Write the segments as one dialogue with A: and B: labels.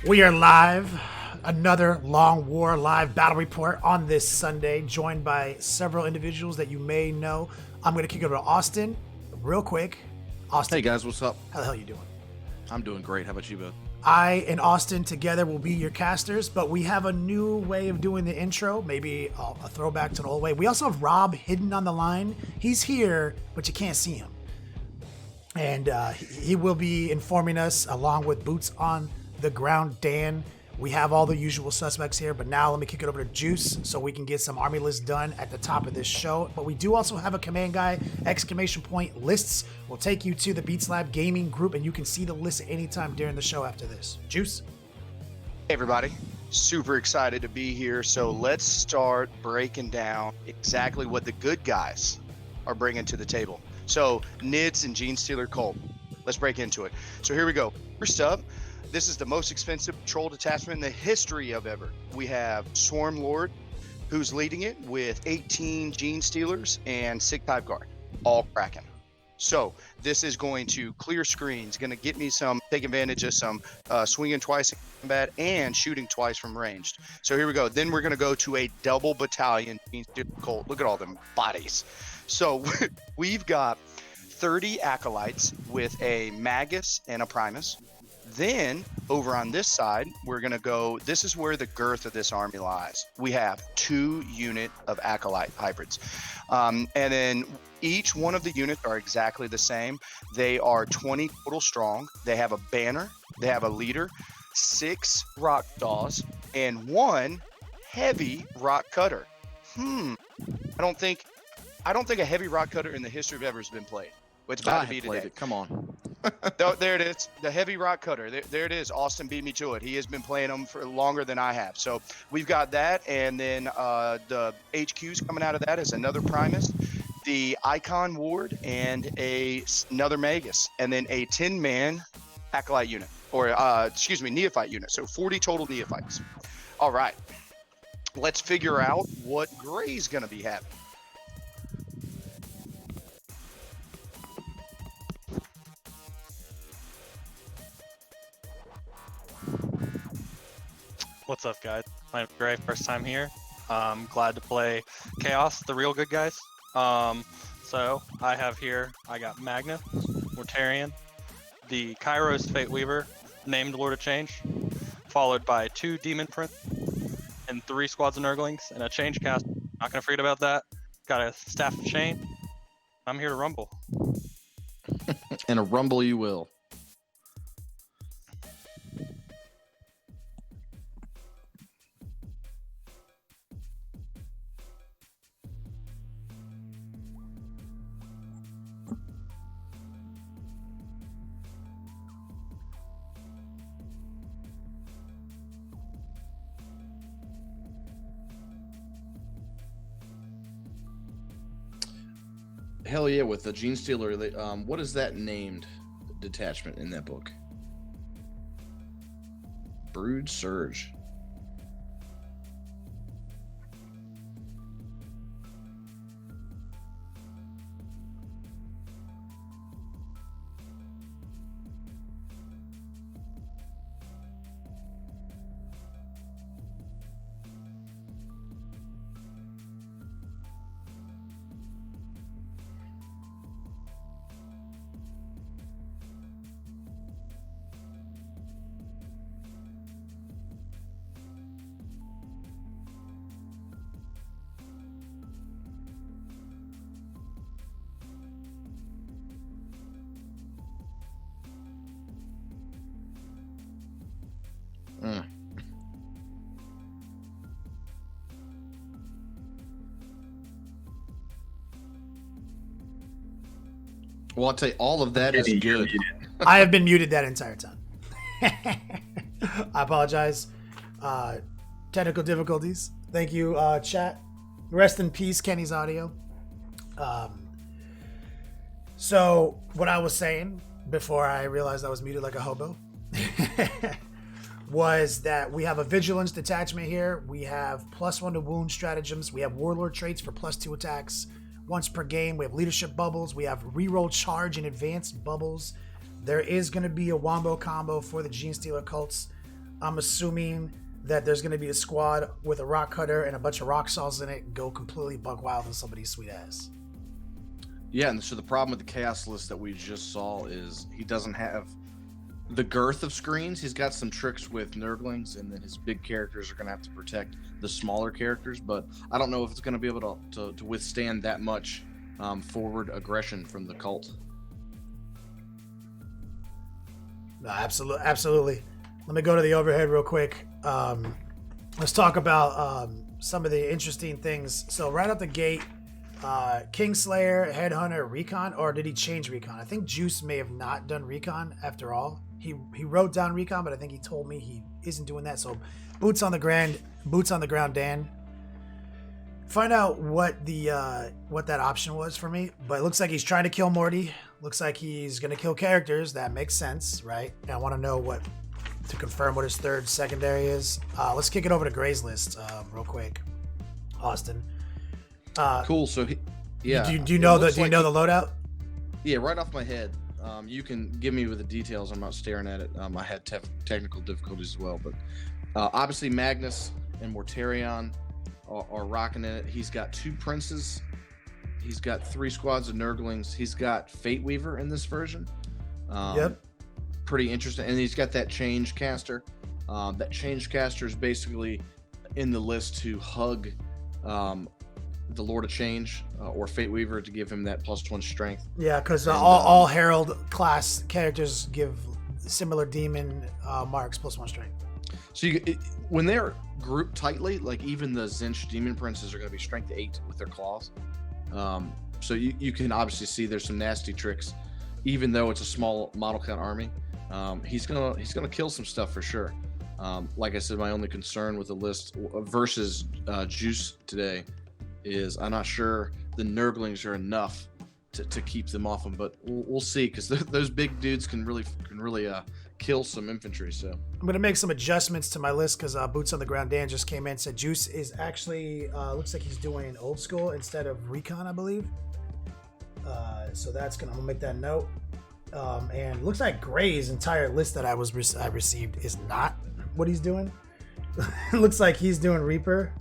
A: We are live. Another Long War live battle report on this Sunday, joined by several individuals that you may know. I'm going to kick it over to Austin real quick. Austin.
B: Hey guys, what's up?
A: How the hell you doing?
B: I'm doing great. How about you both?
A: I and Austin together will be your casters, but we have a new way of doing the intro, maybe a throwback to the old way. We also have Rob hidden on the line. He's here, but you can't see him. And he will be informing us along with Boots on the Ground, Dan. We have all the usual suspects here, but now let me kick it over to Juice so we can get some army lists done at the top of this show. But we do also have a command guy, ! Lists. Will take you to the Beats Lab gaming group, and you can see the list at any time during the show after this. Juice?
C: Hey everybody, super excited to be here. So let's start breaking down exactly what the good guys are bringing to the table. So Nids and Genestealer Cult, let's break into it. So here we go. First up, this is the most expensive patrol detachment in the history of ever. We have Swarm Lord, who's leading it with 18 Genestealers and 6 Hive Guard, all cracking. So this is going to clear screens, going to get me some, take advantage of some swinging twice in combat and shooting twice from ranged. So here we go. Then we're going to go to a double battalion Genestealer Cult. Look at all them bodies. So we've got 30 Acolytes with a Magnus and a Primus. Then over on this side, we're going to go, this is where the girth of this army lies. We have 2 unit of Acolyte hybrids. And then each one of the units are exactly the same. They are 20 total strong. They have a banner. They have a leader, 6 rock saws, and 1 heavy rock cutter. I don't think a heavy rock cutter in the history of ever has been played. It's about to be today.
B: It. Come on.
C: There it is. The heavy rock cutter. There it is. Austin beat me to it. He has been playing them for longer than I have. So we've got that. And then the HQs coming out of that is another Primus, the Icon Ward, and another Magus. And then a 10-man Acolyte unit. Or, Neophyte unit. So 40 total Neophytes. All right. Let's figure out what Gray's going to be having.
D: What's up, guys? My name's Gray, first time here. Glad to play Chaos, the real good guys. So I have here, I got Magnus, Mortarion, the Kairos Fate Weaver, named Lord of Change, followed by 2 Demon Prince, and 3 squads of Nurglings, and a Change cast. Not gonna forget about that. Got a Staff of Chain. I'm here to rumble.
B: And a rumble you will. Hell yeah, with the Genestealer, what is that named detachment in that book? Brood Surge. Well, I'll tell you, all of that is good.
A: I have been muted that entire time. I apologize. Technical difficulties. Thank you, chat. Rest in peace, Kenny's audio. So, what I was saying before I realized I was muted like a hobo was that we have a vigilance detachment here. We have +1 to wound stratagems. We have warlord traits for +2 attacks once per game. We have leadership bubbles. We have reroll charge and advanced bubbles. There is going to be a wombo combo for the Genestealer Cults I'm assuming that there's going to be a squad with a rock cutter and a bunch of rock saws in it go completely buck wild on somebody's sweet ass.
B: Yeah, and so the problem with the chaos list that we just saw is he doesn't have the girth of screens. He's got some tricks with Nurglings, and then his big characters are going to have to protect the smaller characters, but I don't know if it's going to be able to withstand that much forward aggression from the cult.
A: No, absolutely. Let me go to the overhead real quick. Let's talk about some of the interesting things. So right out the gate, Kingslayer, Headhunter, Recon, or did he change Recon? I think Juice may have not done Recon after all. He wrote down Recon, but I think he told me he isn't doing that. So boots on the ground, Dan. Find out what that option was for me. But it looks like he's trying to kill Morty. Looks like he's gonna kill characters. That makes sense, right? And I want to know to confirm what his third secondary is. Let's kick it over to Gray's list real quick, Austin.
B: Cool. So, do
A: you know the loadout?
B: Yeah, right off my head. You can give me with the details. I'm not staring at it. I had technical difficulties as well, but obviously Magnus and Mortarion are rocking in it. He's got 2 princes. He's got 3 squads of Nurglings. He's got Fate Weaver in this version.
A: Yep.
B: Pretty interesting. And he's got that Change Caster. That Change Caster is basically in the list to hug the Lord of Change or Fate Weaver to give him that +1 strength.
A: Yeah, because all Herald class characters give similar demon marks +1 strength.
B: So when they're grouped tightly, like even the Zinch Demon Princes are going to be strength 8 with their claws. So you can obviously see there's some nasty tricks, even though it's a small model count army. He's gonna kill some stuff for sure. Like I said, my only concern with the list versus Juice today is I'm not sure the Nurglings are enough to keep them off him, but we'll see, because those big dudes can really kill some infantry. So
A: I'm gonna make some adjustments to my list because Boots on the Ground Dan just came in and said Juice is actually looks like he's doing old school instead of Recon, I believe. So I'm gonna make that note. And looks like Gray's entire list that I received is not what he's doing. It looks like he's doing Reaper,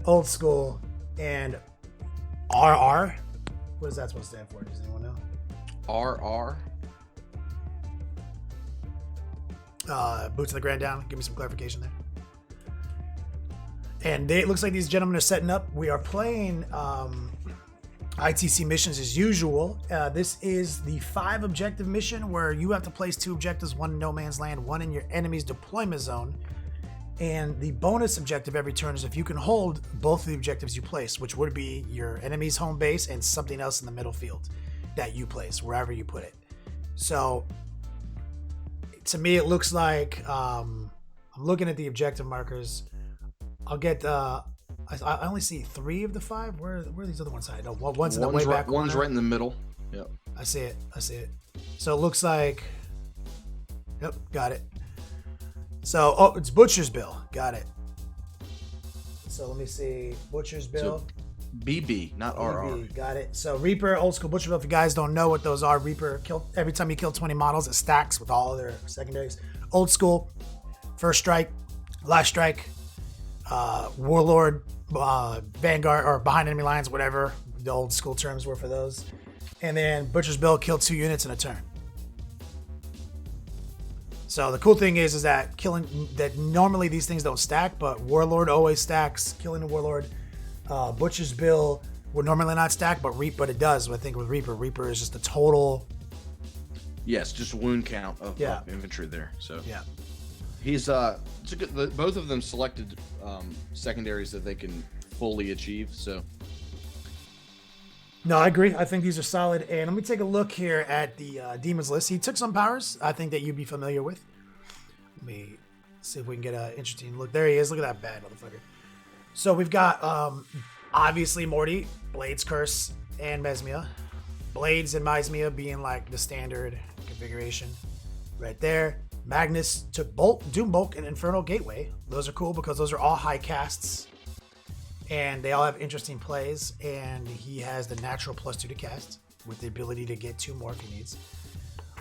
A: old school, and RR. What is that supposed to stand for? Does anyone know?
B: RR.
A: Boots on the Ground Down. Give me some clarification there. And it looks like these gentlemen are setting up. We are playing ITC missions as usual. This is the 5 objective mission where you have to place 2 objectives, 1 in no man's land, 1 in your enemy's deployment zone. And the bonus objective every turn is if you can hold both of the objectives you place, which would be your enemy's home base and something else in the middle field that you place, wherever you put it. So to me, it looks like I'm looking at the objective markers. I'll get I only see 3 of the 5. Where are these other ones? I know one's in the way back.
B: One's right in the middle. Yep.
A: I see it. So it looks like. Yep, got it. So it's Butcher's Bill. Got it. So let me see. Butcher's Bill.
B: So, BB, not RR.
A: Got it. So Reaper, old school Butcher Bill. If you guys don't know what those are, Reaper every time you kill 20 models, it stacks with all their secondaries. Old school, first strike, last strike, Warlord, Vanguard, or behind enemy lines, whatever the old school terms were for those. And then Butcher's Bill, kill 2 units in a turn. So the cool thing is that normally these things don't stack, but Warlord always stacks. Killing the Warlord, Butcher's Bill would normally not stack, but it does. I think with Reaper is just a total.
B: Yes, just wound count of infantry there. So
A: yeah,
B: he's it's a good. Both of them selected secondaries that they can fully achieve. So.
A: No, I agree. I think these are solid. And let me take a look here at the Demons list. He took some powers I think that you'd be familiar with. Let me see if we can get an interesting look. There he is. Look at that bad motherfucker. So we've got, obviously, Morty, Blades Curse, and Mesmia. Blades and Mesmia being like the standard configuration right there. Magnus took Bolt, Doombolk, and Infernal Gateway. Those are cool because those are all high casts. And they all have interesting plays, and he has the natural +2 to cast with the ability to get 2 more if he needs.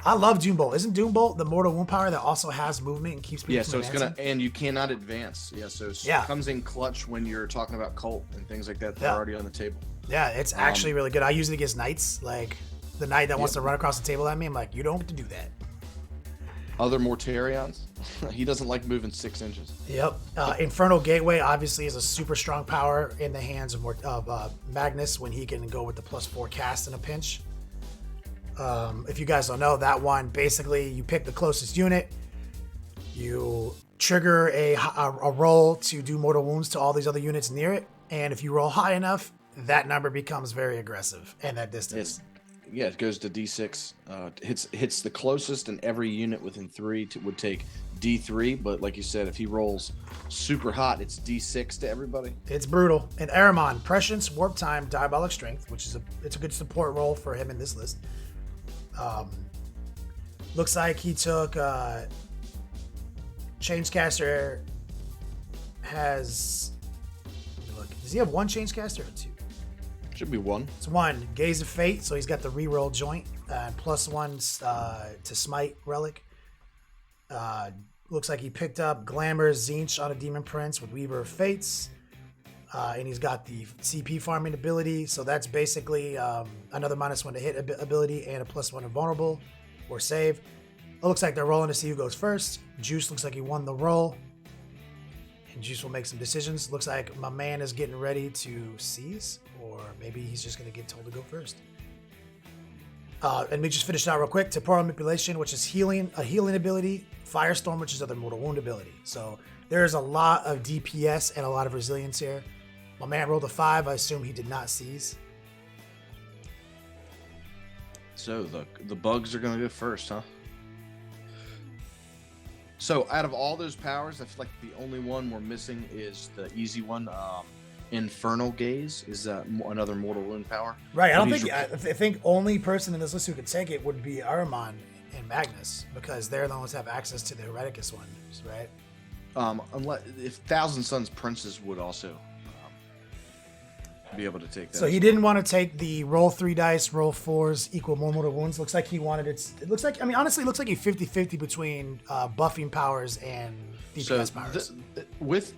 A: I love Doombolt. Isn't Doombolt the mortal wound power that also has movement and keeps people
B: Yeah,
A: from
B: so it's
A: advancing?
B: gonna, and you cannot advance. Yeah, so it comes in clutch when you're talking about cult and things like that. They're already on the table.
A: Yeah, it's actually really good. I use it against knights. Like the knight that wants to run across the table at me, I'm like, you don't get to do that.
B: Other Mortarions, he doesn't like moving 6 inches.
A: Yep. Infernal Gateway obviously is a super strong power in the hands of Magnus when he can go with the +4 cast in a pinch. If you guys don't know, that one, basically you pick the closest unit, you trigger a roll to do mortal wounds to all these other units near it, and if you roll high enough, that number becomes very aggressive and that distance.
B: It goes to D6. Hits the closest, and every unit within 3 would take D3. But like you said, if he rolls super hot, it's D6 to everybody.
A: It's brutal. And Ahriman, Prescience, Warp Time, Diabolic Strength, which is it's a good support role for him in this list. Looks like he took Changecaster. Has look? Does he have one Changecaster or 2?
B: Should be 1.
A: It's 1. Gaze of Fate, so he's got the reroll joint and +1 to Smite Relic. Looks like he picked up Glamour Zinch on a Demon Prince with Weaver of Fates. And he's got the CP farming ability, so that's basically another -1 to hit ability and a +1 invulnerable or save. It looks like they're rolling to see who goes first. Juice looks like he won the roll. And Juice will make some decisions. Looks like my man is getting ready to seize, or maybe he's just going to get told to go first. And we just finished out real quick. Temporal Manipulation, which is a healing ability. Firestorm, which is other mortal wound ability. So there's a lot of DPS and a lot of resilience here. My man rolled a 5. I assume he did not seize.
B: So the bugs are going to go first, huh? So out of all those powers, I feel like the only one we're missing is the easy one. Infernal Gaze is another mortal wound power.
A: Right. I think only person in this list who could take it would be Ahriman and Magnus, because they're the ones that have access to the Hereticus ones, right?
B: Unless if Thousand Sons Princes would also be able to take that.
A: So he didn't want to take the roll 3 dice, roll 4s, equal more mortal wounds. Looks like he wanted it looks like, I mean, honestly, it looks like a 50-50 between buffing powers and DPS powers.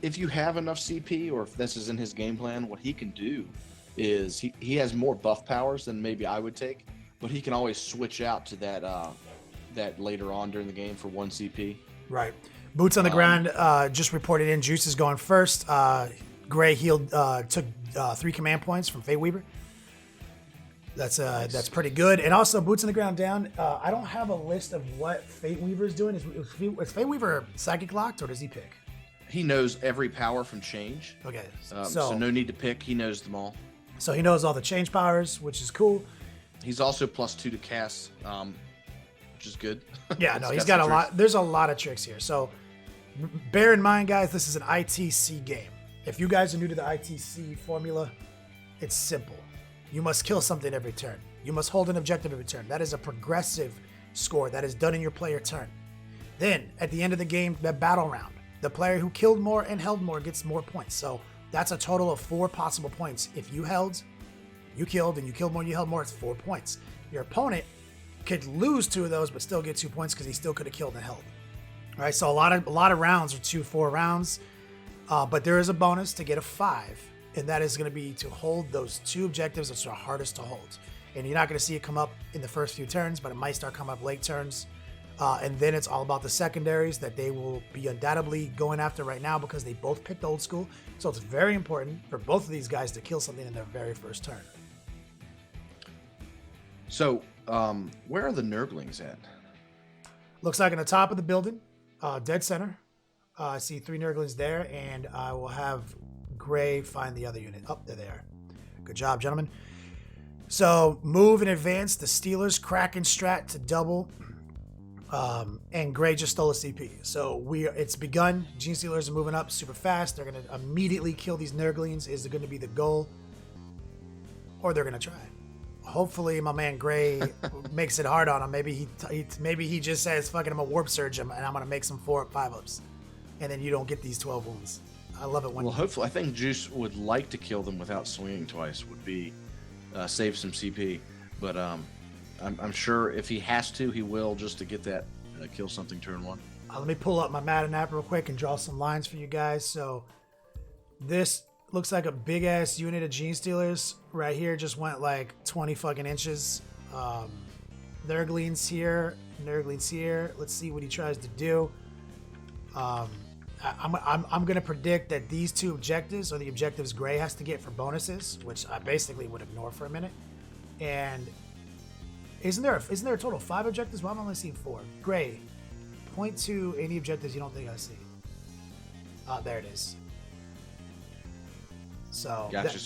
B: If you have enough CP, or if this is in his game plan, what he can do is he has more buff powers than maybe I would take, but he can always switch out to that later on during the game for 1 CP.
A: Right. Boots on the ground just reported in. Juice is going first. Gray took 3 command points from Fate Weaver. That's pretty good. And also, Boots on the ground down. I don't have a list of what Fate Weaver is doing. Is Fate Weaver psychic locked, or does he pick?
B: He knows every power from change.
A: Okay.
B: So no need to pick. He knows them all.
A: So he knows all the change powers, which is cool.
B: He's also +2 to cast, which is good.
A: Yeah, no, he's got a lot. There's a lot of tricks here. So bear in mind, guys, this is an ITC game. If you guys are new to the ITC formula, it's simple. You must kill something every turn. You must hold an objective every turn. That is a progressive score that is done in your player turn. Then, at the end of the game, the battle round, the player who killed more and held more gets more points. So that's a total of 4 possible points. If you held, you killed, and you killed more and you held more, it's 4 points. Your opponent could lose 2 of those, but still get 2 points because he still could have killed and held. All right, so a lot of rounds are 2-4 rounds. But there is a bonus to get a 5, and that is going to be to hold those 2 objectives that are hardest to hold. And you're not going to see it come up in the first few turns, but it might start coming up late turns. And then it's all about the secondaries that they will be undoubtedly going after right now, because they both picked old school. So it's very important for both of these guys to kill something in their very first turn.
B: So where are the Nurglings at?
A: Looks like on the top of the building, dead center. I see 3 Nurglings there, and I will have Gray find the other unit. Oh, there they are. Good job, gentlemen. So move and advance the Steelers, Kraken strat to double, and Gray just stole a CP. So it's begun. Genestealers are moving up super fast. They're going to immediately kill these Nurglings. Is going to be the goal, or they're going to try. Hopefully, my man Gray makes it hard on him. Maybe he just says, "Fuck it, I'm gonna warp surge him, and I'm gonna make some 4 up 5 ups." And then you don't get these 12 wounds. I love it when.
B: Well, hopefully, I think Juice would like to kill them without swinging twice. Would be save some CP, but I'm sure if he has to, he will, just to get that kill something turn 1.
A: Let me pull up my Madden app real quick and draw some lines for you guys. So this looks like a big ass unit of Genestealers right here. Just went like 20 fucking inches. Nurglings here. Let's see what he tries to do. I'm gonna predict that these 2 objectives are the objectives Gray has to get for bonuses, which I basically would ignore for a minute. And isn't there a total of 5 objectives? Well, I'm only seeing 4. Gray, point to any objectives you don't think I see. There it is. So
B: Gotcha.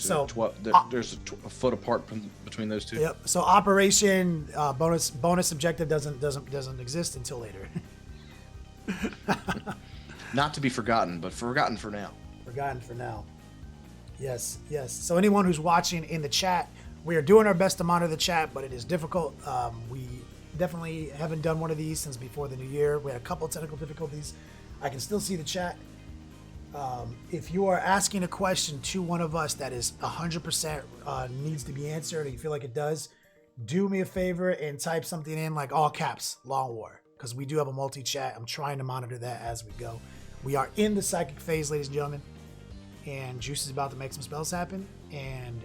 B: There's a foot apart between those 2.
A: Yep. So operation bonus objective doesn't exist until later.
B: Not to be forgotten, but forgotten for now.
A: Forgotten for now. Yes. So anyone who's watching in the chat, we are doing our best to monitor the chat, but it is difficult. We definitely haven't done one of these since before the new year. We had a couple of technical difficulties. I can still see the chat. If you are asking a question to one of us that is 100% needs to be answered, and you feel like it does, do me a favor and type something in like all caps, Long War, because we do have a multi-chat. I'm trying to monitor that as we go. We are in the psychic phase, ladies and gentlemen, and Juice is about to make some spells happen, and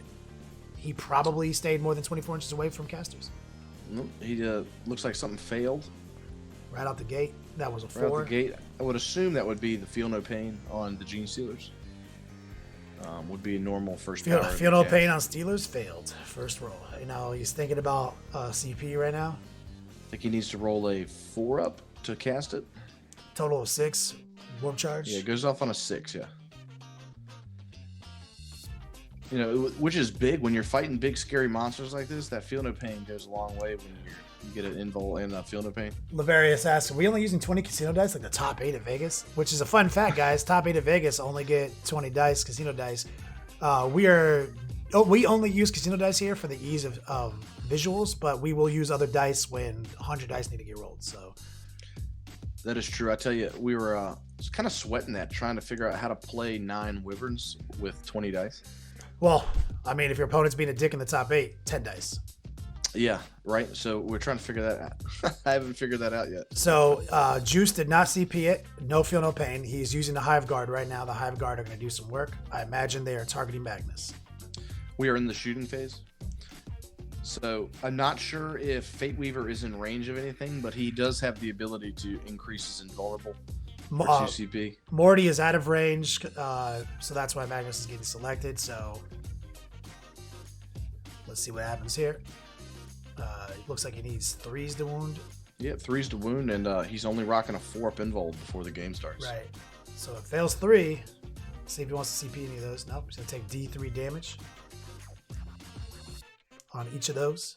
A: he probably stayed more than 24 inches away from casters.
B: Nope, he looks like something failed.
A: Right out the gate. That was a 4.
B: Right out the gate. I would assume that would be the Feel No Pain on the Genestealers. Would be a normal first power.
A: Feel No Pain on Steelers failed. First roll. You know, he's thinking about CP right now.
B: I think he needs to roll a 4 up to cast it.
A: Total of 6. Warp charge.
B: Yeah, it goes off on a 6, yeah. You know, which is big when you're fighting big, scary monsters like this. That Feel No Pain goes a long way when you get an invul and Feel No Pain.
A: Lavarius asks, are we only using 20 casino dice like the top 8 at Vegas? Which is a fun fact, guys. Top 8 at Vegas only get 20 dice, casino dice. We only use casino dice here for the ease of visuals, but we will use other dice when 100 dice need to get rolled. So
B: that is true. I tell you, we were kind of sweating that, trying to figure out how to play 9 wyverns with 20 dice.
A: Well, I mean, if your opponent's being a dick in the top 8, 10 dice.
B: Yeah, right. So we're trying to figure that out. I haven't figured that out yet.
A: So Juice did not CP it. No Feel No Pain. He's using the Hive Guard right now. The Hive Guard are going to do some work. I imagine they are targeting Magnus.
B: We are in the shooting phase. So I'm not sure if Fate Weaver is in range of anything, but he does have the ability to increase his invulnerable for 2 CP.
A: Morty is out of range, so that's why Magnus is getting selected. So let's see what happens here. It looks like he needs 3s to wound.
B: Yeah, 3s to wound, and he's only rocking a 4-up invul before the game starts.
A: Right. So it fails 3. See if he wants to CP any of those. Nope. He's going to take D3 damage on each of those.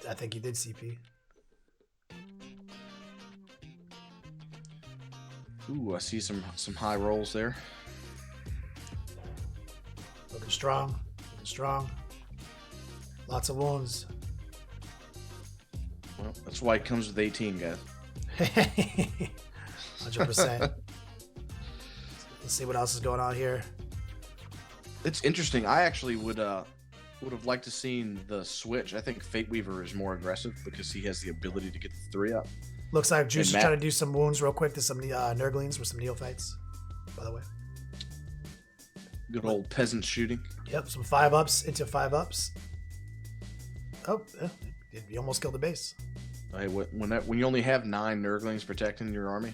A: I think he did CP.
B: Ooh, I see some high rolls there.
A: Looking strong. Lots of wounds.
B: Well, that's why it comes with 18, guys.
A: 100%. Let's see what else is going on here.
B: It's interesting. I actually would have liked to seen the switch. I think Fate Weaver is more aggressive because he has the ability to get the 3 up.
A: Looks like Juice is trying to do some wounds real quick to some Nurglings with some neophytes, by the way.
B: Good old peasant shooting.
A: Yep, some 5-ups into 5-ups. Oh, you almost killed the base.
B: Hey, when you only have 9 Nurglings protecting your army,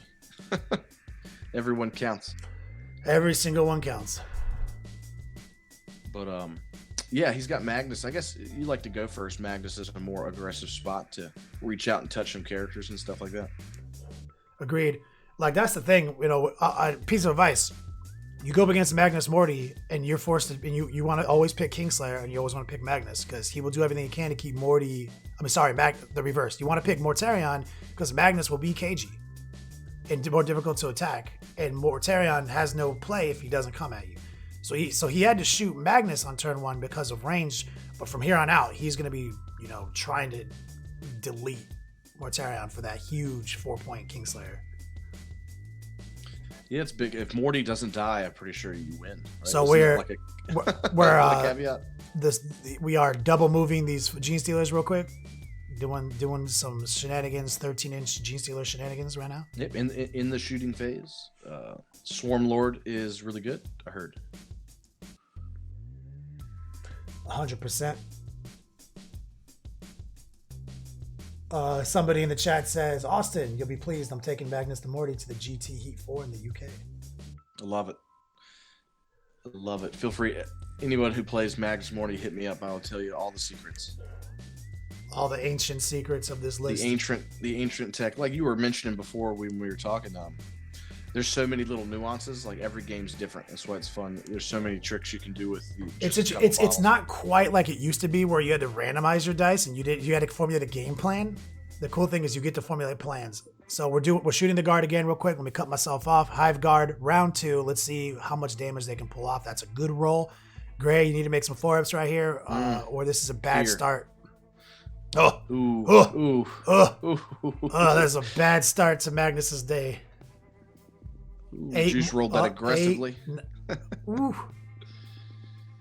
B: everyone counts.
A: Every single one counts.
B: But yeah, he's got Magnus. I guess you like to go first. Magnus is a more aggressive spot to reach out and touch some characters and stuff like that.
A: Agreed. Like, that's the thing, you know, a piece of advice. You go up against Magnus Morty, and you're forced to, and you want to always pick Kingslayer, and you always want to pick Magnus, because he will do everything he can to keep Morty, the reverse. You want to pick Mortarion, because Magnus will be cagey and more difficult to attack, and Mortarion has no play if he doesn't come at you. So he had to shoot Magnus on turn 1 because of range, but from here on out, he's going to be, you know, trying to delete Mortarion for that huge 4-point Kingslayer.
B: Yeah, it's big. If Morty doesn't die, I'm pretty sure you win. Right?
A: So we are double moving these Genestealers real quick. doing some shenanigans, 13-inch Genestealer shenanigans right now.
B: Yep, in the shooting phase. Swarm Lord is really good, I heard.
A: 100%. Somebody in the chat says, Austin, you'll be pleased. I'm taking Magnus the Morty to the GT Heat 4 in the UK.
B: I love it. I love it. Feel free. Anyone who plays Magnus Morty, hit me up. I will tell you all the secrets.
A: All the ancient secrets of this list.
B: The ancient tech, like you were mentioning before when we were talking. There's so many little nuances. Like every game's different. That's why it's fun. There's so many tricks you can do with.
A: It's not quite like it used to be, where you had to randomize your dice and you had to formulate a game plan. The cool thing is you get to formulate plans. So we're shooting the guard again real quick. Let me cut myself off. Hive guard round 2. Let's see how much damage they can pull off. That's a good roll. Gray, you need to make some 4-ups right here, or this is a bad start. Oh, that's a bad start to Magnus's day.
B: Juice rolled that aggressively.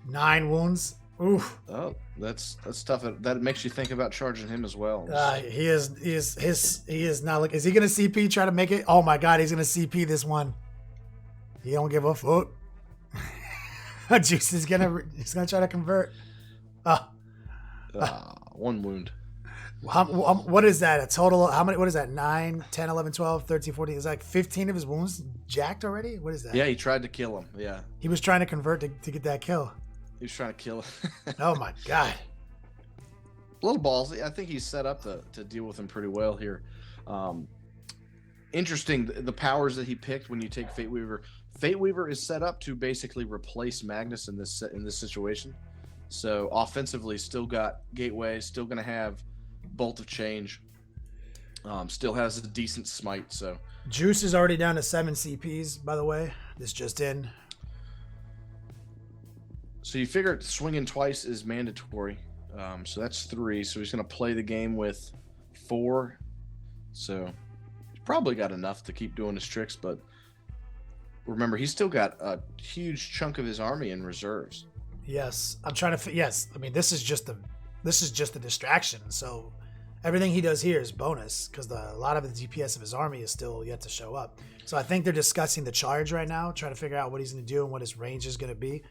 A: 9 wounds. Oof.
B: Oh, that's tough. That makes you think about charging him as well.
A: He is not like. Is he gonna CP try to make it? Oh my God, he's gonna CP this one. He don't give a fuck. Juice is he's gonna try to convert.
B: 1 wound.
A: What is that? A total? How many? What is that? 9, 10, 11, 12, 13, 14. Is like 15 of his wounds jacked already? What is that?
B: Yeah, he tried to kill him. Yeah.
A: He was trying to convert to get that kill.
B: He was trying to kill him.
A: Oh my God.
B: A little ballsy. I think he's set up to deal with him pretty well here. Interesting, the powers that he picked when you take Fate Weaver. Fate Weaver is set up to basically replace Magnus in this situation. So offensively, still got Gateway, still going to have Bolt of Change, still has a decent smite. So
A: Juice is already down to 7 CPs, by the way. This just in.
B: So you figure swinging twice is mandatory. So that's 3. So he's going to play the game with 4. So he's probably got enough to keep doing his tricks. But remember, he's still got a huge chunk of his army in reserves.
A: Yes, I'm trying to. Yes, I mean this is just a distraction. So everything he does here is bonus because a lot of the DPS of his army is still yet to show up. So I think they're discussing the charge right now, trying to figure out what he's going to do and what his range is going to be.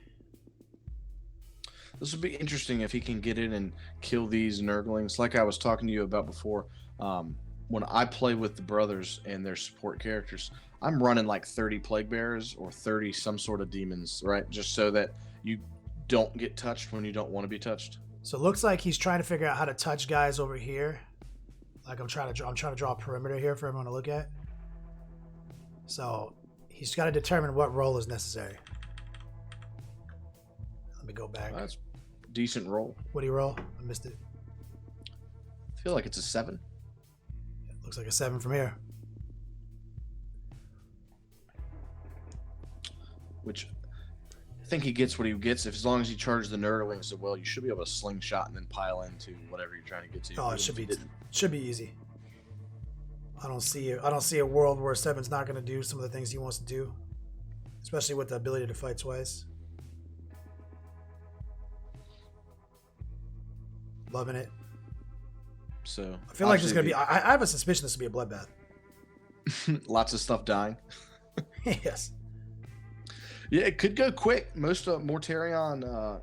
B: This would be interesting if he can get in and kill these Nurglings. Like I was talking to you about before, when I play with the brothers and their support characters, I'm running like 30 Plague Bearers or 30 some sort of demons, right? Just so that you don't get touched when you don't want to be touched.
A: So it looks like he's trying to figure out how to touch guys over here. Like I'm trying to draw a perimeter here for everyone to look at. So he's got to determine what role is necessary. Let me go back.
B: That's a decent roll.
A: What do you roll? I missed it.
B: I feel like it's a 7.
A: Looks like a 7 from here.
B: Which I think he gets what he gets. As long as he charges the Nurglings well, you should be able to slingshot and then pile into whatever you're trying to get to.
A: Oh, it should be easy. I don't see a world where Seven's not going to do some of the things he wants to do, especially with the ability to fight twice. Loving it.
B: So
A: I feel like there's going to be. I have a suspicion this will be a bloodbath.
B: Lots of stuff dying.
A: Yes.
B: Yeah, it could go quick. Most of Mortarion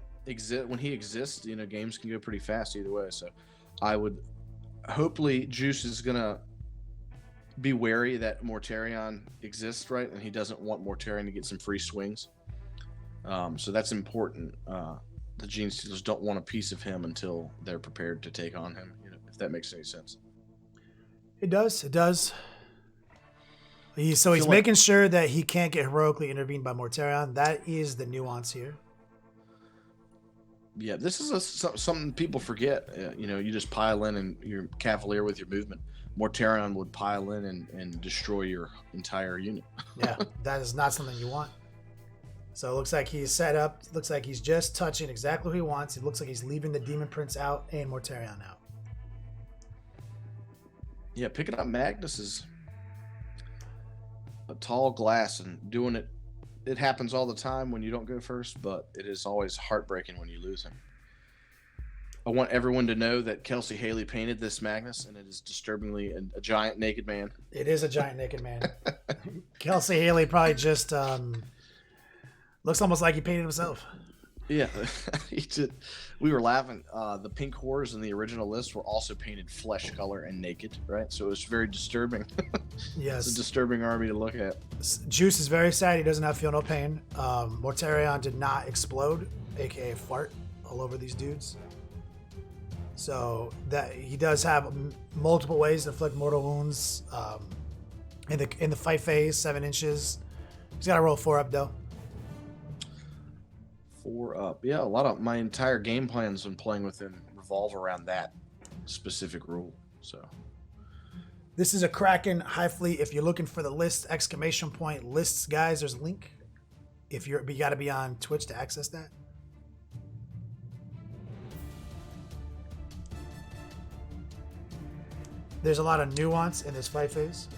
B: when he exists, games can go pretty fast either way. So I would hopefully Juice is gonna be wary that Mortarion exists, right? And he doesn't want Mortarion to get some free swings. So that's important. The Genestealers don't want a piece of him until they're prepared to take on him, if that makes any sense.
A: It does. It does. He's making sure that he can't get heroically intervened by Mortarion. That is the nuance here.
B: Yeah, this is something people forget. You just pile in and you're cavalier with your movement. Mortarion would pile in and destroy your entire unit.
A: Yeah, that is not something you want. So it looks like he's set up. It looks like he's just touching exactly who he wants. It looks like he's leaving the Demon Prince out and Mortarion out.
B: Yeah, picking up Magnus is a tall glass, and doing it happens all the time when you don't go first, but it is always heartbreaking when you lose him. I want everyone to know that Kelsey Haley painted this Magnus, and it is disturbingly a giant naked man.
A: It is a giant naked man. Kelsey Haley probably just looks almost like he painted himself.
B: Yeah, he did. We were laughing. The pink horrors in the original list were also painted flesh color and naked, right? So it was very disturbing.
A: Yes.
B: It's a disturbing army to look at.
A: Juice is very sad. He doesn't have feel no pain. Mortarion did not explode, aka fart, all over these dudes. So that he does have multiple ways to inflict mortal wounds. In the fight phase, 7 inches. He's got to roll 4 up though.
B: 4 up. Yeah, a lot of my entire game plans when playing with him revolve around that specific rule. So
A: this is a Kraken high fleet. If you're looking for the list, ! Lists, guys, there's a link. You got to be on Twitch to access that. There's a lot of nuance in this fight phase.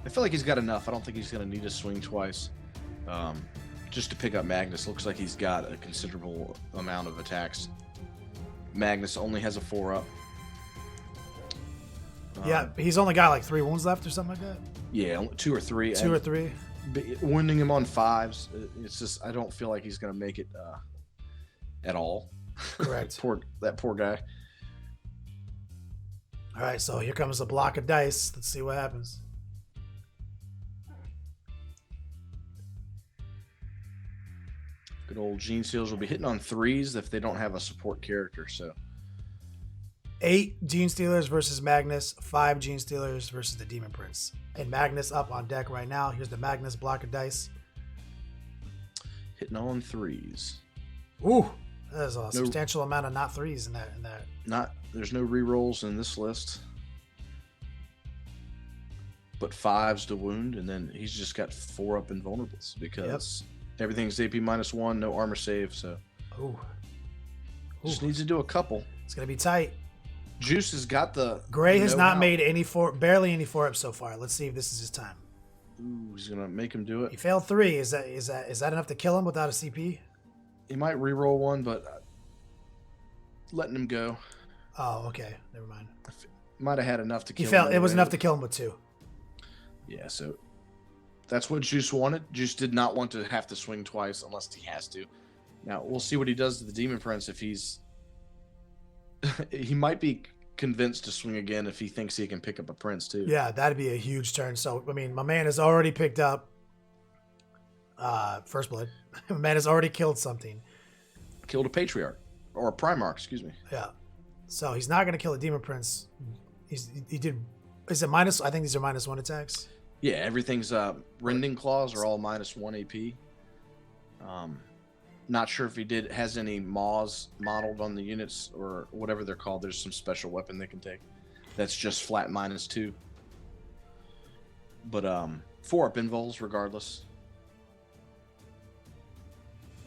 B: I feel like he's got enough. I don't think he's going to need to swing twice. Just to pick up Magnus. Looks like he's got a considerable amount of attacks. Magnus only has a 4 up.
A: Yeah, he's only got like 3 wounds left or something like that.
B: Yeah, 2 or 3.
A: 2 or 3.
B: Wounding him on 5s. It's just I don't feel like he's going to make it at all.
A: Correct.
B: that poor guy.
A: All right, so here comes a block of dice. Let's see what happens.
B: Good old Genestealers will be hitting on 3s if they don't have a support character. So
A: 8 Genestealers versus Magnus, 5 Genestealers versus the Demon Prince. And Magnus up on deck right now. Here's the Magnus block of dice.
B: Hitting on 3s.
A: Ooh, there's a substantial amount of not 3s in that.
B: There's no rerolls in this list. But 5s to wound, and then he's just got 4 up invulnerables because everything's AP -1, no armor save, so just needs to do a couple.
A: It's gonna be tight.
B: Juice has got the
A: Gray has not made barely any 4 ups so far. Let's see if this is his time.
B: Ooh, he's gonna make him do it.
A: He failed 3. Is that enough to kill him without a CP?
B: He might reroll one, but letting him go.
A: Oh, okay. Never mind.
B: Might have had enough to kill
A: him. He failed.
B: Anyway.
A: It was enough to kill him with 2.
B: Yeah, so that's what Juice wanted. Juice did not want to have to swing twice unless he has to. Now, we'll see what he does to the Demon Prince if he's... he might be convinced to swing again if he thinks he can pick up a Prince, too.
A: Yeah, that'd be a huge turn. So, I mean, my man has already picked up First Blood. My man has already killed something.
B: Killed a Patriarch. Or a Primarch, excuse me.
A: Yeah. So, he's not going to kill a Demon Prince. He did... Is it minus... I think these are -1 attacks.
B: Yeah, everything's Rending Claws are all -1 AP. Not sure if he has any maws modeled on the units or whatever they're called. There's some special weapon they can take. That's just flat -2. But 4 up invuls regardless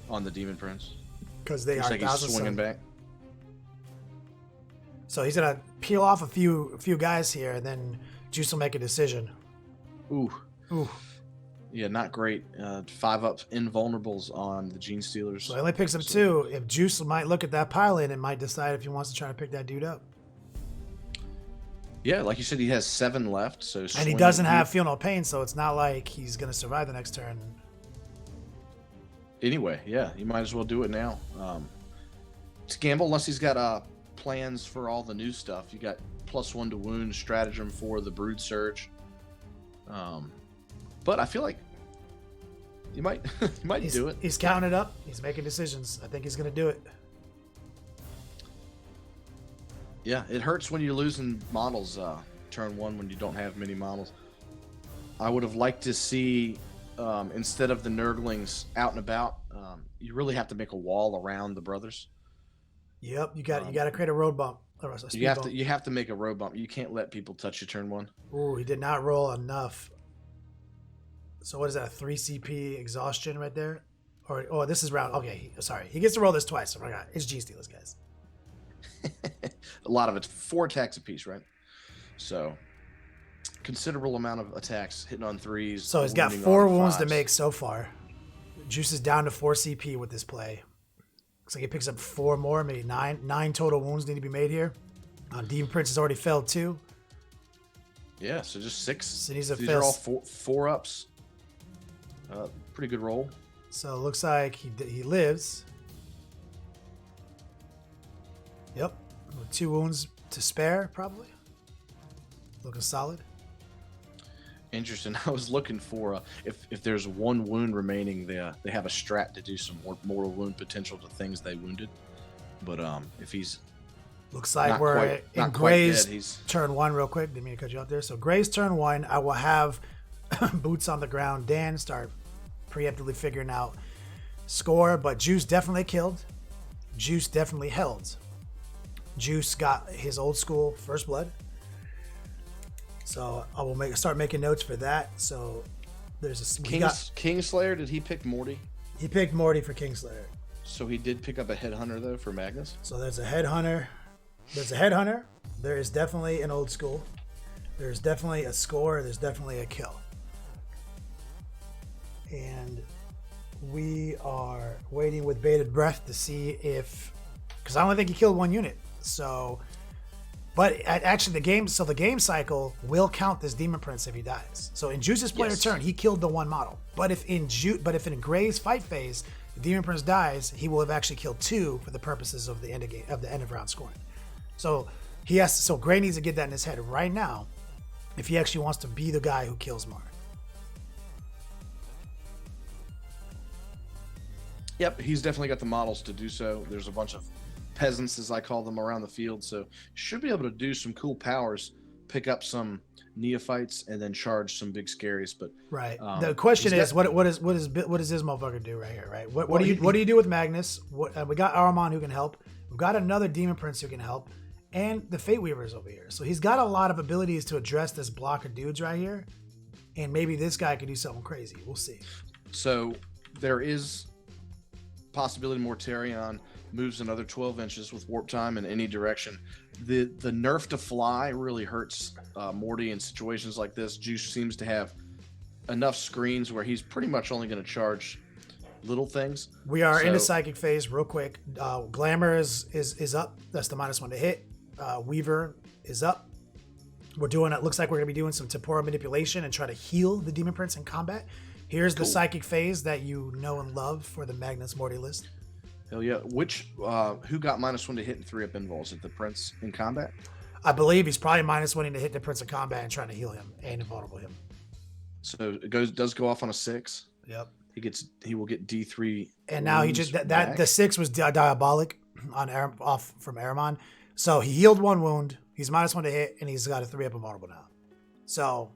B: on the Demon Prince.
A: Because they
B: looks
A: are
B: like he's swinging back.
A: So he's gonna peel off a few guys here, and then Juice will make a decision.
B: Ooh.
A: Ooh.
B: Yeah, not great. 5 up invulnerables on the Genestealers.
A: So he only picks up 2. If Juice might look at that pilot and might decide if he wants to try to pick that dude up.
B: Yeah, like you said, he has 7 left. So
A: and he doesn't have feel no pain, so it's not like he's gonna survive the next turn.
B: Anyway, yeah, you might as well do it now. It's gamble unless he's got plans for all the new stuff. You got +1 to wound, stratagem for the Brood Surge. But I feel like you might do it.
A: He's counting it up. He's making decisions. I think he's going to do it.
B: Yeah, it hurts when you're losing models turn 1 when you don't have many models. I would have liked to see, instead of the Nurglings out and about, you really have to make a wall around the brothers.
A: Yep, you got to create a road bump.
B: You have to make a road bump. You can't let people touch you turn 1.
A: Ooh, he did not roll enough. So what is that? A 3 CP exhaustion right there? Or this is round. Okay, sorry. He gets to roll this twice. I forgot. It's Genestealers, guys.
B: A lot of it's 4 attacks apiece, right? So considerable amount of attacks hitting on 3s.
A: So he's got 4 wounds to make so far. Juice is down to 4 CP with this play. Looks like he picks up 4 more, maybe 9. 9 total wounds need to be made here. Demon Prince has already failed 2.
B: Yeah, so just 6.
A: So these are
B: These are all four ups. Pretty good roll.
A: So it looks like he lives. Yep. With 2 wounds to spare, probably. Looking solid.
B: Interesting. I was looking for if there's 1 wound remaining, they have a strat to do some more mortal wound potential to things they wounded. But if he's
A: looks like
B: not
A: we're
B: quite,
A: in
B: not quite
A: Gray's
B: dead, he's
A: turn 1 real quick. Didn't mean to cut you off there. So Gray's turn 1, I will have boots on the ground. Dan start preemptively figuring out score, but Juice definitely killed. Juice definitely held. Juice got his old school first blood. So I will start making notes for that. So there's a
B: Kingslayer. Did he pick Morty?
A: He picked Morty for Kingslayer.
B: So he did pick up a headhunter though for Magnus.
A: So there's a headhunter. There is definitely an old school. There's definitely a score. There's definitely a kill. And we are waiting with bated breath to see if, because I don't think he killed 1 unit. So, but actually the game cycle will count this Demon Prince if he dies. So in Juice's player turn, he killed the 1 model. But if in Gray's fight phase, the Demon Prince dies, he will have actually killed 2 for the purposes of the end of round scoring. So so Gray needs to get that in his head right now if he actually wants to be the guy who kills more.
B: Yep, he's definitely got the models to do so. There's a bunch of peasants, as I call them, around the field, so should be able to do some cool powers, pick up some neophytes, and then charge some big scaries. But
A: right, the question is, what does this motherfucker do right here? Right, what do you do with Magnus? We got Aramon who can help. We've got another Demon Prince who can help, and the Fate Weaver's over here. So he's got a lot of abilities to address this block of dudes right here, and maybe this guy could do something crazy. We'll see.
B: So there is possibility Mortarion moves another 12 inches with warp time in any direction. The nerf to fly really hurts Morty in situations like this. Juice seems to have enough screens where he's pretty much only going to charge little things.
A: We are in the psychic phase real quick. Glamour is up. That's the -1 to hit. Weaver is up. We're doing it. Looks like we're going to be doing some temporal manipulation and try to heal the Demon Prince in combat. Here's the psychic phase that you know and love for the Magnus Morty list.
B: Hell yeah. Who got -1 to hit and 3-up invols? Is it the Prince in combat?
A: I believe he's probably -1 to hit the Prince in combat and trying to heal him and invulnerable him.
B: So it does go off on a 6.
A: Yep.
B: He will get D3.
A: And now he just the 6 was diabolic off from Aramon. So he healed 1 wound. He's -1 to hit, and he's got a 3-up invulnerable now. So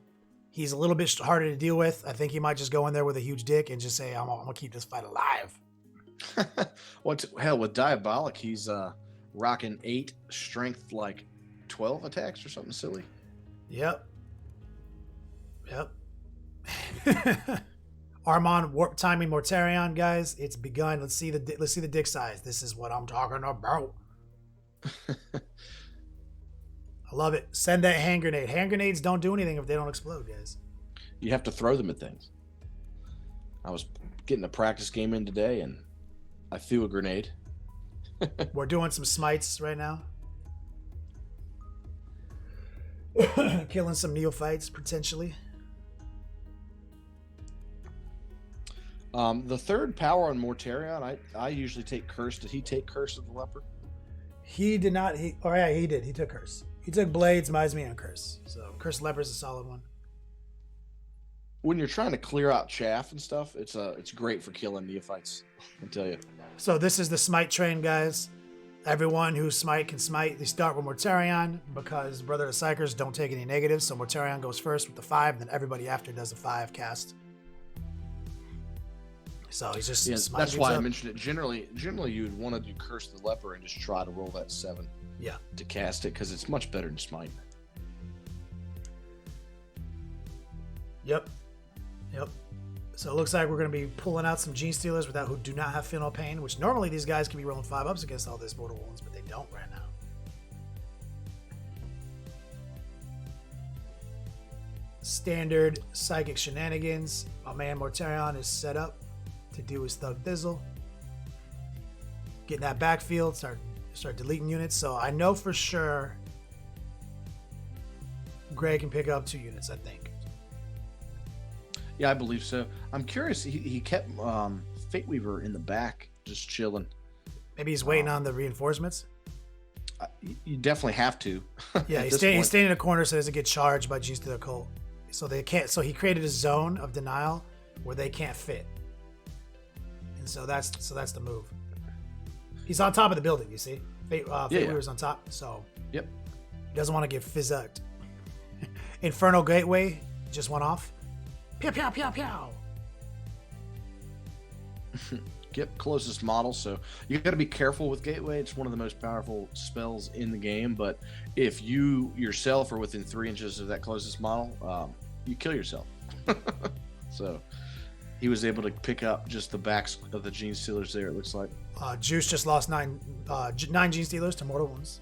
A: he's a little bit harder to deal with. I think he might just go in there with a huge dick and just say, I'm gonna keep this fight alive.
B: Hell, with Diabolic, he's rocking 8 strength, like 12 attacks or something silly.
A: Yep. Armon warp timing Mortarion, guys. It's begun. Let's see the dick size. This is what I'm talking about. I love it. Send that hand grenade. Hand grenades don't do anything if they don't explode, guys.
B: You have to throw them at things. I was getting a practice game in today, and I threw a grenade.
A: We're doing some smites right now. Killing some neophytes, potentially.
B: The third power on Mortarion, I usually take Curse. Did he take Curse of the Leopard?
A: He did not. He did. He took Curse. He took Blades, Miasme, and Curse. So Curse of the Leopard is a solid one.
B: When you're trying to clear out chaff and stuff, it's great for killing neophytes, I can tell you.
A: So this is the smite train, guys. Everyone who smite can smite. They start with Mortarion because Brother of the Psychers don't take any negatives. So Mortarion goes first with the 5, and then everybody after does a 5 cast. So he's just
B: that's why I mentioned it. Generally you would want to do Curse the Leper and just try to roll that 7 to cast it, because it's much better than smite.
A: Yep. So it looks like we're going to be pulling out some Genestealers who do not have Feel Pain, which normally these guys can be rolling 5-ups against all these mortal wounds, but they don't right now. Standard psychic shenanigans. My man Mortarion is set up to do his Thug Thizzle. get in that backfield, start deleting units. So I know for sure Gray can pick up 2 units, I think.
B: Yeah, I believe so. I'm curious. He kept Fate Weaver in the back, just chilling.
A: Maybe he's waiting on the reinforcements.
B: You definitely have to.
A: Yeah, he's staying in a corner so he doesn't get charged by Genestealer Cult. So they can't. So he created a zone of denial where they can't fit. And so that's the move. He's on top of the building. You see, Fate Weaver's on top. So
B: yep,
A: he doesn't want to get fizzucked. Infernal Gateway just went off. Pew pew pew pew.
B: Yep, closest model. So you got to be careful with Gateway. It's one of the most powerful spells in the game. But if you yourself are within 3 inches of that closest model, you kill yourself. So he was able to pick up just the backs of the Genestealers there. It looks like.
A: Juice just lost 9 Genestealers to mortal wounds.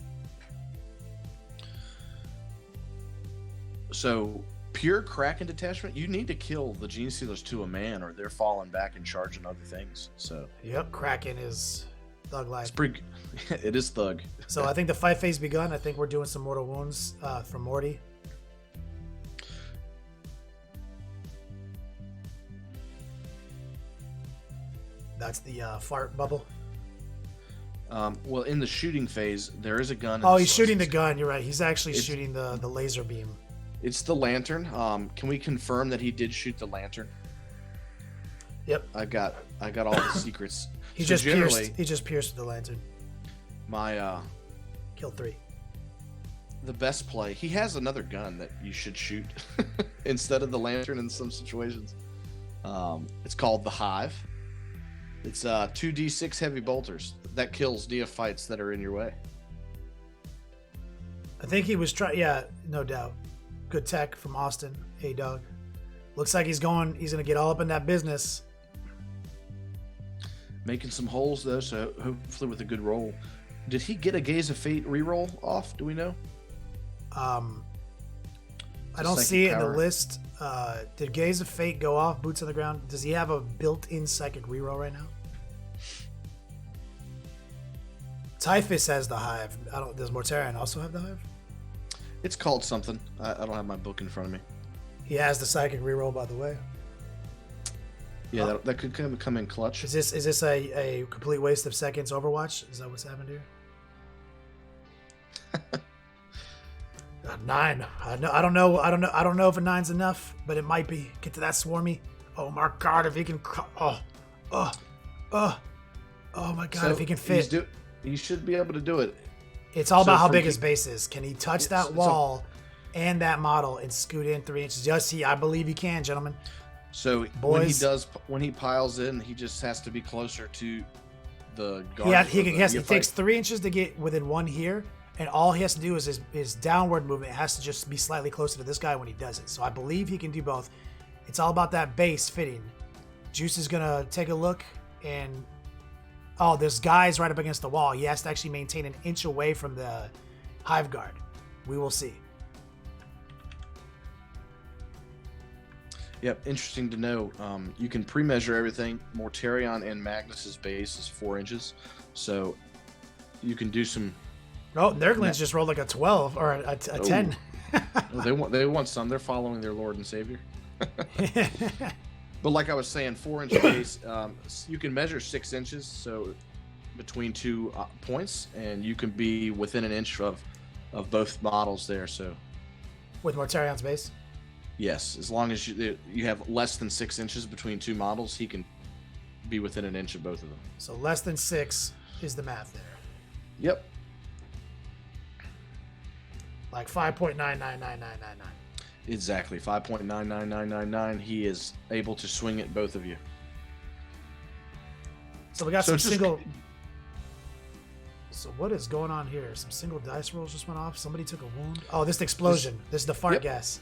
B: So pure Kraken detachment, you need to kill the Genestealers to a man, or they're falling back and charging other things. So
A: yep, Kraken is thug life.
B: it's pretty. It is thug.
A: So I think the fight phase begun. I think we're doing some mortal wounds from Morty. That's the fart bubble.
B: Well, in the shooting phase, there is a gun.
A: Oh, he's shooting the gun. You're right. He's actually shooting the laser beam.
B: It's the lantern. Can we confirm that he did shoot the lantern?
A: Yep.
B: I got all the secrets.
A: He
B: So
A: just
B: generally,
A: pierced. He just pierced the lantern.
B: My
A: Killed 3.
B: the best play. He has another gun that you should shoot instead of the lantern in some situations. It's called the Hive. It's 2d6 heavy bolters that kills neophytes that are in your way.
A: I think he was trying. Yeah, no doubt. Good tech from Austin. Hey, dog. Looks like he's going to get all up in that business.
B: Making some holes though, so hopefully with a good roll. Did he get a Gaze of Fate reroll off? Do we know?
A: I don't see it in the list. Did Gaze of Fate go off? Boots on the ground. Does he have a built-in psychic reroll right now? Typhus has the Hive. Does Mortarion also have the Hive?
B: It's called something. I don't have my book in front of me.
A: He has the psychic reroll, by the way.
B: Yeah, that could come in clutch.
A: Is this a complete waste of seconds Overwatch? Is that what's happened here? 9. I don't know if a 9's enough, but it might be. Get to that swarmy. Oh my god, if he can. Oh my god,
B: So
A: if he can fit.
B: He should be able to do it.
A: It's all
B: So
A: about how
B: from
A: big
B: he-
A: his base is. Can he touch
B: Yes,
A: that
B: it's
A: wall and that model and scoot in 3 inches? Yes, I believe he can, gentlemen.
B: So
A: Boys.
B: when he piles in, he just has to be closer to the guard.
A: Yeah, he takes 3 inches to get within 1 here, and all he has to do is his downward movement has to just be slightly closer to this guy when he does it. So I believe he can do both. It's all about that base fitting. Juice is gonna take a look, and there's guys right up against the wall. He has to actually maintain an inch away from the Hive Guard. We will see.
B: Yep, interesting to know. You can pre-measure everything. Mortarion and Magnus's base is 4 inches, so you can do some.
A: Oh, Nurglings just rolled like a 12 or a 10.
B: They want some. They're following their Lord and Savior. But like I was saying, 4-inch base. You can measure 6 inches, so between 2 points, and you can be within an inch of both models there. So
A: With Mortarion's base.
B: yes, as long as you have less than 6 inches between 2 models, he can be within an inch of both of them.
A: So less than 6 is the math there.
B: Yep.
A: Like 5.9999999.
B: Exactly, 5.99999. He is able to swing at both of you.
A: So we got
B: So
A: some
B: it's just-
A: single. So what is going on here? Some single dice rolls just went off. Somebody took a wound. Oh, this is the explosion. This is the fart
B: Yep.
A: gas.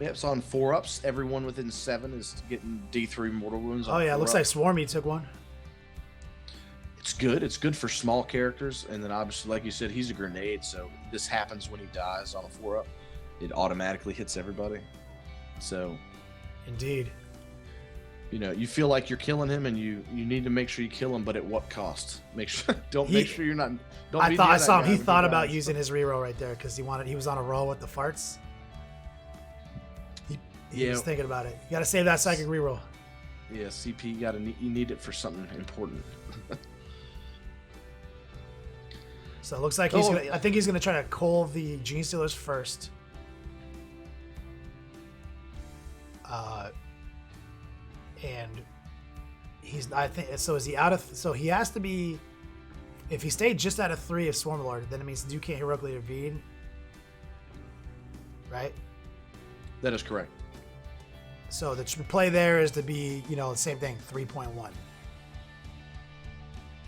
B: Yep, it's on 4-ups. Everyone within 7 is getting D3 mortal wounds.
A: Oh yeah, it looks like Swarmy took one.
B: It's good. It's good for small characters, and then obviously, like you said, he's a grenade, so this happens when he dies on a 4-up. It automatically hits everybody. So,
A: Indeed.
B: you feel like you're killing him, and you need to make sure you kill him, but at what cost? Make sure make sure you're not. Don't
A: I
B: be
A: thought
B: near
A: I
B: that
A: saw him.
B: guy
A: He
B: with
A: thought
B: your
A: about
B: guys.
A: using his reroll right there because he was on a roll with the farts. He was thinking about it. You got to save that psychic reroll.
B: Yeah, CP. You need it for something important.
A: So it looks like I think he's gonna try to call the Genestealers first. And I think so. Is he out of? So he has to be. If he stayed just out of 3 of Swarmlord, then it means you can't heroically intervene, right?
B: That is correct.
A: So the play there is to be, the same thing, 3.1.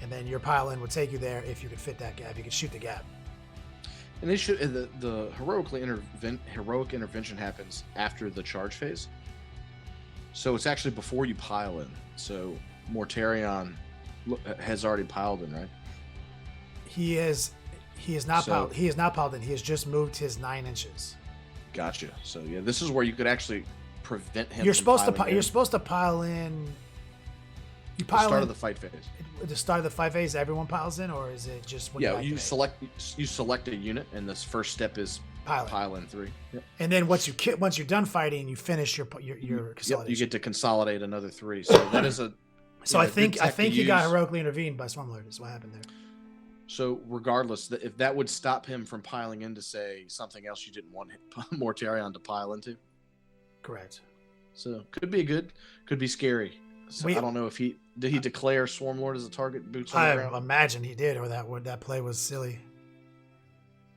A: And then your pile-in would take you there if you could fit that gap. You could shoot the gap.
B: And they should. The heroic intervention happens after the charge phase. So it's actually before you pile in. So Mortarion has already piled in, right?
A: He is not piled. He is not piled in. He has just moved his 9 inches.
B: Gotcha. So yeah, this is where you could actually prevent him.
A: You're
B: from
A: supposed to.
B: piling in.
A: You're supposed to pile in. You
B: The
A: pile
B: start
A: in
B: of the fight phase.
A: at the start of the fight phase. Everyone piles in, or is it just when
B: Yeah,
A: you activate?
B: you select a unit, and this first step is pile in 3. Yep.
A: And then once you're done fighting, you finish your consolidation.
B: Yep, you get to consolidate another 3. So that is a.
A: So I think he got
B: use.
A: heroically intervened by Swarmlord. Is what happened there.
B: So regardless, if that would stop him from piling into, say, something else you didn't want Mortarion to pile into.
A: Correct.
B: So could be scary. So I don't know if did he declare Swarmlord as a target? Boots on the
A: I
B: ground?
A: imagine he did, or that play was silly.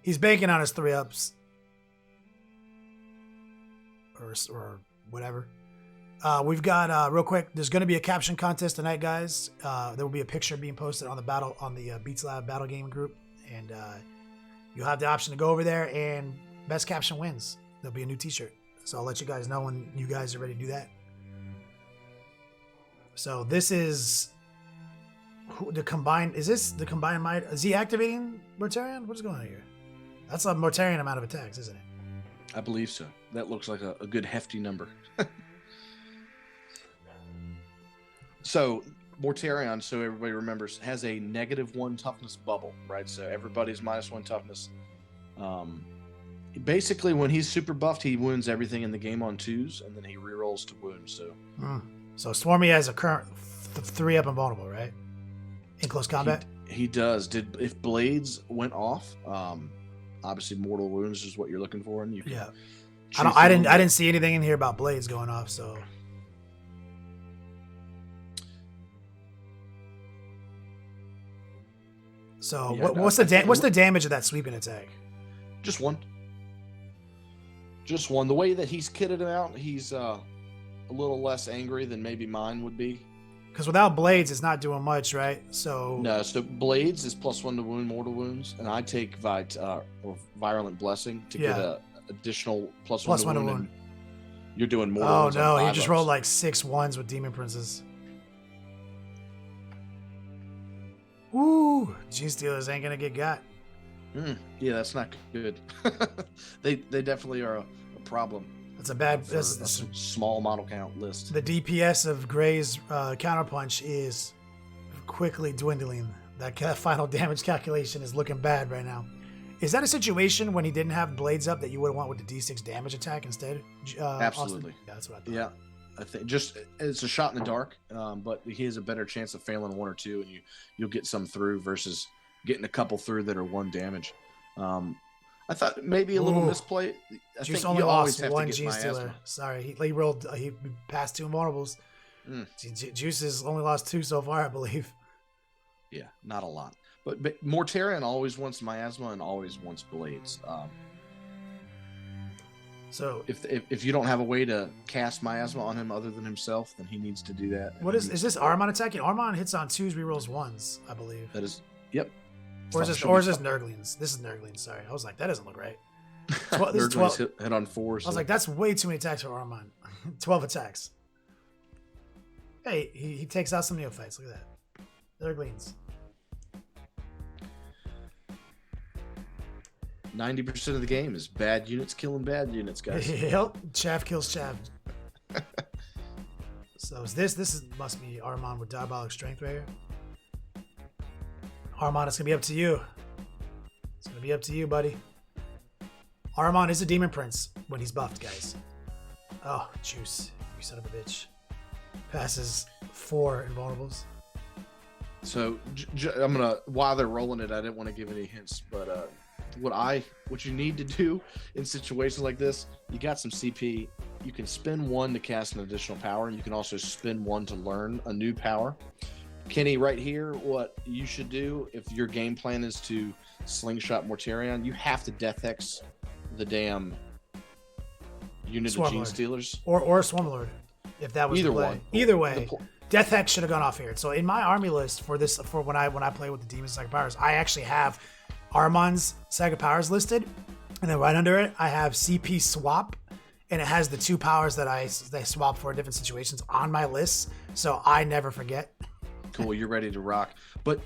A: He's banking on his 3-ups, or whatever. We've got real quick. There's going to be a caption contest tonight, guys. There will be a picture being posted on the Beats Lab Battle Gaming group, and you'll have the option to go over there, and best caption wins. There'll be a new T-shirt, so I'll let you guys know when you guys are ready to do that. So this is the combined. Is this the combined might? Is he activating Mortarion? What's going on here? That's a Mortarion amount of attacks, isn't it?
B: I believe so. That looks like a good hefty number. So Mortarion, so everybody remembers, has a -1 toughness bubble, right? So everybody's -1 toughness. Basically, when he's super buffed, he wounds everything in the game on 2s, and then he rerolls to wound.
A: So Swarmy has a current 3-up invulnerable, right? In close combat.
B: He does. If blades went off, obviously mortal wounds is what you're looking for, and you can.
A: Yeah. I didn't see anything in here about blades going off, so. So
B: Yeah,
A: what's the damage of that sweeping attack?
B: Just one. The way that he's kitted him out, he's a little less angry than maybe mine would be.
A: Because without blades, it's not doing much, right? So
B: No, so blades is +1 to wound mortal wounds, and I take virulent blessing to get a additional +1 to wound. And you're doing mortal wounds.
A: Oh no,
B: on
A: he just
B: 5-ups.
A: rolled like 6 1s with Demon Princes. Woo! Genestealers ain't gonna get got.
B: Yeah, that's not good. They definitely are a problem.
A: That's a bad.
B: For a small model count list.
A: The DPS of Gray's counterpunch is quickly dwindling. That final damage calculation is looking bad right now. Is that a situation when he didn't have blades up that you would want with the D6 damage attack instead?
B: Absolutely.
A: Yeah, that's what I thought.
B: Yeah, I think just it's a shot in the dark, but he has a better chance of failing 1 or 2, and you'll get some through versus getting a couple through that are 1 damage. I thought maybe a little misplay. I
A: Juice
B: think
A: only
B: you always
A: lost
B: have
A: one
B: to get
A: Genestealer.
B: miasma.
A: Sorry, he rolled. He passed 2 invulnerables. Juice has only lost 2 so far, I believe.
B: Yeah, not a lot. But Mortarion always wants miasma and always wants blades.
A: So
B: if you don't have a way to cast miasma on him other than himself, then he needs to do that.
A: what is this Armon attacking? Armon hits on 2s, rerolls 1s, I believe.
B: That is, yep.
A: Or is this Nurglings? This is Nurglings. Sorry, I was like, that doesn't look right. This is 12.
B: Hit on 4.
A: I was like, that's way too many attacks for Armon. 12 attacks. Hey, he takes out some neophytes. Look at that. Nurglings.
B: 90% of the game is bad units killing bad units, guys.
A: Yep. Chaff kills chaff. So is this must be Armand with Diabolic Strength right here. Armand, it's gonna be up to you. It's gonna be up to you, buddy. Armand is a Demon Prince when he's buffed, guys. Oh, juice. You son of a bitch. Passes 4 invulnerables.
B: So I'm gonna, while they're rolling it, I didn't want to give any hints, but what you need to do in situations like this, you got some CP. You can spend 1 to cast an additional power, and you can also spend 1 to learn a new power. Kenny, right here, what you should do if your game plan is to slingshot Mortarion, you have to Death Hex the damn unit of Genestealers.
A: Or Swarmlord, if that was
B: either
A: the play.
B: one.
A: Either way, Death Hex should have gone off here. So in my army list for when I play with the Demons Saga Powers, I actually have Armand's Saga Powers listed, and then right under it, I have CP Swap, and it has the 2 powers that they swap for different situations on my list, so I never forget.
B: Cool, you're ready to rock. But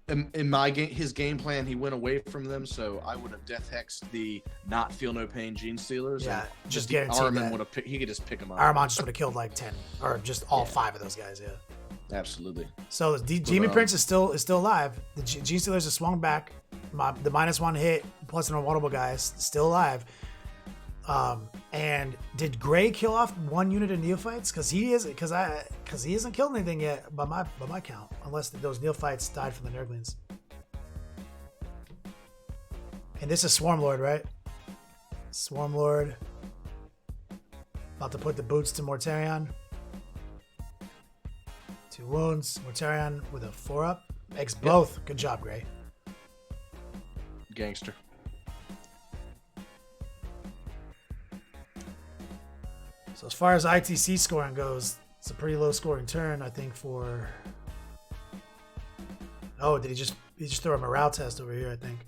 B: in my game, his game plan, he went away from them, so I would have Death Hexed the not feel no pain Genestealers.
A: Yeah,
B: and
A: just guaranteed
B: Armand
A: that.
B: would have he could just pick them up.
A: Armand just would have killed like 10, or just all 5 of those guys. Yeah.
B: Absolutely.
A: So the Demon Prince is still alive. The Genestealers have swung back. The -1 hit plus an invulnerable guys still alive. And did Gray kill off 1 unit of neophytes? Because he hasn't killed anything yet by my count, unless those neophytes died from the Nurglings. And this is Swarmlord, right? Swarmlord about to put the boots to Mortarion. 2 wounds. Mortarion with a 4-up. Makes both. Good job, Gray.
B: Gangster.
A: So as far as ITC scoring goes, it's a pretty low scoring turn, I think, for... Oh, did he just throw a morale test over here, I think.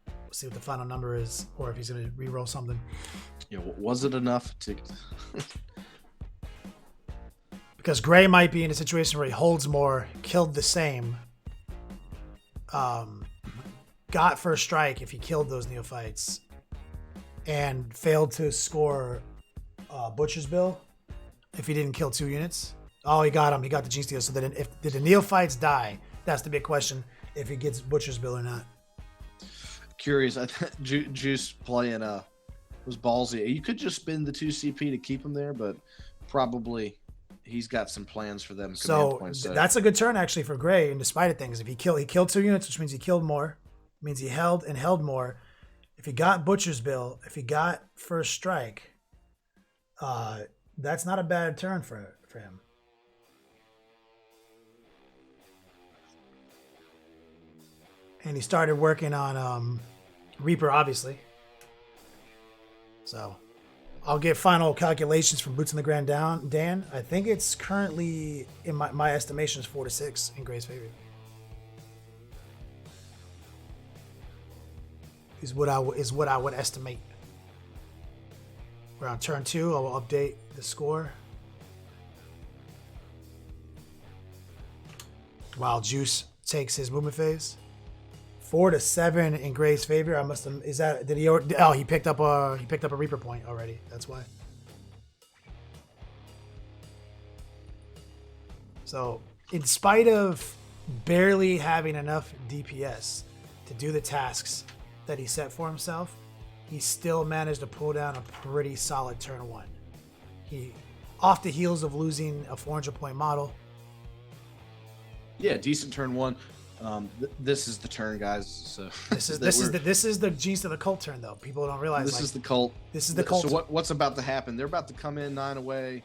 A: We'll see what the final number is, or if he's going to re-roll something.
B: Yeah, was it enough to...
A: Because Gray might be in a situation where he holds more, killed the same, got first strike if he killed those neophytes, and failed to score Butcher's Bill if he didn't kill 2 units. Oh, he got him. He got the Genestealer. So then did the neophytes die? That's the big question, if he gets Butcher's Bill or not.
B: Curious. I Juice playing was ballsy. You could just spend the 2 CP to keep him there, but probably he's got some plans for them.
A: So that's a good turn actually for Gray. In despite of things, if he killed 2 units, which means he killed more, means he held more. If he got Butcher's Bill, if he got first strike, that's not a bad turn for him. And he started working on Reaper, obviously. So I'll get final calculations from Boots on the Ground down. Dan, I think it's currently, in my estimation, is 4-6 in Gray's favor. Is what I would estimate. We're on turn 2. I will update the score. While Juice takes his movement phase. 4-7 in Gray's favor. I must have. Is that? Did he? Oh, he picked up a Reaper point already. That's why. So, in spite of barely having enough DPS to do the tasks that he set for himself, he still managed to pull down a pretty solid turn 1. He, off the heels of losing a 400 point model.
B: Yeah, decent turn 1. This is the turn, guys. So
A: this is the Genestealer Cult turn, though. People don't realize
B: this is the cult.
A: This is the cult.
B: So what's about to happen? They're about to come in 9 away.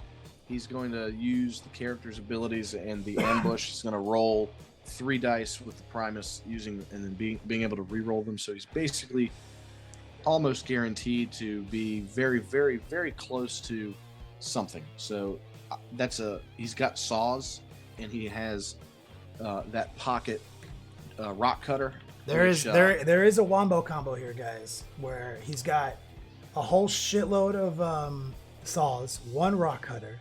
B: He's going to use the character's abilities and the ambush. He's going to roll 3 dice with the Primus and then being able to re-roll them. So he's basically almost guaranteed to be very, very, very close to something. So he's got saws, and he has that pocket rock cutter.
A: There is a wombo combo here, guys, where he's got a whole shitload of saws, 1 rock cutter.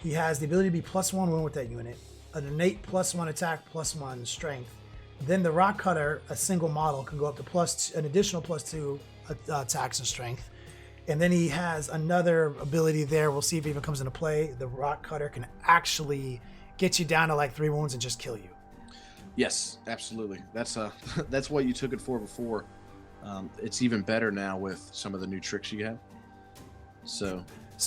A: He has the ability to be +1 wound with that unit, an innate +1 attack, +1 strength. Then the rock cutter, a single model, can go up to an additional +2 attacks and strength. And then he has another ability there. We'll see if it even comes into play. The Rock Cutter can actually get you down to like 3 wounds and just kill you.
B: Yes, absolutely. That's that's what you took it for before. It's even better now with some of the new tricks you have. So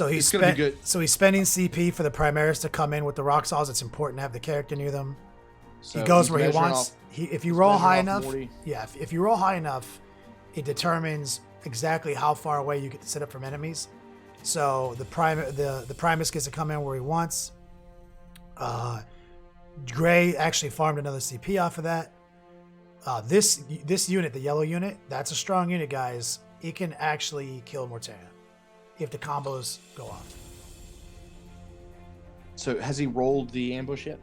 A: he's
B: gonna be good.
A: So he's spending CP for the Primaris to come in with the rock saws. It's important to have the character near them.
B: So
A: he goes
B: he's
A: where he
B: measuring
A: wants.
B: off-
A: If you
B: he's
A: roll
B: measuring
A: high
B: off
A: enough,
B: Morty.
A: yeah. If you roll high enough, it determines exactly how far away you get to set up from enemies. So the Primus gets to come in where he wants. Gray actually farmed another CP off of that. This unit, the yellow unit, that's a strong unit, guys. It can actually kill Mortarion if the combos go off.
B: So has he rolled the ambush yet?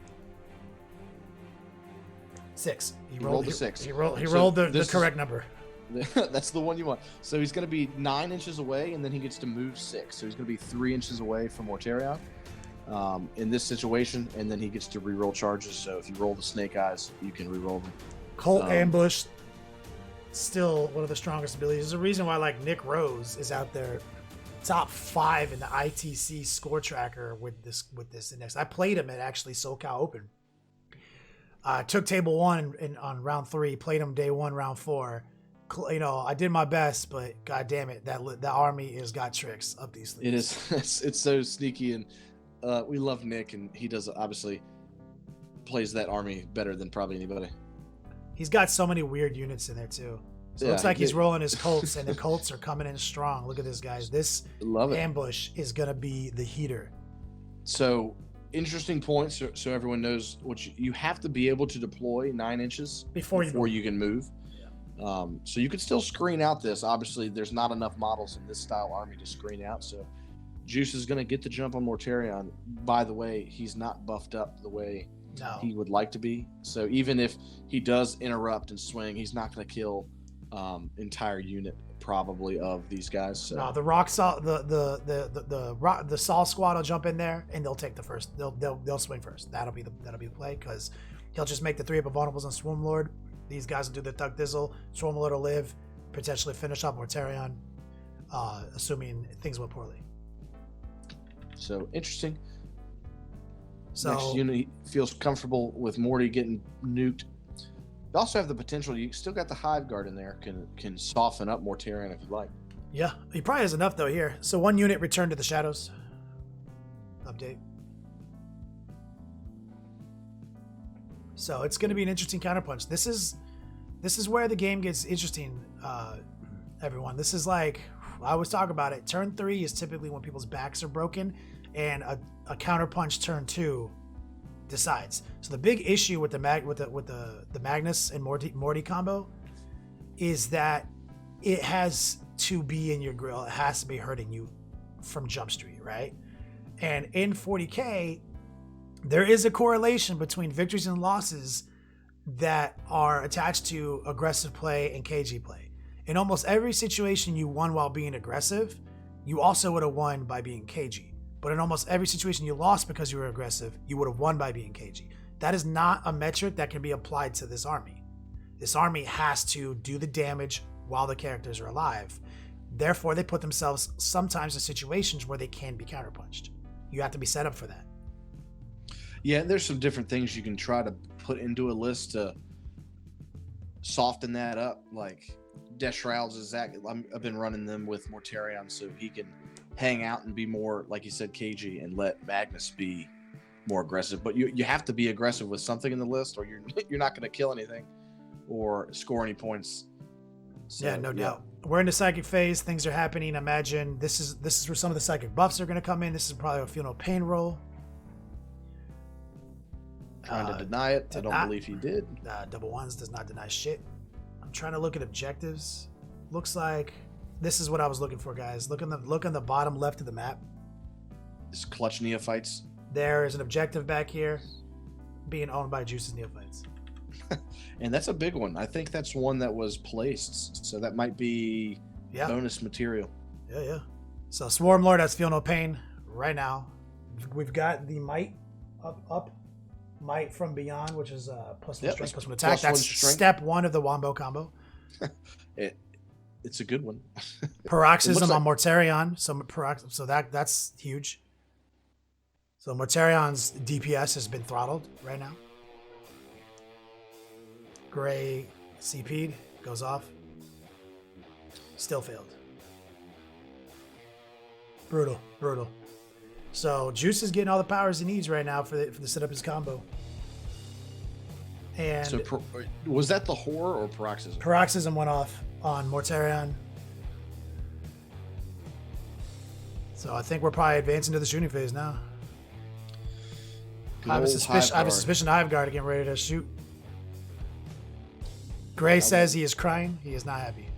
A: 6.
B: He rolled the 6.
A: He rolled
B: So
A: the
B: this
A: correct number.
B: That's the one you want. So he's going to be 9 inches away, and then he gets to move 6. So he's going to be 3 inches away from Mortarion in this situation, and then he gets to reroll charges. So if you roll the snake eyes, you can reroll them.
A: Cult ambush, still one of the strongest abilities. There's a reason why like Nick Rose is out there, top 5 in the ITC score tracker with this index. I played him at actually SoCal Open. Took table 1 on round 3, played him day 1, round 4. You know, I did my best, but god damn it, that army has got tricks up these sleeves.
B: It is. It's so sneaky, and we love Nick, and he does obviously plays that army better than probably anybody.
A: He's got so many weird units in there too. So it looks like he's rolling his Colts, and the Colts are coming in strong. Look at this, guys. This
B: Love it.
A: ambush is gonna be the heater.
B: So interesting point. So everyone knows what you have to be able to deploy 9 inches
A: Before you
B: can move. So you could still screen out this. Obviously, there's not enough models in this style army to screen out. So Juice is going to get the jump on Mortarion. By the way, he's not buffed up the way he would like to be. So even if he does interrupt and swing, he's not going to kill entire unit probably of these guys. So.
A: No, the rock saw the Saw squad will jump in there and they'll take the first. They'll swing first. That'll be the play because he'll just make the 3 up of vulnerables on Swarm Lord. These guys will do the Thug Dizzle. Swarm Lord will live, potentially finish off Mortarion, assuming things went poorly.
B: So interesting.
A: So
B: next unit feels comfortable with Morty getting nuked. You also have the potential. You still got the Hive Guard in there. Can soften up Mortarion if you like.
A: yeah, he probably has enough though here. So 1 unit returned to the shadows. Update. So it's going to be an interesting counterpunch. This is where the game gets interesting, everyone. This is like, I always talk about it. Turn 3 is typically when people's backs are broken, and a counterpunch turn 2 decides. So the big issue with the Magnus and Morty combo is that it has to be in your grill. It has to be hurting you from Jump Street, right? And in 40K, there is a correlation between victories and losses that are attached to aggressive play and KG play. In almost every situation you won while being aggressive, you also would have won by being KG. But in almost every situation you lost because you were aggressive, you would have won by being KG. That is not a metric that can be applied to this army. This army has to do the damage while the characters are alive. Therefore, they put themselves sometimes in situations where they can be counterpunched. You have to be set up for that.
B: Yeah, there's some different things you can try to put into a list to soften that up. Like Death Shrouds is that I've been running them with Mortarion so he can hang out and be more, like you said, KG, and let Magnus be more aggressive. But you have to be aggressive with something in the list, or you're not going to kill anything or score any points. So,
A: yeah, no doubt. We're in the psychic phase. Things are happening. Imagine this is where some of the psychic buffs are going to come in. This is probably a Feel No Pain roll.
B: Trying to deny it. I don't believe he did.
A: Double ones does not deny shit. I'm trying to look at objectives. Looks like this is what I was looking for, guys. Look on the bottom left of the map.
B: It's Clutch Neophytes.
A: There is an objective back here being owned by Juice's Neophytes.
B: And that's a big one. I think that's one that was placed. So that might be bonus material.
A: Yeah. So Swarm Lord has Feel No Pain right now. We've got the Might up. Might from Beyond, which is +1 strength, +1 attack. That's step 1 of the Wombo combo.
B: it's a good one.
A: Paroxysm
B: like-
A: on Mortarion. So that's huge. So Mortarion's DPS has been throttled right now. Gray CP'd, goes off. Still failed. Brutal. So Juice is getting all the powers he needs right now for the set up his combo. And
B: So was that the horror or paroxysm?
A: Paroxysm went off on Mortarion. So I think we're probably advancing to the shooting phase now. I have a suspicion Hiveguard getting ready to shoot. Gray says he is crying. He is not happy.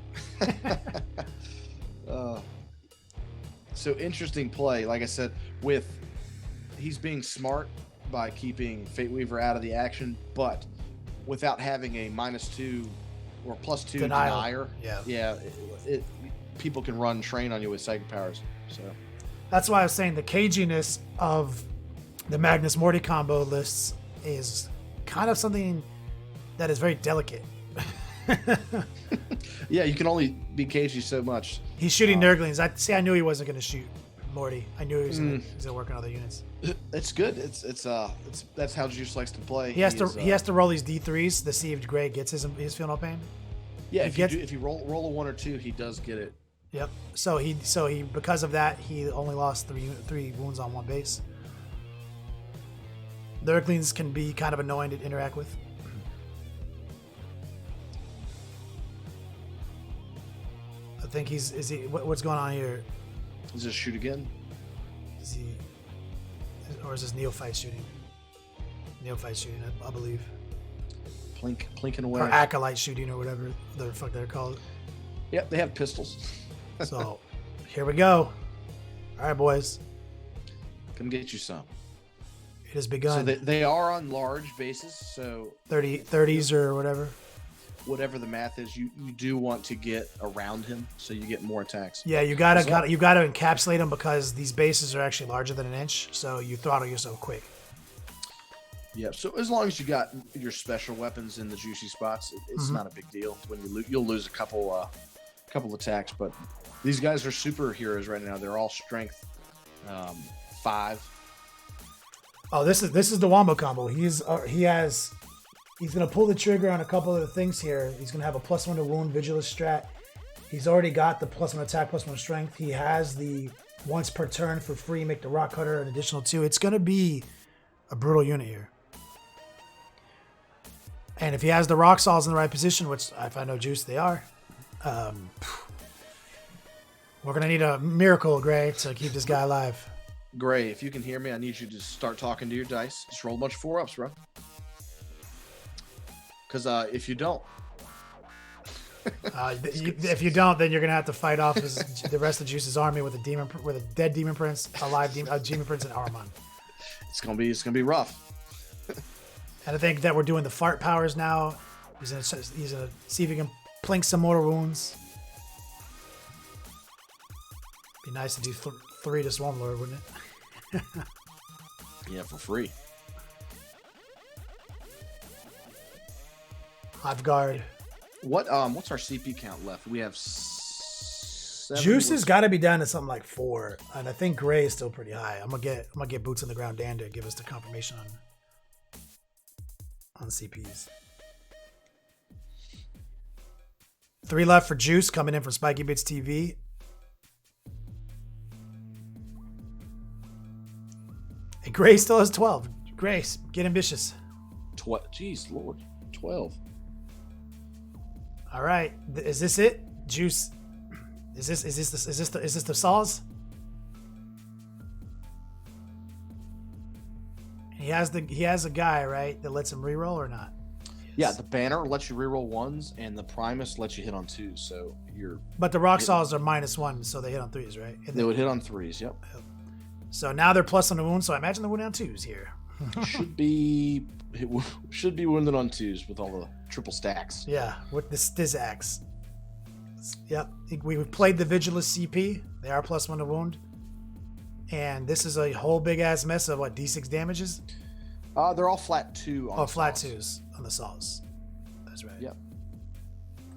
B: So interesting play. Like I said, he's being smart by keeping Fate Weaver out of the action, but without having a -2 or +2 denier. Yeah. People can run train on you with psychic powers. So
A: that's why I was saying the caginess of the Magnus Morty combo lists is kind of something that is very delicate.
B: Yeah, you can only be cagey so much.
A: He's shooting Nurglings. I knew he wasn't going to shoot Morty. I knew he was going to work on other units.
B: It's good. It's that's how Juice likes to play.
A: He has to roll these D3s to see if Gray gets his feel no pain.
B: Yeah, if you roll a 1 or 2, he does get it.
A: Yep. So he because of that he only lost three wounds on one base. The Nurglings can be kind of annoying to interact with. I think what's going on here?
B: Is this shoot again?
A: Or is this neophyte shooting? Neophyte shooting, I believe.
B: Plinking away.
A: Or acolyte shooting or whatever the fuck they're called.
B: Yep, they have pistols.
A: So, here we go. All right, boys.
B: Come get you some.
A: It has begun.
B: So they are on large bases, so
A: 30s or whatever.
B: Whatever the math is, you do want to get around him so you get more attacks.
A: Yeah, you gotta encapsulate them because these bases are actually larger than an inch, so you throttle yourself quick.
B: Yeah, so as long as you got your special weapons in the juicy spots, it's not a big deal. When you'll lose a couple attacks, but these guys are superheroes right now. They're all strength 5.
A: Oh, this is the Wombo combo. He's gonna pull the trigger on a couple of the things here. He's gonna have a +1 to wound vigilance strat. He's already got the +1 attack, +1 strength. He has the once per turn for free, make the rock cutter an additional 2. It's gonna be a brutal unit here. And if he has the rock saws in the right position, which if I know Juice they are, we're gonna need a miracle, Gray, to keep this guy alive.
B: Gray, if you can hear me, I need you to start talking to your dice. Just roll a bunch of 4-ups, bro. Because if you don't,
A: if you don't, then you're gonna have to fight off the rest of Juice's army with a dead demon prince, demon prince, and Armon.
B: It's gonna be rough.
A: And I think that we're doing the fart powers now. He's gonna see if he can plink some more wounds. Be nice to do 3 to Swarmlord, wouldn't it?
B: Yeah, for free.
A: Hiveguard.
B: What's our CP count left? We have 7.
A: Juice has got to be down to something like 4, and I think Gray is still pretty high. I'm gonna get boots on the ground Dan to give us the confirmation on CPs. 3 left for Juice coming in from Spikey Bits TV. And Gray still has 12. Grace, get ambitious.
B: Jeez, Lord, 12.
A: All right, is this it, Juice? Is this the saws? He has a guy, right, that lets him reroll or not?
B: Yeah, the banner lets you reroll 1s, and the Primus lets you hit on 2s. So
A: But the rock saws are -1, so they hit on 3s, right?
B: They would hit on 3s. Yep.
A: So now they're plus on the wound. So I imagine they're wounded on 2s here.
B: should be wounded on 2s with all the triple stacks.
A: Yeah, with the Stizax. Yep, we've played the Vigilus CP. They are +1 to wound, and this is a whole big ass mess of what D6 damages.
B: They're all flat 2.
A: Flat 2s on the saws. That's right.
B: Yep.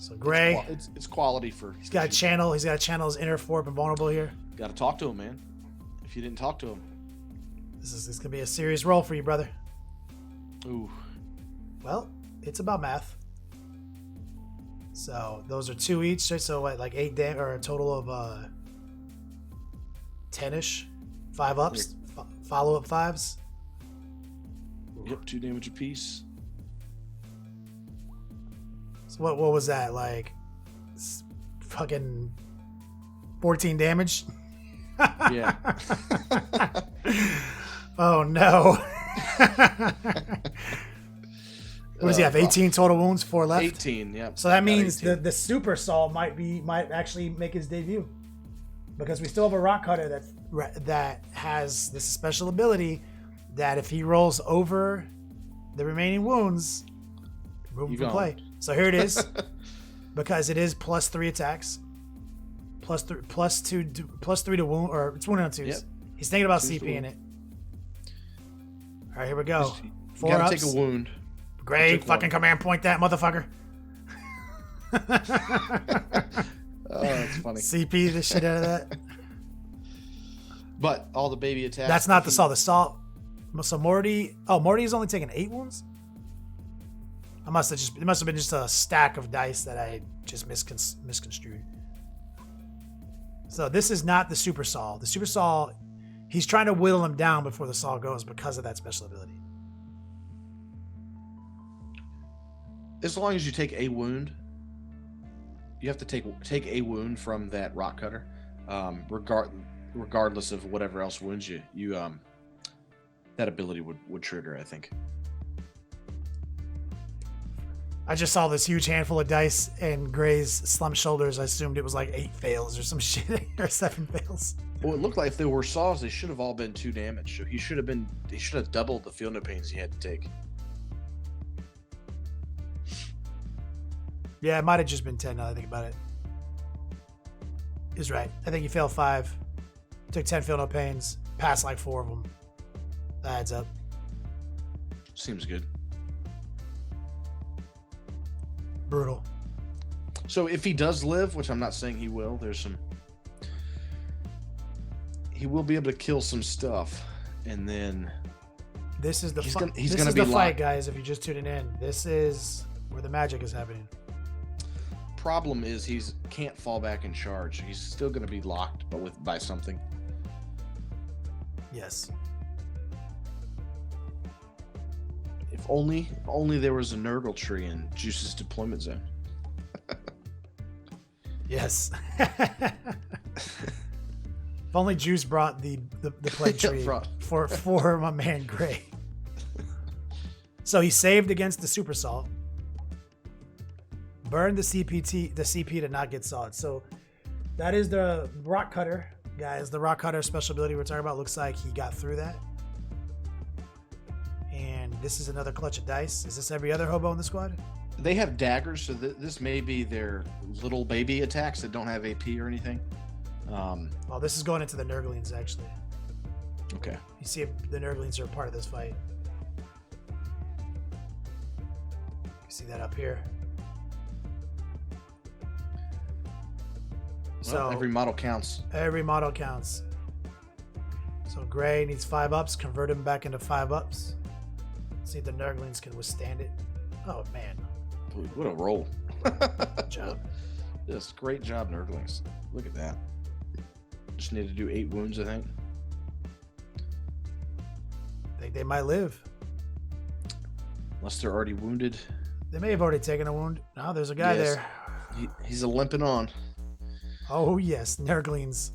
A: So Gray,
B: it's quality for.
A: He's got to channel his inner Forp and vulnerable here.
B: Got to talk to him, man. If you didn't talk to him,
A: This gonna be a serious roll for you, brother.
B: ooh,
A: Well, it's about math. So those are 2 each. So what, like 8 damage, or a total of 10ish, 5 ups, follow up 5s.
B: yep, 2 damage apiece.
A: So what was that, like? Fucking 14 damage.
B: Yeah.
A: Oh no. What does he have? 18 total wounds, 4 left.
B: 18. Yep.
A: So that
B: Got
A: means
B: 18.
A: the super saw might actually make his debut, because we still have a rock cutter that has this special ability that if he rolls over the remaining wounds, remove him from play. So here it is, because it is +3 attacks, +3 to wound, or it's wounded on 2s. Yep. He's thinking about CP in it. All right, here we go.
B: You
A: 4
B: gotta
A: ups.
B: take a wound.
A: Great, fucking command point that motherfucker.
B: Oh, that's funny.
A: CP the shit out of that.
B: But all the baby attacks.
A: That's not the saw. The saw. So Morty's only taken 8 wounds. It must have been just a stack of dice that I just misconstrued. So this is not the super saw. The super saw, he's trying to whittle him down before the saw goes because of that special ability.
B: As long as you take a wound, you have to take a wound from that rock cutter, regardless of whatever else wounds you. That ability would trigger, I think.
A: I just saw this huge handful of dice and Gray's slumped shoulders. I assumed it was like 8 fails or some shit, or 7 fails.
B: Well, it looked like if they were saws, they should have all been 2 damage. So he should have doubled the feel no pains he had to take.
A: Yeah, it might have just been 10 now that I think about it. He's right. I think he failed 5. Took 10 feel no pains. Passed like 4 of them. That adds up.
B: Seems good.
A: Brutal.
B: So if he does live, which I'm not saying he will, he will be able to kill some stuff, and then
A: this is the
B: he's
A: fight,
B: gonna be
A: fight, guys. If you're just tuning in, this is where the magic is happening.
B: Problem is he can't fall back and charge. He's still going to be locked, but by something.
A: Yes.
B: If only there was a Nurgle tree in Juice's deployment zone.
A: Yes. If only Juice brought the plague tree for my man Gray. So he saved against the super saw. Burn the CP to not get sawed. So that is the rock cutter, guys. The rock cutter special ability we're talking about looks like he got through that. And this is another clutch of dice. Is this every other hobo in the squad?
B: They have daggers, so this may be their little baby attacks that don't have AP or anything.
A: Oh, this is going into the Nurglings, actually.
B: Okay.
A: You see the Nurglings are a part of this fight. You see that up here.
B: Well,
A: So
B: every model counts.
A: Every model counts. So Gray needs 5 ups. Convert him back into 5 ups. See if the Nurglings can withstand it. Oh, man.
B: Dude, what a roll.
A: Good job.
B: Yes, great job, Nurglings. Look at that. Just need to do 8 wounds, I think.
A: Think they might live.
B: Unless they're already wounded.
A: They may have already taken a wound. No, there's a guy
B: Yes.
A: there.
B: He's a limping on.
A: Oh, yes. Nurglings.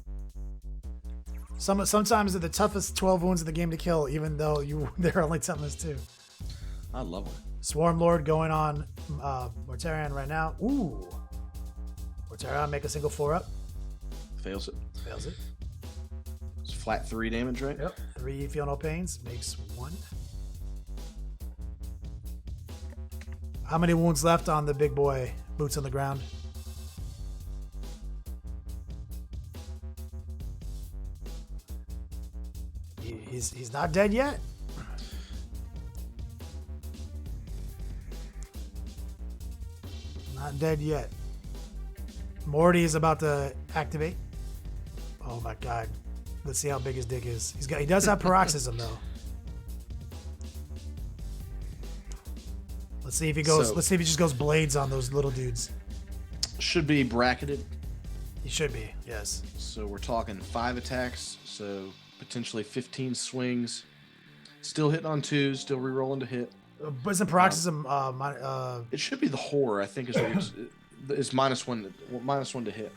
A: Sometimes they're the toughest 12 wounds in the game to kill, even though they're only toughest 2.
B: I love him.
A: Swarm Lord going on Mortarion right now. Ooh. Mortarion, make a single 4 up.
B: Fails it.
A: Fails it.
B: It's flat 3 damage, right?
A: Yep. 3 feel no pains. Makes 1. How many wounds left on the big boy? Boots on the ground. He's not dead yet. Not dead yet. Morty is about to activate. Oh my god. Let's see how big his dick is. He does have paroxysm though. Let's see if he goes. Let's see if he just goes blades on those little dudes.
B: Should be bracketed.
A: He should be, yes.
B: So we're talking 5 attacks, so potentially 15 swings. Still hitting on 2s, still rerolling to hit.
A: But isn't paroxysm?
B: It should be the horror. I think is -1 to hit.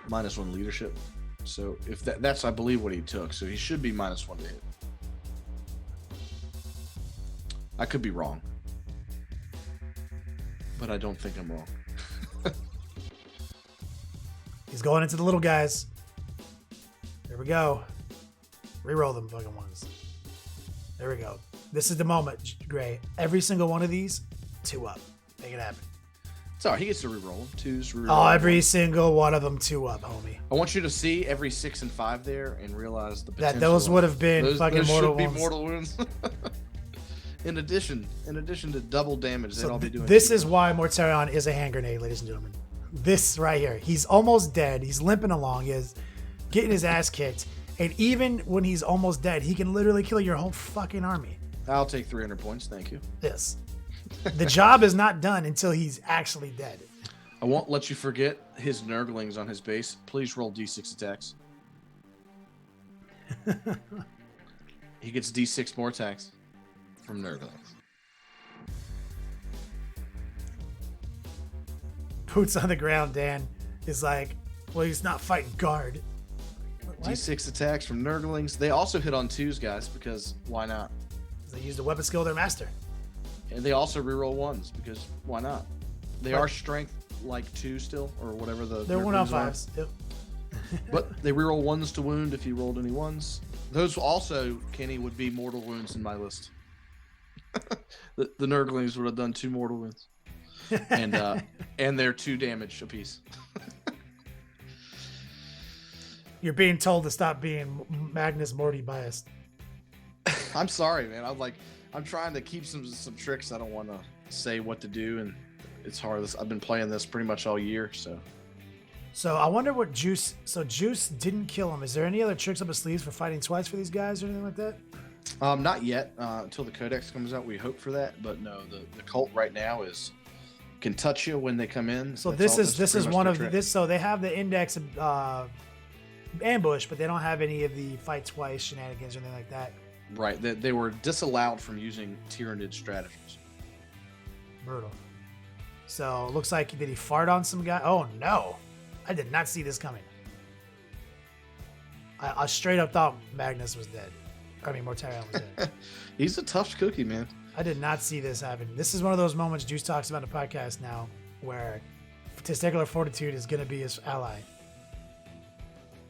B: -1 leadership. So if that's I believe what he took. So he should be -1 to hit. I could be wrong, but I don't think I'm wrong.
A: He's going into the little guys. There we go. Reroll them fucking ones. There we go. This is the moment, Gray. Every single one of these, 2 up. Make it happen.
B: Sorry, he gets to reroll 2s.
A: Oh, every single one of them 2 up, homie.
B: I want you to see every 6 and 5 there and realize the potential.
A: That those would have been fucking mortal wounds.
B: Those should be mortal wounds. In addition to double damage, they'd all be doing.
A: This is why Mortarion is a hand grenade, ladies and gentlemen. This right here. He's almost dead. He's limping along. He's getting his ass kicked. And even when he's almost dead, he can literally kill your whole fucking army.
B: I'll take 300 points, thank you.
A: Yes. The job is not done until he's actually dead.
B: I won't let you forget his nurglings on his base. Please roll D6 attacks. He gets D6 more attacks from nurglings.
A: Boots on the ground, Dan is like, well, he's not fighting guard. What?
B: D6 attacks from nurglings. They also hit on 2s, guys, because why not?
A: They used a weapon skill of their master.
B: And they also reroll 1s because why not? They are strength like 2 still, or whatever the.
A: They're 1 out 5s. Yep.
B: But they reroll 1s to wound if you rolled any 1s. Those also, Kenny, would be mortal wounds in my list. the nurglings would have done 2 mortal wounds. And they're 2 damage apiece.
A: You're being told to stop being Magnus Morty biased.
B: I'm sorry, man. I'm trying to keep some tricks. I don't want to say what to do, and it's hard. I've been playing this pretty much all year, so.
A: So I wonder what Juice. So Juice didn't kill him. Is there any other tricks up his sleeves for fighting twice for these guys or anything like that?
B: Not yet. Until the Codex comes out, we hope for that. But no, the cult right now can touch you when they come in.
A: So this is one of this. So they have the index ambush, but they don't have any of the fight twice shenanigans or anything like that.
B: Right. They were disallowed from using Tyranid strategies.
A: Brutal. So it looks like, did he fart on some guy? Oh no, I did not see this coming. I straight up thought Magnus was dead. I mean, Mortarion was dead.
B: He's a tough cookie, man.
A: I did not see this happen. This is one of those moments Juice talks about in the podcast now where testicular fortitude is going to be his ally.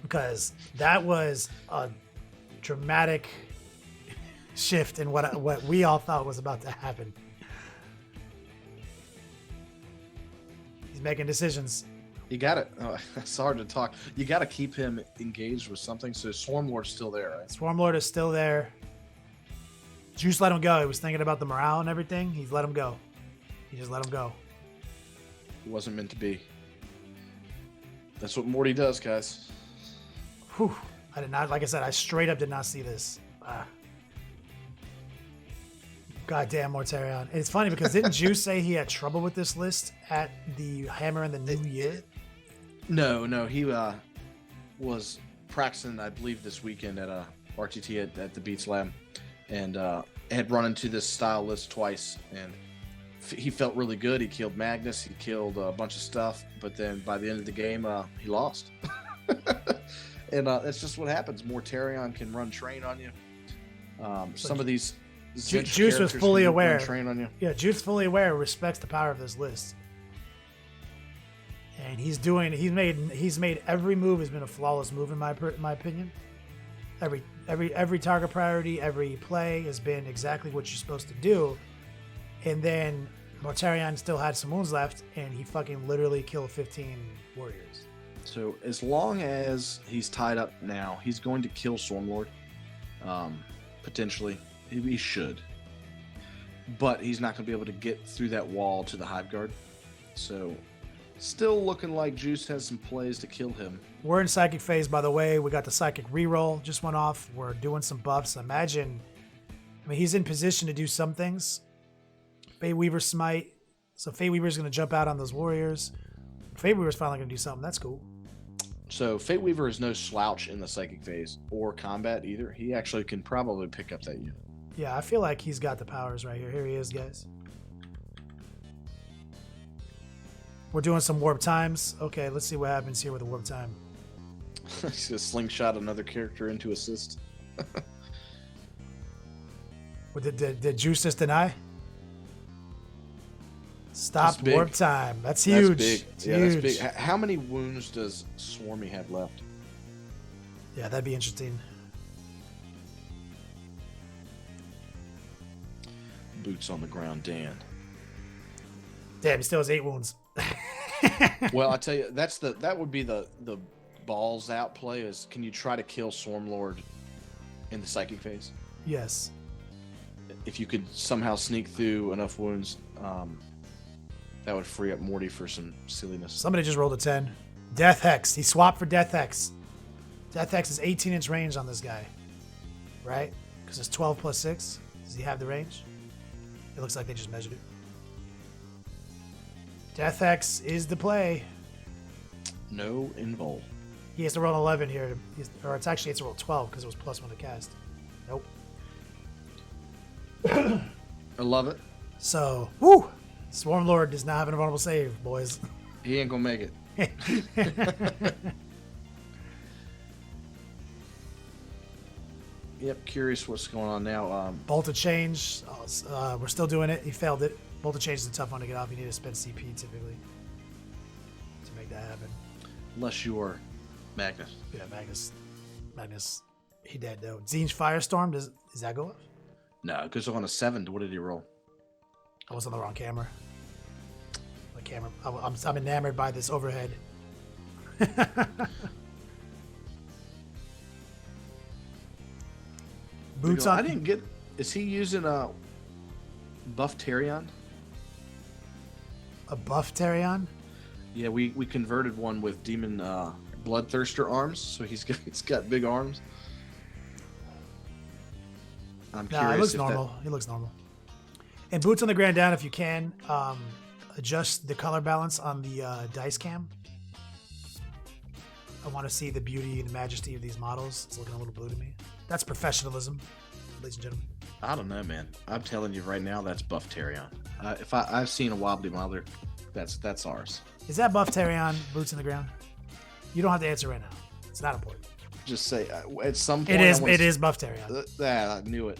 A: Because that was a dramatic shift in what we all thought was about to happen. He's making decisions.
B: You got it. It's hard to talk. You got to keep him engaged with something. So Swarmlord's still there, right?
A: Swarmlord is still there. Juice let him go. He was thinking about the morale and everything. He's let him go. He just let him go.
B: It wasn't meant to be. That's what Morty does, guys.
A: Whew. I did not, like I said, I straight up did not see this. Goddamn Mortarion. And it's funny because didn't Juice say he had trouble with this list at the Hammer in the New Year?
B: No. He was practicing, I believe, this weekend at RTT at the Beats Lab, and had run into this style list twice, and he felt really good. He killed Magnus. He killed a bunch of stuff, but then by the end of the game, he lost. And that's just what happens. Mortarion can run train on you. Some of these
A: Juice was fully aware.
B: Train on you.
A: Yeah, Juice fully aware, respects the power of this list, and he's made every move has been a flawless move in my opinion. Every target priority, every play has been exactly what you're supposed to do, and then Mortarion still had some wounds left, and he fucking literally killed 15 warriors.
B: So as long as he's tied up now, he's going to kill Stormlord. Potentially. He should. But he's not going to be able to get through that wall to the Hive Guard. So Still looking like Juice has some plays to kill him.
A: We're in psychic phase, by the way. We got the psychic reroll just went off. We're doing some buffs. Imagine, I mean, he's in position to do some things. Fate Weaver smite. So Fate Weaver's going to jump out on those warriors. Fate Weaver's finally going to do something. That's cool.
B: So Fate Weaver is no slouch in the psychic phase or combat either. He actually can probably pick up that unit.
A: Yeah, I feel like he's got the powers right here. Here he is, guys. We're doing some warp times. Okay, let's see what happens here with the warp time.
B: He's gonna slingshot another character into assist.
A: Did Juice just deny? Stop
B: That's big.
A: warp time. That's huge.
B: That's big.
A: It's
B: Yeah,
A: huge.
B: that's big. How many wounds does Swarmy have left?
A: Yeah, that'd be interesting.
B: Boots on the ground, Dan.
A: Damn, he still has 8 wounds.
B: Well, I tell you, that would be the balls out play. Is can you try to kill Swarmlord in the psychic phase?
A: Yes.
B: If you could somehow sneak through enough wounds, that would free up Morty for some silliness.
A: Somebody just rolled a 10. Death Hex. He swapped for Death Hex. Death Hex is 18-inch range on this guy. Right? Because it's 12 plus 6. Does he have the range? It looks like they just measured it. Death Hex is the play.
B: No invul.
A: He has to roll an 11 here. Or it's actually, it's a roll 12 because it was plus 1 to cast. Nope.
B: I love it.
A: So, woo! Swarmlord does not have an invulnerable save, boys.
B: He ain't gonna make it. Yep, curious what's going on now.
A: Bolt of Change. We're still doing it. He failed it. Bolt of Change is a tough one to get off. You need to spend CP typically to make that happen.
B: Unless you're Magnus.
A: Yeah, Magnus. He dead though. Zinj Firestorm. Does that go off?
B: No, it goes on a 7. What did he roll?
A: I was on the wrong camera. My camera. I'm enamored by this overhead. Boots on.
B: I didn't get. Is he using a buff Tyranids?
A: A buff Tyranids?
B: Yeah, we converted one with demon bloodthirster arms, so he's got big arms. I'm curious.
A: He looks normal. He looks normal. And boots on the ground down if you can. Adjust the color balance on the dice cam. I want to see the beauty and the majesty of these models. It's looking a little blue to me. That's professionalism, ladies and gentlemen.
B: I don't know, man. I'm telling you right now, that's buff Tyranids. If I've seen a wobbly mother, that's ours.
A: Is that buff Tyranids, boots on the ground? You don't have to answer right now. It's not important.
B: Just say at some point.
A: It is buff Tyranids.
B: I knew it.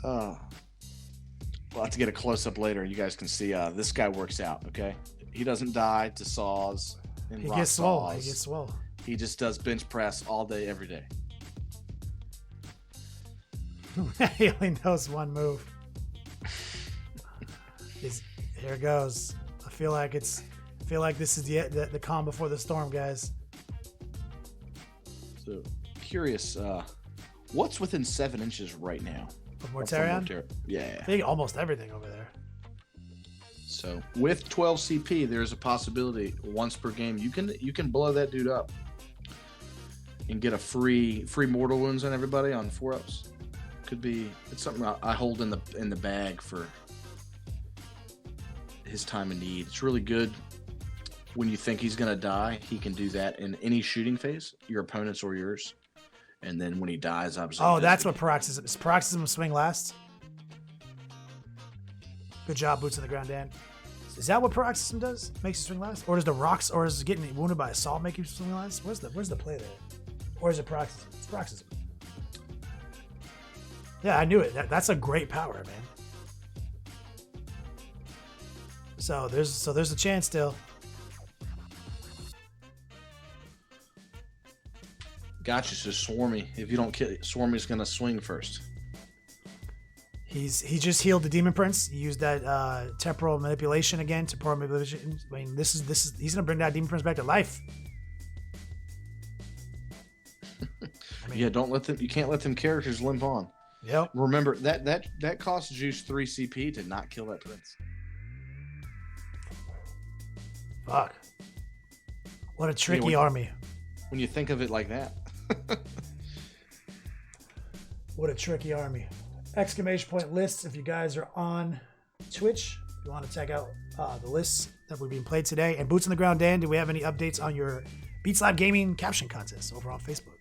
B: We'll have to get a close up later. You guys can see this guy works out. Okay, he doesn't die to saws and
A: He
B: rock
A: gets swole.
B: saws.
A: He gets swole.
B: He just does bench press all day, every day.
A: He only knows one move. Here it goes. I feel like this is the calm before the storm, guys.
B: So curious, what's within 7 inches right now?
A: Of Mortarion?
B: Yeah.
A: I think almost everything over there.
B: So with 12 CP, there's a possibility once per game you can blow that dude up and get a free mortal wounds on everybody on 4-ups. It's something I hold in the bag for his time of need. It's really good when you think he's gonna die. He can do that in any shooting phase, your opponent's or yours. And then when he dies, obviously.
A: Oh, that's what paroxysm is. Paroxysm swing last. Good job, boots on the ground, Dan. Is that what paroxysm does? Makes you swing last? Or does the rocks, or is getting wounded by assault make you swing last? Where's the play there? Or is it paroxysm? It's paroxysm. Yeah, I knew it. That's a great power, man. So there's a chance still.
B: Gotcha. So Swarmy, if you don't kill it, Swarmy's gonna swing first.
A: He just healed the Demon Prince. He used that temporal manipulation again. Temporal manipulation. I mean, this is he's gonna bring that Demon Prince back to life.
B: Yeah, you can't let them characters limp on.
A: Yep.
B: Remember that cost Juice 3 CP to not kill that prince.
A: Fuck. What a tricky army.
B: When you think of it like that.
A: What a tricky army. Exclamation point lists if you guys are on Twitch. If you want to check out the lists that were being played today. And Boots on the Ground, Dan, do we have any updates on your Beats Live Gaming caption contest over on Facebook?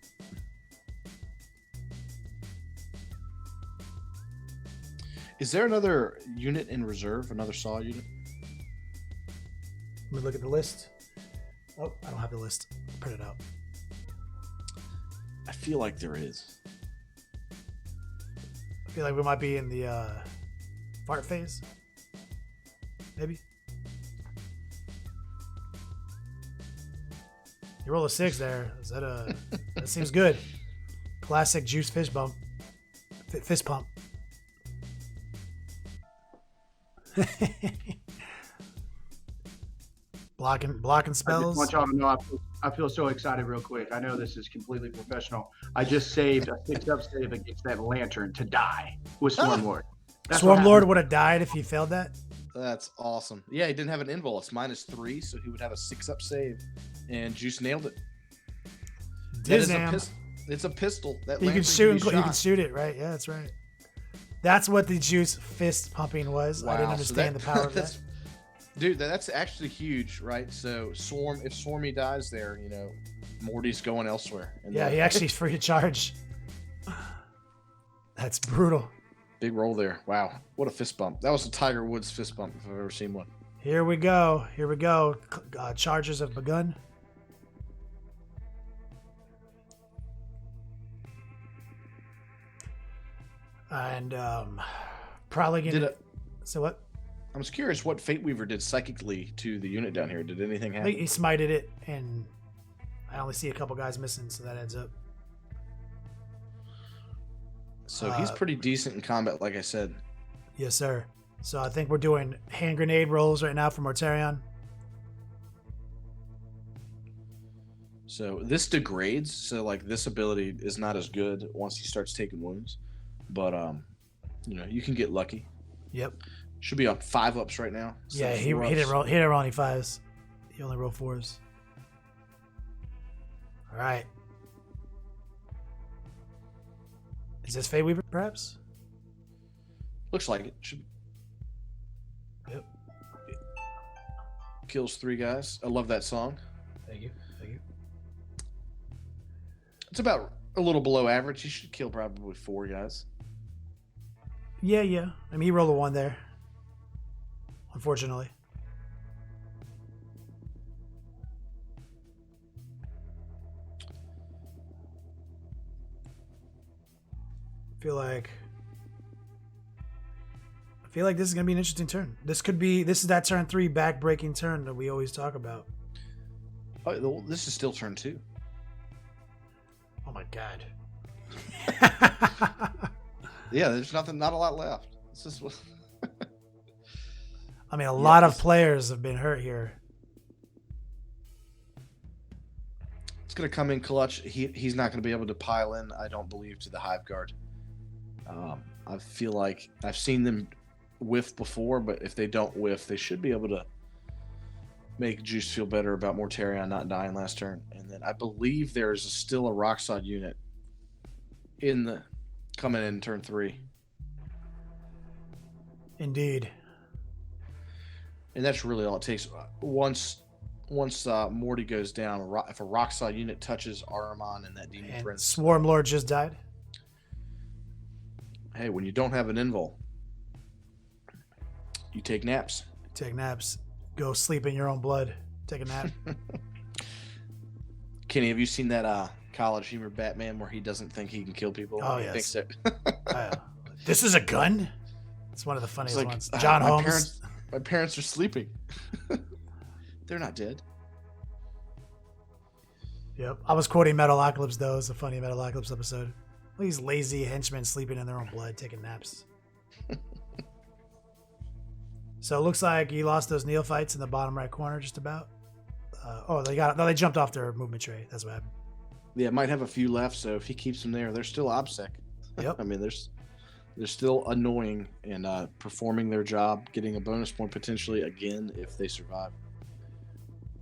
B: Is there another unit in reserve? Another saw unit?
A: Let me look at the list. Oh, I don't have the list. Print it out.
B: I feel like there is.
A: I feel like we might be in the fart phase. Maybe. You roll a 6 there. Is that a? That seems good. Classic juice fist pump. Fist pump. blocking spells.
E: I just want y'all to know I feel so excited real quick. I know this is completely professional. I just saved a 6-up save against that lantern to die with Swarmlord.
A: Swarmlord would have died if he failed that.
B: That's awesome. Yeah, he didn't have an invul. It's -3, so he would have a 6-up save, and Juice nailed it. It's a pistol. That
A: you can shoot. You can shoot it, right? Yeah, that's right. That's what the Juice fist pumping was. Wow, I didn't understand the power of that.
B: Dude, that's actually huge, right? So if Swarmy dies there, Morty's going elsewhere. And
A: yeah, he actually is free to charge. That's brutal.
B: Big roll there. Wow. What a fist bump. That was a Tiger Woods fist bump if I've ever seen one.
A: Here we go. Charges have begun. And probably going to... So what?
B: I was curious what Fate Weaver did psychically to the unit down here. Did anything happen?
A: He smited it, and I only see a couple guys missing, so that adds up.
B: So he's pretty decent in combat, like I said.
A: Yes, sir. So I think we're doing hand grenade rolls right now for Mortarion.
B: So this degrades, so like this ability is not as good once he starts taking wounds. But you can get lucky.
A: Yep.
B: Should be on 5-ups right now.
A: Yeah, he didn't roll any 5s. He only rolled 4s. All right. Is this Fate Weaver, perhaps?
B: Looks like it. Should.
A: Yep.
B: Kills 3 guys. I love that song.
A: Thank you.
B: It's about a little below average. He should kill probably 4 guys.
A: Yeah. I mean, he rolled a 1 there. Unfortunately. I feel like this is gonna be an interesting turn. This is that turn 3 back-breaking turn that we always talk about.
B: Oh, this is still turn 2.
A: Oh my god.
B: Yeah, there's not a lot left. This is
A: I mean, a lot of players have been hurt here.
B: It's going to come in clutch. He's not going to be able to pile in, I don't believe, to the Hive Guard. I feel like I've seen them whiff before, but if they don't whiff, they should be able to make Juice feel better about Mortarion not dying last turn. And then I believe there's still a Rocksod unit coming in turn 3.
A: Indeed.
B: And that's really all it takes. Once Morty goes down, if a Rocksod unit touches Ahriman and that Demon Prince...
A: Swarmlord just died?
B: Hey, when you don't have an invul, you take naps.
A: Take naps. Go sleep in your own blood. Take a nap.
B: Kenny, have you seen that College Humor Batman where he doesn't think he can kill people?
A: Oh,
B: yes.
A: Thinks this is a gun? It's one of the funniest ones. John Holmes.
B: My parents are sleeping. They're not dead.
A: Yep. I was quoting Metalocalypse, though. It's a funny Metalocalypse episode. These lazy henchmen sleeping in their own blood, taking naps. So it looks like he lost those neophytes in the bottom right corner, just about. They jumped off their movement tray. That's what happened.
B: Yeah, might have a few left. So if he keeps them there, they're still OBSEC.
A: Yep.
B: I mean, they're still annoying and performing their job, getting a bonus point potentially again if they survive.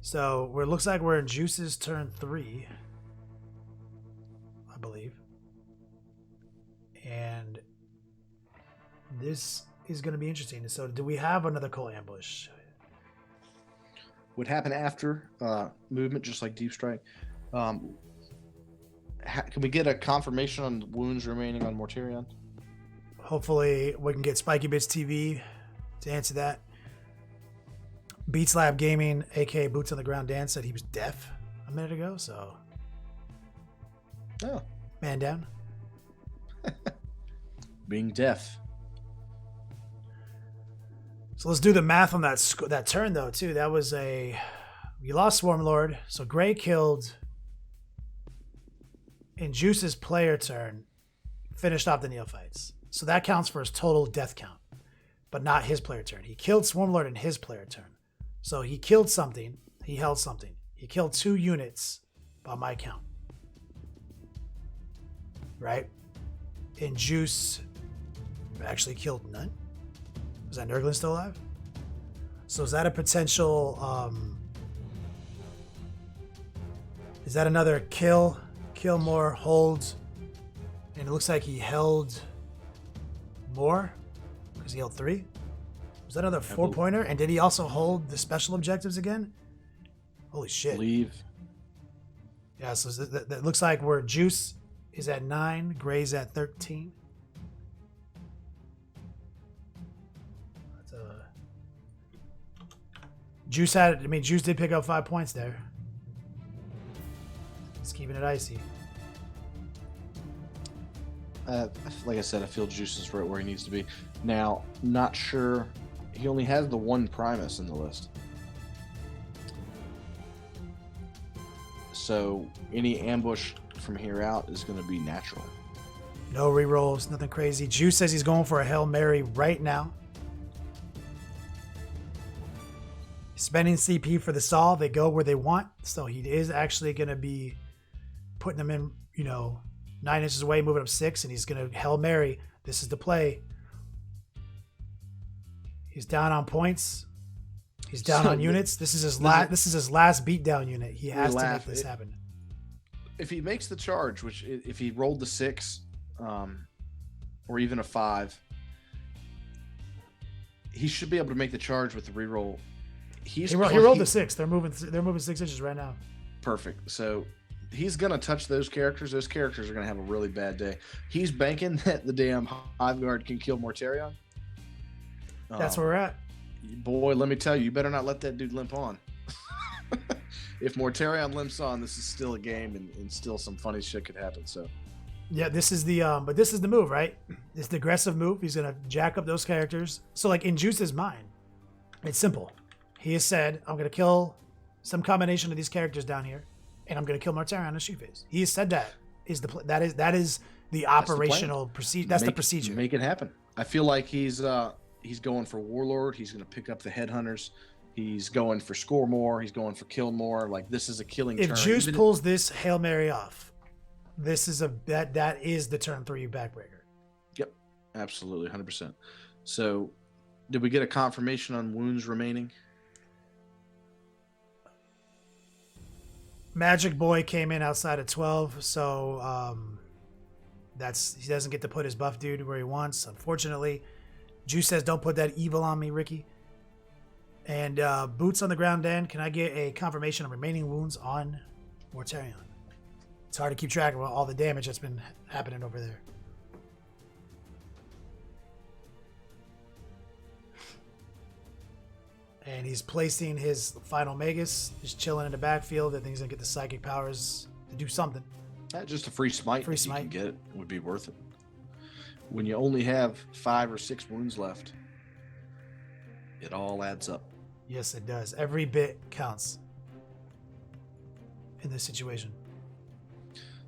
A: So it looks like we're in Juice's turn 3, I believe. And this is going to be interesting. So do we have another Cult ambush?
B: Would happen after movement, just like Deep Strike. Can we get a confirmation on the wounds remaining on Mortarion?
A: Hopefully we can get Spikey Bits TV to answer that. Beats Lab Gaming, aka Boots on the Ground Dan, said he was deaf a minute ago, so man down.
B: Being deaf.
A: So let's do the math on that turn though too. That was we lost Swarmlord, so Gray killed in Juice's player turn, finished off the neophytes. So that counts for his total death count, but not his player turn. He killed Swarmlord in his player turn. So he killed something, he held something. He killed 2 units by my count. Right? And Juice actually killed none. Is that Nurglin still alive? So is that a potential is that another kill more, hold? And it looks like he held more because he held 3. Was that another 4-pointer? And did he also hold the special objectives again? Holy shit.
B: Leave.
A: Yeah, so that looks like where Juice is at 9, Gray's at 13. Juice did pick up 5 points there. It's keeping it icy.
B: Like I said, I feel Juice is right where he needs to be. Now, not sure. He only has the 1 Primus in the list. So any ambush from here out is going to be natural.
A: No rerolls, nothing crazy. Juice says he's going for a Hail Mary right now. Spending CP for the Saw. They go where they want. So he is actually going to be putting them in, 9 inches away, moving up 6, and he's going to Hail Mary. This is the play. He's down on points. He's down on units. This is his last beatdown unit. He has to make this happen.
B: If he makes the charge, which if he rolled the 6, or even a 5, he should be able to make the charge with the reroll. He
A: rolled the 6. They're moving 6 inches right now.
B: Perfect. So he's gonna touch those characters. Those characters are gonna have a really bad day. He's banking that the damn Hive Guard can kill Mortarion.
A: That's where we're at.
B: Boy, let me tell you, you better not let that dude limp on. If Mortarion limps on, this is still a game, and still some funny shit could happen. So,
A: yeah, this is the move, right? It's the aggressive move. He's gonna jack up those characters. So, like in Juice's mind, it's simple. He has said, "I'm gonna kill some combination of these characters down here, and I'm gonna kill Mortarion and shoot phase." He has said that is the operational procedure. That's the procedure.
B: Make it happen. I feel like he's going for Warlord. He's going to pick up the Headhunters. He's going for score more. He's going for kill more. Like, this is a killing turn.
A: If Juice pulls this Hail Mary off, this is that is the turn 3 backbreaker.
B: Yep, absolutely, 100%. So, did we get a confirmation on wounds remaining?
A: Magic Boy came in outside of 12, so he doesn't get to put his buff dude where he wants, unfortunately. Juice says, "Don't put that evil on me, Ricky." And Boots on the Ground, Dan, can I get a confirmation of remaining wounds on Mortarion? It's hard to keep track of all the damage that's been happening over there. And he's placing his final Magus. He's chilling in the backfield. I think he's going to get the psychic powers to do something.
B: Just a free smite.
A: Free
B: if
A: smite.
B: You can get it. Would be worth it. When you only have 5 or 6 wounds left, it all adds up.
A: Yes, it does. Every bit counts in this situation.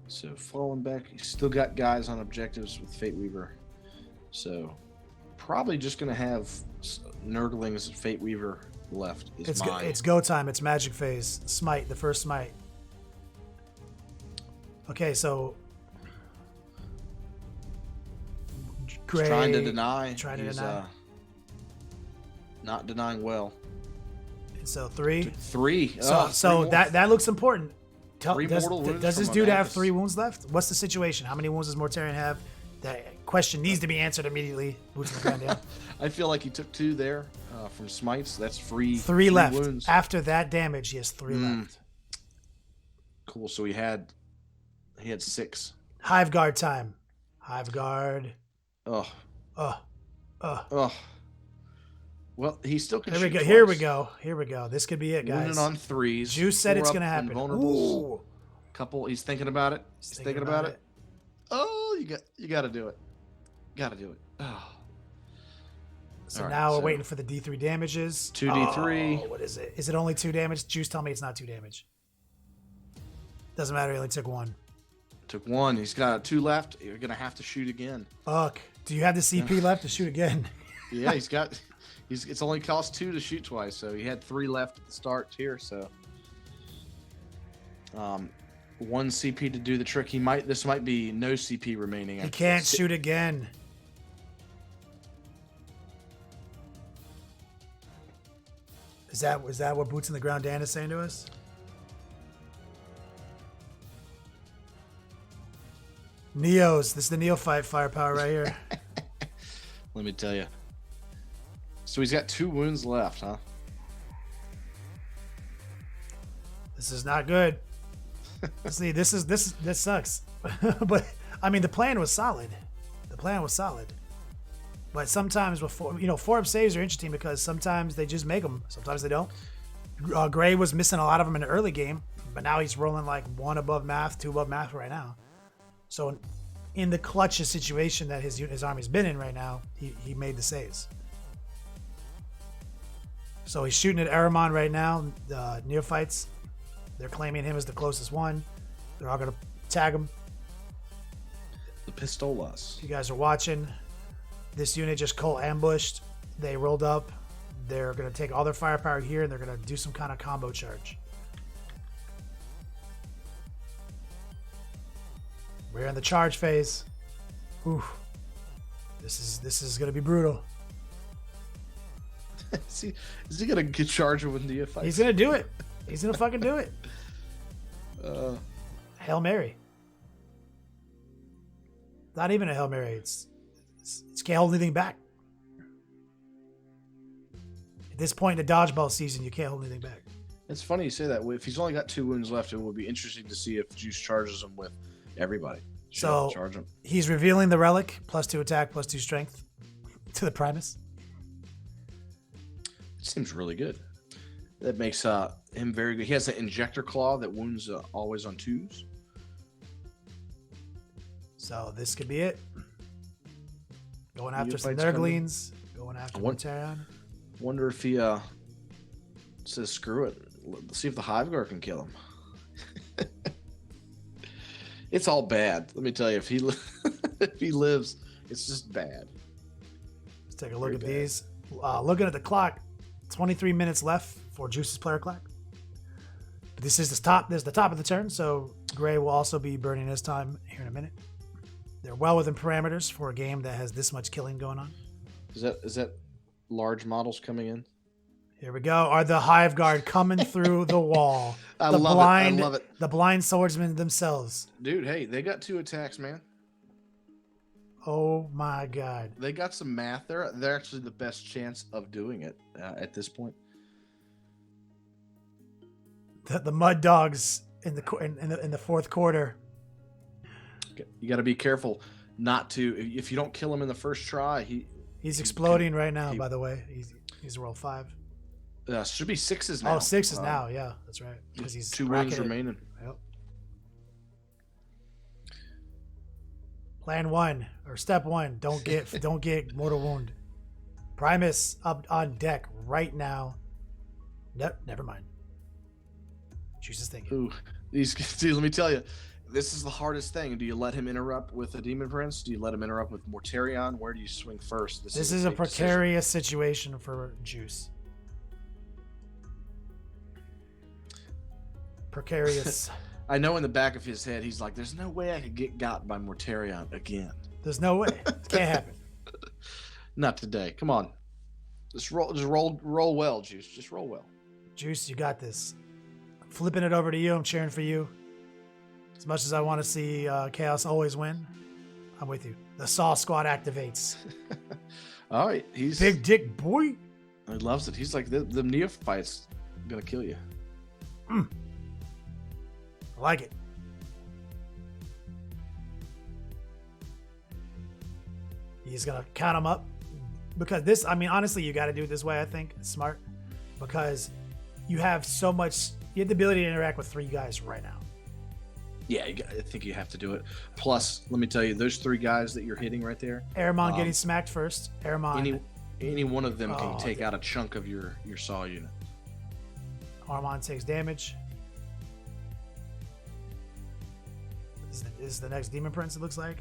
B: So falling back, you still got guys on objectives with Fate Weaver. So probably just going to have Nurglings and Fate Weaver left.
A: It's go time. It's magic phase. Smite, the first smite. Okay, so Gray,
B: trying to deny.
A: Trying to deny.
B: Not denying well.
A: So 3.
B: 3.
A: So that looks important.
B: Three mortal wounds
A: Does this
B: from
A: dude have
B: Magnus.
A: 3 wounds left? What's the situation? How many wounds does Mortarion have? That question needs to be answered immediately. Boots on the ground down.
B: I feel like he took 2 there from smites. That's free.
A: 3 left.
B: Wounds.
A: After that damage, he has 3 left.
B: Cool. So he had 6.
A: Hive guard time. Hive guard.
B: Oh.
A: Oh.
B: Well, he still can.
A: Here we
B: shoot
A: go.
B: twice.
A: Here we go. This could be it, guys.
B: Winning on 3s.
A: Juice said
B: 4
A: it's
B: up
A: gonna happen.
B: invulnerables.
A: Ooh.
B: Couple. He's thinking about it. He's thinking about it. Oh, you got to do it. Got to do it. Oh.
A: So
B: All right,
A: now we're
B: so
A: waiting for the D3 damages.
B: 2d3.
A: Oh, what is it? Is it only 2 damage? Juice, tell me it's not 2 damage. Doesn't matter. He only took 1.
B: Took 1. He's got 2 left. You're gonna have to shoot again.
A: Fuck. Do you have the CP left to shoot again?
B: Yeah, he's got. It's only cost 2 to shoot twice, so he had 3 left at the start here. So, 1 CP to do the trick. This might be no CP remaining.
A: He can't shoot again. Is that what Boots on the Ground Dan is saying to us? Neos. This is the neophyte firepower right here.
B: Let me tell you. So he's got 2 wounds left, huh?
A: This is not good. See, this sucks. But I mean, the plan was solid. But sometimes with 4-up saves are interesting because sometimes they just make them. Sometimes they don't. Gray was missing a lot of them in the early game, but now he's rolling like 1 above math, 2 above math right now. So in the clutchest situation that his army's been in right now, he made the saves. So he's shooting at Aramon right now. The neophytes, they're claiming him as the closest one. They're all going to tag him.
B: The pistolas.
A: If you guys are watching, this unit just Cult ambushed. They rolled up. They're going to take all their firepower here, and they're going to do some kind of combo charge. We're in the charge phase. Ooh. This is going to be brutal.
B: Is he gonna get charged with neophytes?
A: He's gonna do it. He's gonna fucking do it. Hail Mary. Not even a Hail Mary. It's can't hold anything back. At this point in the dodgeball season, you can't hold anything back.
B: It's funny you say that. If he's only got 2 wounds left, it will be interesting to see if Juice charges him with everybody.
A: So
B: charge him.
A: He's revealing the relic, +2 attack, +2 strength to the Primus.
B: It seems really good. That makes him very good. He has an injector claw that wounds always on 2s.
A: So this could be it. Going after some
B: Neophytes coming.
A: Nurglings. Going after Mortarion.
B: Wonder if he says screw it. Let's see if the Hive Guard can kill him. It's all bad. Let me tell you, if he if he lives, it's just bad.
A: Let's take a look
B: Very
A: at
B: bad.
A: these. Looking at the clock, 23 minutes left for Juice's player clock. But this is the top. This is the top of the turn, so Gray will also be burning his time here in a minute. They're well within parameters for a game that has this much killing going on.
B: Is that large models coming in?
A: Here we go. Are the Hive Guard coming through the wall?
B: I love it.
A: The blind swordsmen themselves.
B: Dude, hey, they got 2 attacks, man.
A: Oh my God.
B: They got some math. They're actually the best chance of doing it at this point.
A: The Mud Dogs in the fourth quarter.
B: You got to be careful not to. If you don't kill him in the first try,
A: he's exploding right now. By the way, he's roll 5.
B: Should be 6s now.
A: Oh, 6s now. Yeah, that's right. Because he's
B: 2 wounds
A: rocketed.
B: remaining.
A: Yep. Plan 1 or step 1: don't get mortal wound. Primus up on deck right now. Nope, never mind. Juice is thinking.
B: Ooh, dude, let me tell you, this is the hardest thing. Do you let him interrupt with a Demon Prince? Do you let him interrupt with Mortarion? Where do you swing first?
A: This is a precarious situation for Juice. Precarious.
B: I know in the back of his head, he's like, there's no way I could get got by Mortarion again.
A: There's no way. It can't happen.
B: Not today. Come on. Just roll well, Juice. Just roll well.
A: Juice, you got this. Flipping it over to you. I'm cheering for you. As much as I want to see Chaos always win, I'm with you. The Saw Squad activates.
B: All right, he's
A: Big dick boy.
B: He loves it. He's like the neophytes gonna kill you.
A: I like it. He's gonna count them up because this. I mean, honestly, you got to do it this way. I think it's smart because you have so much. You have the ability to interact with 3 guys right now.
B: Yeah, I think you have to do it. Plus, let me tell you, those 3 guys that you're hitting right there.
A: Aramon getting smacked first. Aramon.
B: Any one of them can take out a chunk of your saw unit.
A: Armand takes damage. This is the next Demon Prince, it looks like.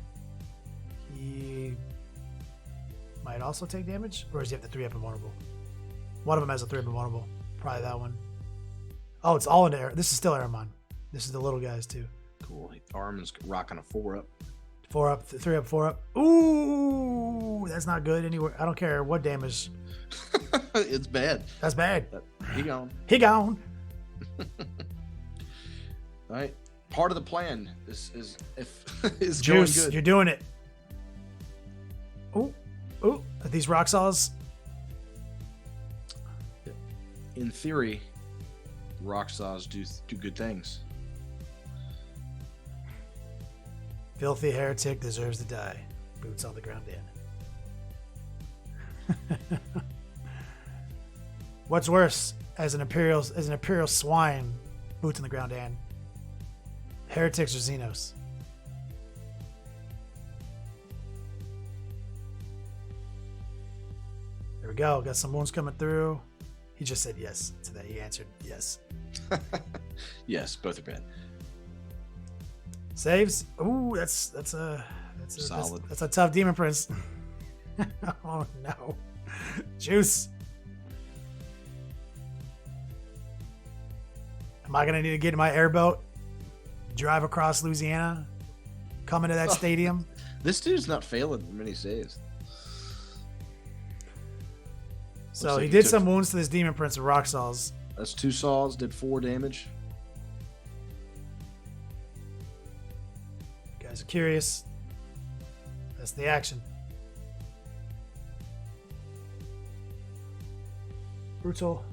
A: He might also take damage, or does he have the 3-up invulnerable? One of them has a 3-up invulnerable. Probably that one. Oh, it's all in there. This is still Aramon. This is the little guys too.
B: Cool. Armin's rocking a 4-up.
A: 4-up, 3-up, 4-up. Ooh, that's not good anywhere. I don't care what damage.
B: It's bad.
A: That's bad.
B: He gone.
A: He gone.
B: All right. Part of the plan is
A: Juice,
B: going good.
A: you're doing it. Ooh, ooh. Are these rock saws?
B: In theory, rock saws do good things.
A: Filthy heretic deserves to die. Boots on the ground in. What's worse, as an imperial swine, boots on the ground in. Heretics or Xenos? There we go. Got some wounds coming through. He just said yes to that. He answered yes.
B: Yes, both are bad.
A: Saves. Ooh, that's
B: Solid.
A: That's a tough Demon Prince. Oh no, Juice. Am I gonna need to get in my airboat, drive across Louisiana, come into that stadium?
B: This dude's not failing many saves.
A: So
B: like
A: he
B: he
A: did
B: took-
A: some wounds to this Demon Prince with rock saws.
B: That's 2 saws, did 4 damage.
A: Guys are curious. That's the action. Brutal.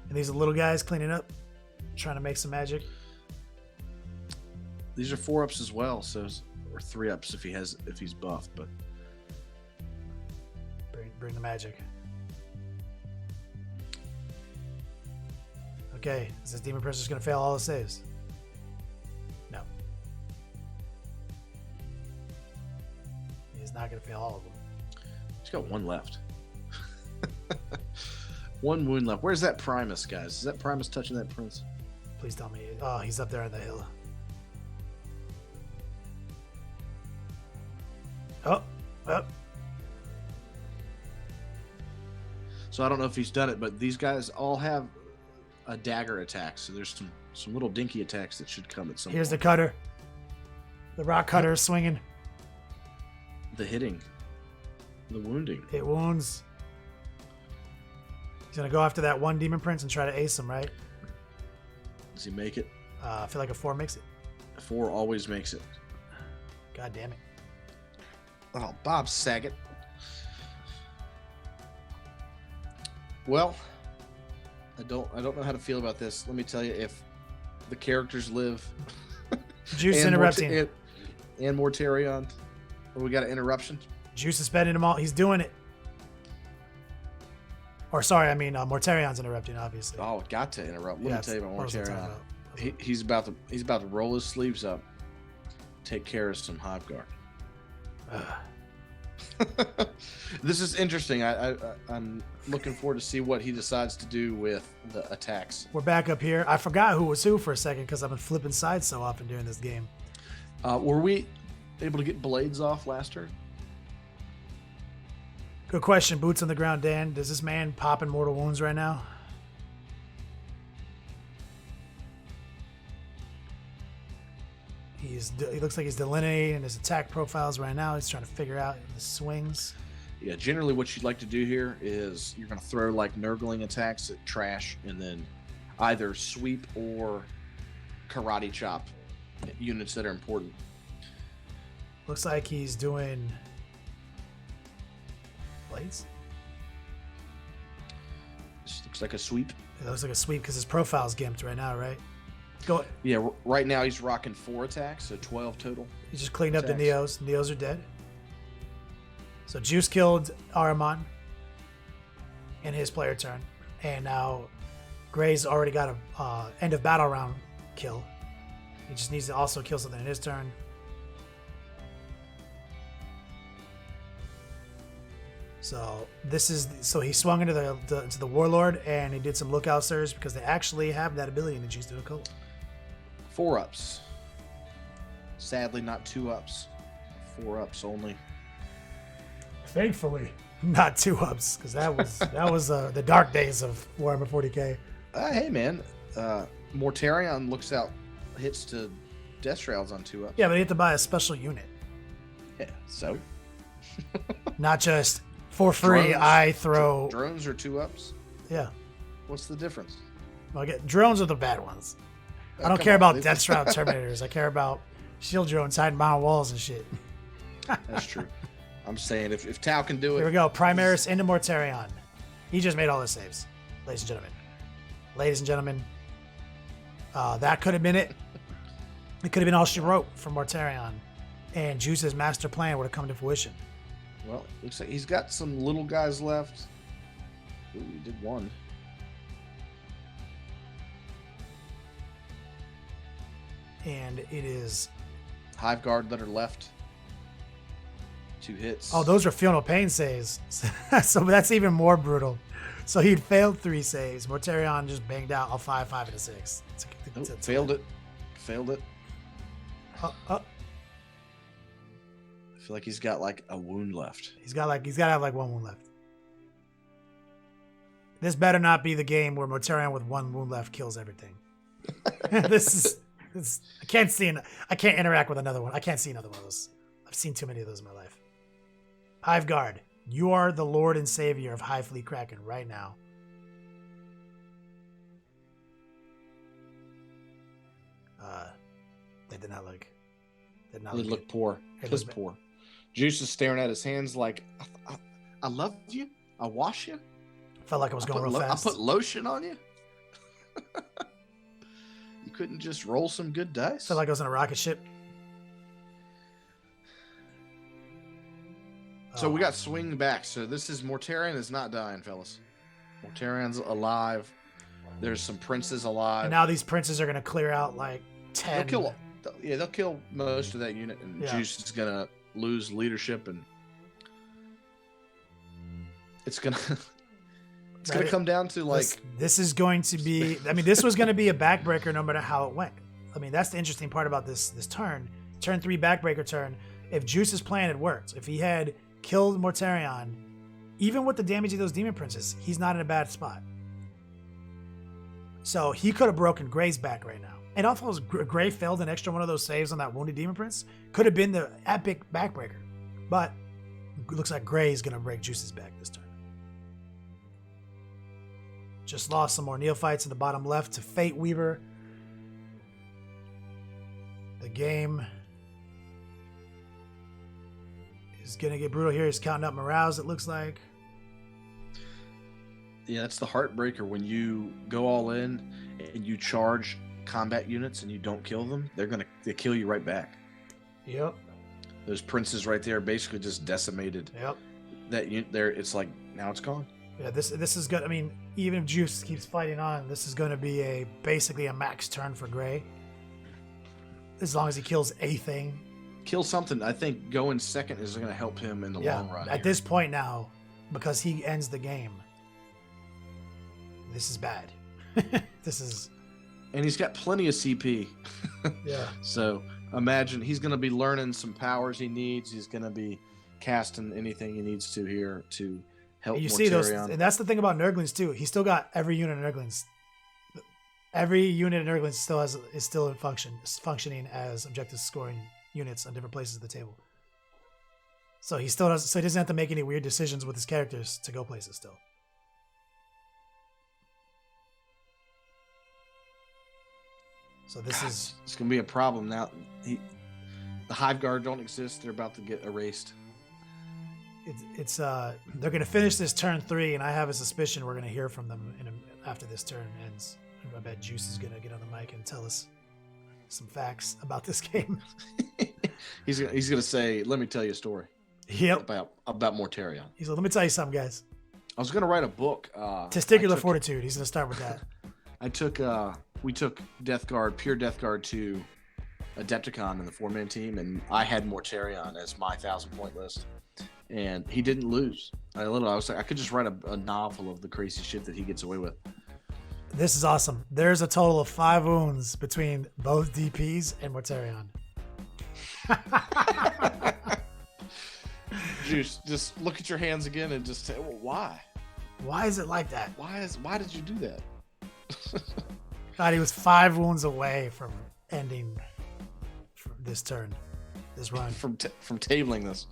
A: And these are little guys cleaning up, trying to make some magic.
B: These are 4-ups as well, so or 3-ups if he's buffed, but
A: Bring the magic. Okay, is this Demon Prince just going to fail all the saves? No. He's not going to fail all of them.
B: he's got 1 left. 1 wound left. Where's that Primus, guys? Is that Primus touching that prince?
A: Please tell me. Oh, he's up there on the hill. Oh.
B: So I don't know if he's done it, but these guys all have a dagger attack. So there's some little dinky attacks that should come at some
A: Here's the
B: point.
A: cutter. The rock cutter is swinging.
B: The hitting. The wounding.
A: It wounds. He's going to go after that one Demon Prince and try to ace him, right?
B: Does he make it?
A: I feel like a 4 makes it.
B: A 4 always makes it.
A: God damn it.
B: Oh, Bob Saget. Well, I don't know how to feel about this. Let me tell you, if the characters live,
A: Juice interrupting.
B: and Mortarion, we got an interruption.
A: Juice is spending them all. He's doing it. Or sorry, I mean Mortarion's interrupting, obviously.
B: Oh, got to interrupt. Let me tell you about
A: what was I talking
B: Mortarion.
A: about?
B: He's about to roll his sleeves up, take care of some hive guard. This is interesting. I'm looking forward to see what he decides to do with the attacks.
A: We're back up here. I forgot who was who for a second because I've been flipping sides so often during this game.
B: Were we able to get blades off last turn?
A: Good question. Boots on the ground, Dan. Does this man pop in mortal wounds right now? He looks like he's delineating his attack profiles right now. He's trying to figure out the swings.
B: Yeah, generally what you'd like to do here is you're going to throw like Nurgling attacks at trash and then either sweep or karate chop units that are important.
A: Looks like he's doing blades.
B: This looks like a sweep.
A: It looks like a sweep because his profile's gimped right now, right? Go.
B: Yeah, right now he's rocking 4 attacks, so 12 total.
A: He just cleaned up the
B: attacks.
A: Neos. Neos are dead. So Juice killed Ahriman in his player turn, and now Gray's already got a end of battle round kill. He just needs to also kill something in his turn. So he swung into the Warlord, and he did some lookout surge because they actually have that ability in the Genestealer Cult.
B: 4 ups. Sadly, not 2 ups. 4 ups only.
A: Thankfully, not 2 ups, because that was the dark days of Warhammer 40k.
B: Hey man, Mortarion looks out, hits to Death Shrouds on 2 ups.
A: Yeah, but you have to buy a special unit,
B: Yeah, so
A: not just for free.
B: Drones-
A: I throw.
B: drones are 2 ups.
A: Yeah,
B: What's the difference?
A: well, drones are the bad ones. I don't
B: Come
A: care
B: on,
A: about
B: dude.
A: Death Shroud Terminators. I care about shield drones hiding behind walls and shit.
B: That's true. I'm saying if Tau can do it.
A: Here we go. Primaris into Mortarion. He just made all his saves, ladies and gentlemen. Ladies and gentlemen, that could have been it. It could have been all she wrote for Mortarion, and Juice's master plan would have come to fruition.
B: Well, looks like he's got some little guys left. Ooh, he did 1.
A: And it is.
B: Hive Guard that are left. 2 hits.
A: Oh, those are Feel No Pain saves. So that's even more brutal. So he'd failed 3 saves. Mortarion just banged out a 5, 5, and a 6.
B: Failed it. Failed it. I feel like he's got like a wound left.
A: He's got to have like 1 wound left. This better not be the game where Mortarion with 1 wound left kills everything. I can't interact with another one. I can't see another one of those. I've seen too many of those in my life. Hive Guard, you are the Lord and Savior of High Fleet Kraken right now. That did not look.
B: It looked
A: good.
B: poor.
A: It
B: Piss
A: looked
B: poor. Juice is staring at his hands like, I love you. I wash you.
A: Felt like I was going real fast.
B: I put lotion on you. You couldn't just roll some good dice.
A: Felt like I was in a rocket ship.
B: So we got swing back. So this is Mortarion is not dying, fellas. Mortarion's alive. There's some princes alive.
A: And now these princes are going to clear out like 10.
B: They'll kill most of that unit, and Juice is gonna lose leadership, and it's gonna come down to like
A: this is going to be. I mean, this was going to be a backbreaker no matter how it went. I mean, that's the interesting part about this turn 3 backbreaker turn. If Juice's plan had worked, if he had killed Mortarion, even with the damage of those demon princes, he's not in a bad spot. So he could have broken Gray's back right now. And also, Gray failed an extra one of those saves on that wounded demon prince. Could have been the epic backbreaker. But it looks like Gray's going to break Juice's back this turn. Just lost some more neophytes in the bottom left to Fate Weaver. The game is going to get brutal here. He's counting up morales, it looks like.
B: Yeah, that's the heartbreaker when you go all in and you charge combat units and you don't kill them. They kill you right back.
A: Yep.
B: Those princes right there basically just decimated.
A: Yep.
B: It's like now it's gone.
A: Yeah, this is good. I mean, even if Juice keeps fighting on, this is going to be basically a max turn for Gray. As long as he kills a thing.
B: Kill something. I think going second is going to help him in the long run.
A: At this point now, because he ends the game, this is bad.
B: And he's got plenty of CP.
A: Yeah.
B: So imagine he's going to be learning some powers he needs. He's going to be casting anything he needs to here to help
A: You
B: Mortarion.
A: see those, and that's the thing about Nurglings too. He's still got every unit of Nurglings. Every unit of Nurglings is still in functioning as objective scoring units on different places of the table. So he still doesn't. So he doesn't have to make any weird decisions with his characters to go places still. So this is.
B: It's gonna be a problem now. The Hive Guard don't exist. They're about to get erased.
A: It's they're gonna finish this turn 3, and I have a suspicion we're gonna hear from them after this turn ends. I bet Juice is gonna get on the mic and tell us some facts about this game.
B: He's gonna say, "Let me tell you a story."
A: Yep.
B: About Mortarion.
A: He's like, let me tell you something, guys.
B: I was gonna write a book.
A: Testicular Fortitude. He's gonna start with that.
B: We took Death Guard, pure Death Guard to Adepticon in the 4-man team, and I had Mortarion as my 1,000-point list, and he didn't lose. I was like, I could just write a novel of the crazy shit that he gets away with.
A: This is awesome. There's a total of 5 wounds between both DPs and Mortarion.
B: Juice, just look at your hands again and just say, well, why?
A: Why is it like that?
B: Why did you do that?
A: God, he was 5 wounds away from ending this turn, this run.
B: from tabling this.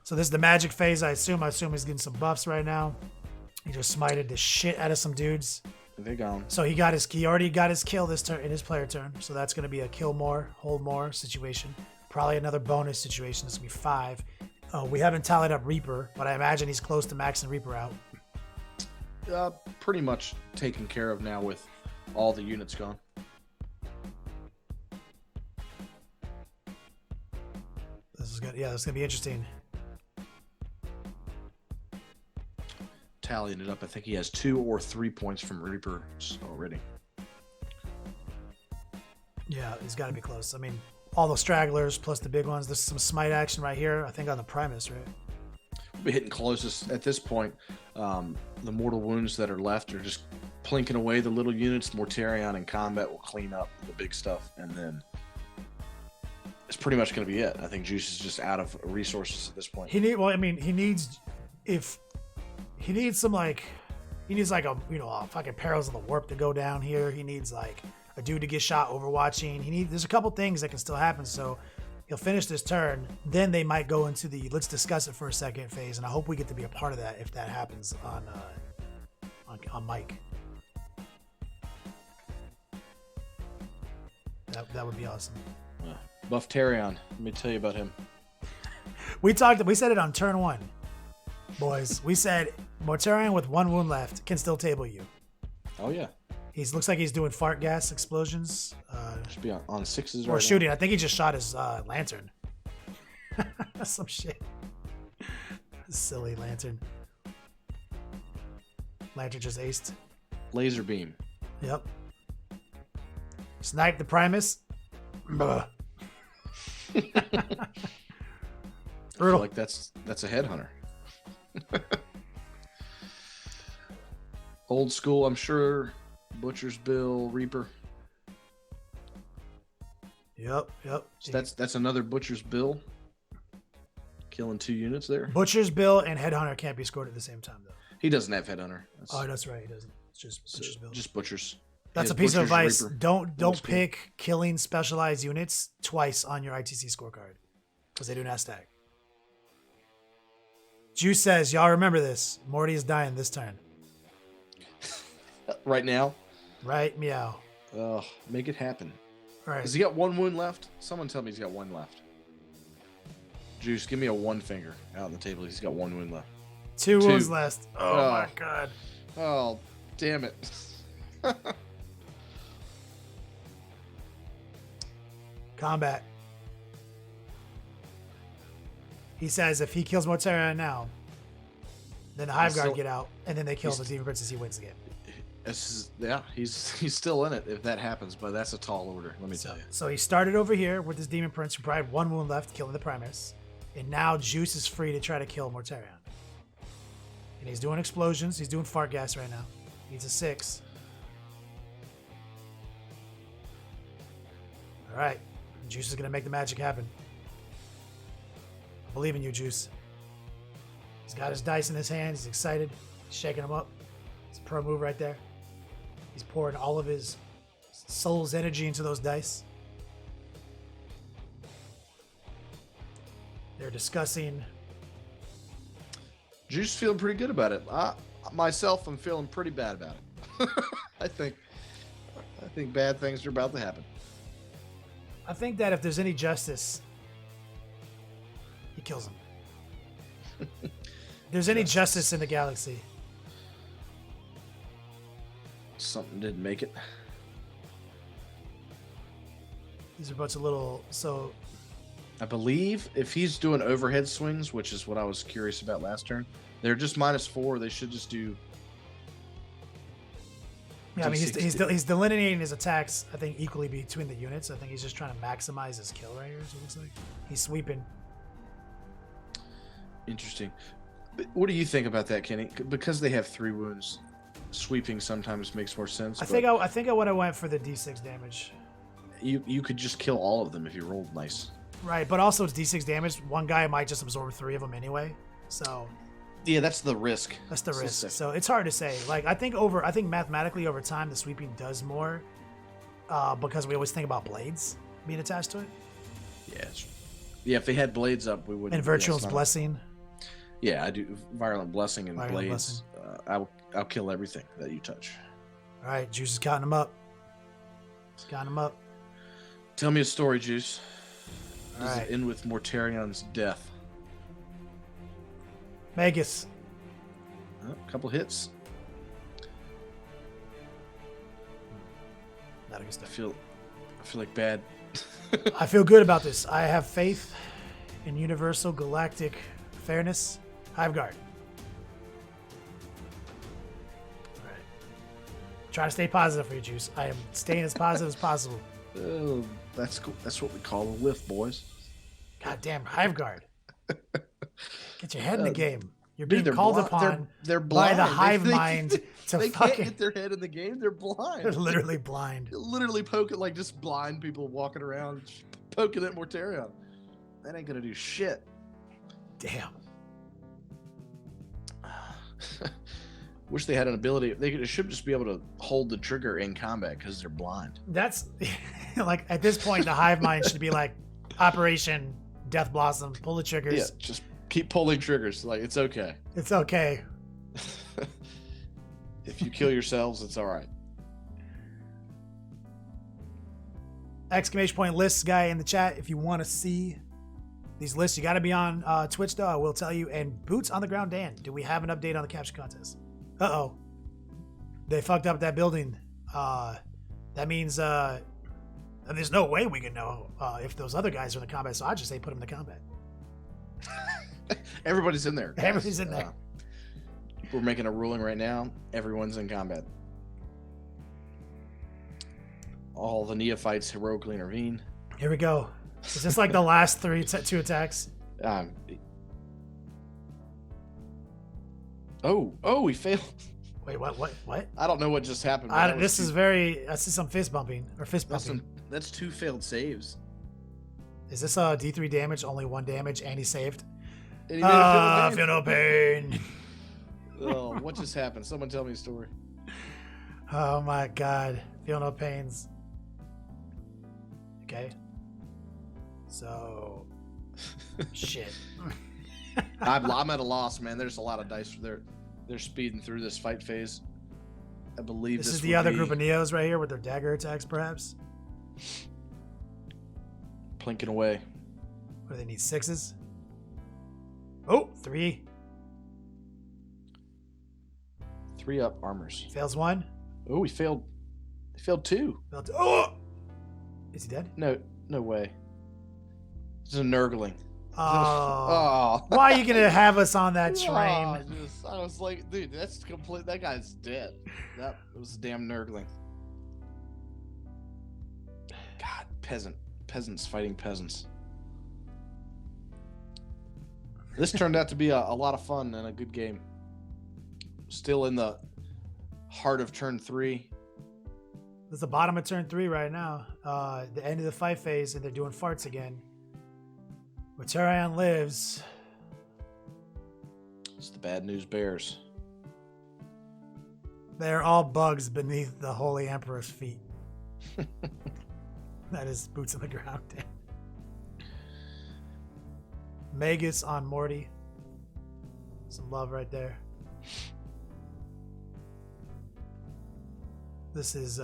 A: So this is the magic phase, I assume. He's getting some buffs right now. He just smited the shit out of some dudes.
B: They're gone.
A: So he already got his kill this turn in his player turn. So that's going to be a kill more, hold more situation. Probably another bonus situation. This will be 5. We haven't tallied up Reaper, but I imagine he's close to maxing Reaper out.
B: Pretty much taken care of now with all the units gone.
A: This is good. Yeah, this is going to be interesting.
B: Tallying it up, I think he has 2 or 3 points from Reapers already.
A: Yeah, he's got to be close. I mean, all the stragglers plus the big ones. There's some smite action right here, I think on the Primus, right?
B: We'll be hitting closest at this point. The mortal wounds that are left are just plinking away the little units. Mortarion in combat will clean up the big stuff, and then it's pretty much going to be it. I think Juice is just out of resources at this point.
A: He needs like a fucking Perils of the Warp to go down here. He needs like a dude to get shot overwatching. There's a couple things that can still happen. So he'll finish this turn. Then they might go into the let's discuss it for a second phase. And I hope we get to be a part of that if that happens on Mike. That would be awesome.
B: Buff-Tarion, let me tell you about him.
A: We said it on turn 1. Boys, we said Mortarion with 1 wound left can still table you.
B: Oh yeah,
A: Looks like he's doing fart gas explosions.
B: Should be on 6s
A: or
B: right
A: shooting.
B: now.
A: I think he just shot his lantern. Some shit. Silly lantern. Lantern just aced.
B: Laser beam.
A: Yep. Snipe the Primus.
B: I feel like that's a headhunter. Old school, I'm sure. Butcher's Bill, Reaper.
A: Yep.
B: So that's another Butcher's Bill. Killing 2 units there.
A: Butcher's Bill and Headhunter can't be scored at the same time, though.
B: He doesn't have Headhunter.
A: That's right. He doesn't. It's just Butcher's Bill.
B: Just Butchers.
A: That's a piece of advice. Don't pick killing specialized units twice on your ITC scorecard because they do not stack. Juice says, y'all remember this. Morty is dying this turn.
B: Right now?
A: Right, meow.
B: Make it happen.
A: All right.
B: Has he got 1 wound left? Someone tell me he's got 1 left. Juice, give me a 1 finger out on the table. He's got 1 wound left.
A: 2 wounds left. Oh my god.
B: Oh, damn it.
A: Combat. He says if he kills Mortarion now, then the Hive Guard get out, and then they kill the Demon Princess. He wins again.
B: He's still in it if that happens, but that's a tall order, let me tell you.
A: So he started over here with his Demon Prince, who probably had 1 wound left, killing the Primus, and now Juice is free to try to kill Mortarion. And he's doing explosions. He's doing fart gas right now. Needs a 6. All right, Juice is gonna make the magic happen. I believe in you, Juice. He's got his dice in his hand. He's excited. He's shaking them up. It's a pro move right there. He's pouring all of his soul's energy into those dice. They're discussing.
B: Juice feeling pretty good about it. Myself, I'm feeling pretty bad about it. I think bad things are about to happen.
A: I think that if there's any justice, he kills him. If there's any justice in the galaxy.
B: Something didn't make it.
A: These are a bunch of little. So
B: I believe if he's doing overhead swings, which is what I was curious about last turn, they're just -4. They should just do.
A: Yeah, I mean,
B: D6.
A: he's delineating his attacks, I think, equally between the units. I think he's just trying to maximize his kill right here, is what it looks like. He's sweeping.
B: Interesting. But what do you think about that, Kenny? Because they have 3 wounds, sweeping sometimes makes more sense.
A: I think I would have went for the D6 damage.
B: You could just kill all of them if you rolled nice.
A: Right, but also it's D6 damage. One guy might just absorb 3 of them anyway. So
B: Yeah, that's the risk.
A: that's the risk.
B: sick.
A: So it's hard to say. Like I think mathematically over time the sweeping does more because we always think about blades being attached to it.
B: Yeah, if they had blades up, we wouldn't.
A: And Virtual's
B: yeah,
A: Blessing.
B: Yeah, I do. Violent Blessing and
A: Violent
B: blades. I'll kill everything that you touch.
A: All right, Juice has gotten him up. He's gotten him up.
B: Tell me a story, Juice.
A: All
B: Does
A: right.
B: it end with Mortarion's death?
A: Vegas.
B: A couple hits.
A: Not a good
B: I
A: stuff.
B: feel like bad.
A: I feel good about this. I have faith in universal galactic fairness. Hive Guard. All right. Try to stay positive for you, Juice. I am staying as positive as possible.
B: Oh, that's cool. That's what we call a lift, boys.
A: God damn, Hive Guard. Get your head in the game. You're being
B: Dude, they're
A: called
B: bli-
A: upon
B: they're
A: by
B: blind.
A: the hive
B: They-
A: mind to
B: They can't
A: fucking.
B: get their head in the game. They're blind.
A: They're literally blind.
B: They're literally poking like just blind people walking around, poking at Mortarion. That ain't gonna do shit.
A: Damn.
B: Wish they had an ability. They should just be able to hold the trigger in combat because they're blind.
A: That's like at this point, the hive mind should be like Operation Death Blossom. Pull the triggers.
B: Yeah, just keep pulling triggers. Like it's okay.
A: It's okay.
B: If you kill yourselves, it's all right.
A: Exclamation point lists guy in the chat. If you want to see these lists, you got to be on Twitch though. I will tell you. And Boots on the Ground Dan, do we have an update on the capture contest? Uh-oh. They fucked up that building. That means there's no way we can know if those other guys are in the combat. So I just say put them in the combat.
B: Everybody's in there. guys.
A: Everybody's in there.
B: We're making a ruling right now. Everyone's in combat. All the neophytes heroically intervene.
A: Here we go. Is this like the last two attacks?
B: Oh, we failed.
A: Wait, what?
B: I don't know what just happened. but that was
A: This
B: two-
A: is very. I see some fist bumping or fist
B: That's
A: bumping.
B: that's 2 failed saves.
A: Is this D3 damage? Only 1 damage, and he saved.
B: And he made a
A: Feel no pain.
B: Oh, what just happened? Someone tell me a story.
A: Oh my god. Feel no pains. Okay. So. Shit.
B: I'm at a loss, man. There's a lot of dice. They're speeding through this fight phase. I believe
A: This
B: this
A: is the
B: would
A: other
B: be
A: group of Neos right here with their dagger attacks, perhaps.
B: plinking away.
A: What do they need? 6s? Oh, 3.
B: 3 up armors.
A: Fails 1.
B: Oh, he failed. He failed 2.
A: Failed 2. Oh! Is he dead?
B: No way. It's a nurgling.
A: Oh.
B: Oh.
A: Why are you going to have us on that train?
B: I was like, dude, that's complete. That guy's dead. That was a damn nurgling. God, peasants fighting peasants. This turned out to be a lot of fun and a good game. Still in the heart of turn 3.
A: It's the bottom of turn 3 right now. The end of the fight phase, and they're doing farts again. Mortarion lives.
B: It's the bad news bears.
A: They're all bugs beneath the Holy Emperor's feet. That is boots on the ground. Magus on Morty. Some love right there. This is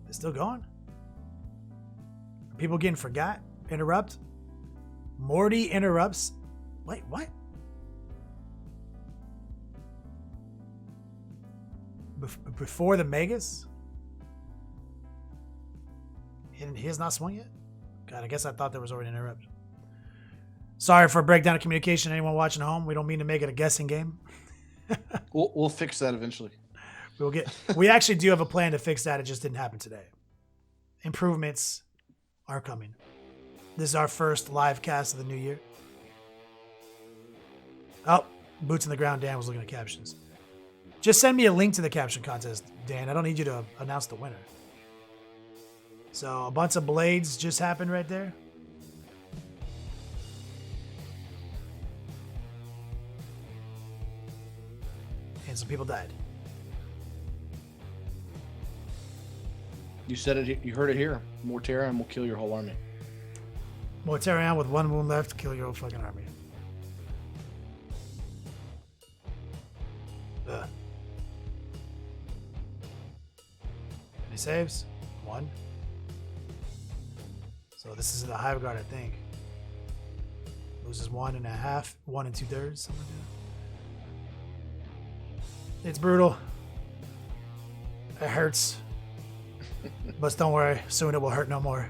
A: it's still going? Are people getting forgot? Interrupt? Morty interrupts. Wait, what? Before the Magus? He has not swung yet? God, I guess I thought there was already an interrupt. Sorry for a breakdown of communication. Anyone watching at home? We don't mean to make it a guessing game.
B: We'll fix that eventually.
A: We actually do have a plan to fix that. It just didn't happen today. Improvements are coming. This is our first live cast of the new year. Oh, boots on the ground. Dan was looking at captions. Just send me a link to the caption contest, Dan. I don't need you to announce the winner. So a bunch of blades just happened right there. And some people died.
B: You said it. You heard it here. Mortarion will kill your whole army.
A: Mortarion with 1 wound left, kill your whole fucking army. Ugh. Any saves? 1. So this is the Hive Guard, I think. Loses 1.5, 1 2/3, something like that. It's brutal. It hurts. But don't worry, soon it will hurt no more.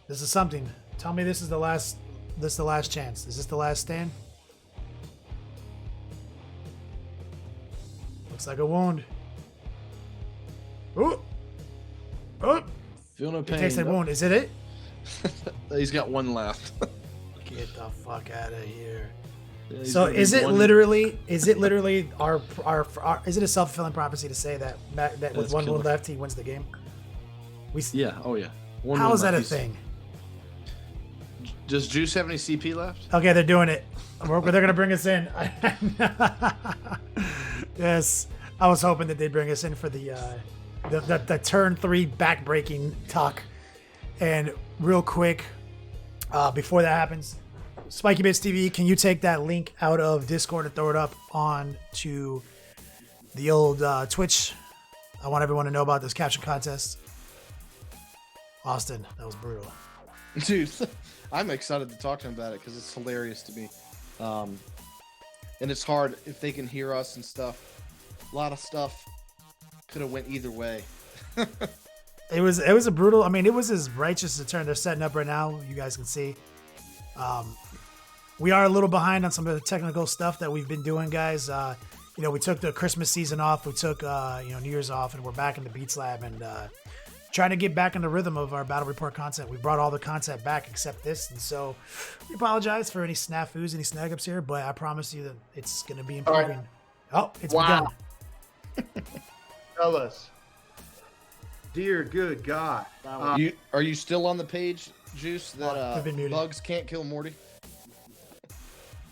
A: This is something. Tell me this is the last chance. Is this the last stand? Looks like a wound. Ooh. Oh.
B: Feel no pain.
A: It takes a wound. Is it?
B: He's got 1 left.
A: Get the fuck out of here.
B: Yeah,
A: So is it literally is it our is it a self-fulfilling prophecy to say that with 1 wound left he wins the game?
B: Yeah. Oh yeah.
A: How is that a thing?
B: Does Juice have any CP left?
A: Okay, they're doing it. They're gonna bring us in. Yes, I was hoping that they'd bring us in for the turn 3 back-breaking talk. And real quick, before that happens, Spikey Bits TV, can you take that link out of Discord and throw it up on to the old Twitch? I want everyone to know about this caption contest. Austin, that was brutal.
B: Dude, I'm excited to talk to him about it because it's hilarious to me. And it's hard if they can hear us and stuff. A lot of stuff could have went either way.
A: It was a brutal. I mean, it was as righteous a turn. They're setting up right now. You guys can see. We are a little behind on some of the technical stuff that we've been doing, guys. We took the Christmas season off. We took New Year's off, and we're back in the Beats Lab and trying to get back in the rhythm of our battle report content. We brought all the content back except this, and so we apologize for any snafus, any snag ups here. But I promise you that it's going to be improving. Right. Oh, it's begun.
E: Fellas. Dear good God.
B: Are you still on the page, Juice, that
A: I've been muted.
B: bugs can't kill Morty?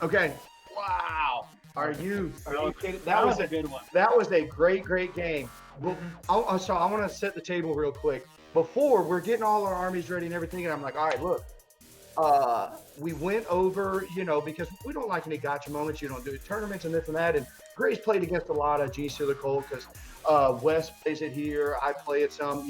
E: Okay. Wow. Are you kidding? That was a good one. That was a great game. Well, so I want to set the table real quick. Before, we're getting all our armies ready and everything, and I'm like, all right, look. We went over, because we don't like any gotcha moments. You don't do tournaments and this and that. And Gray's played against a lot of Genestealer Cult because Wes plays it here. I play it some,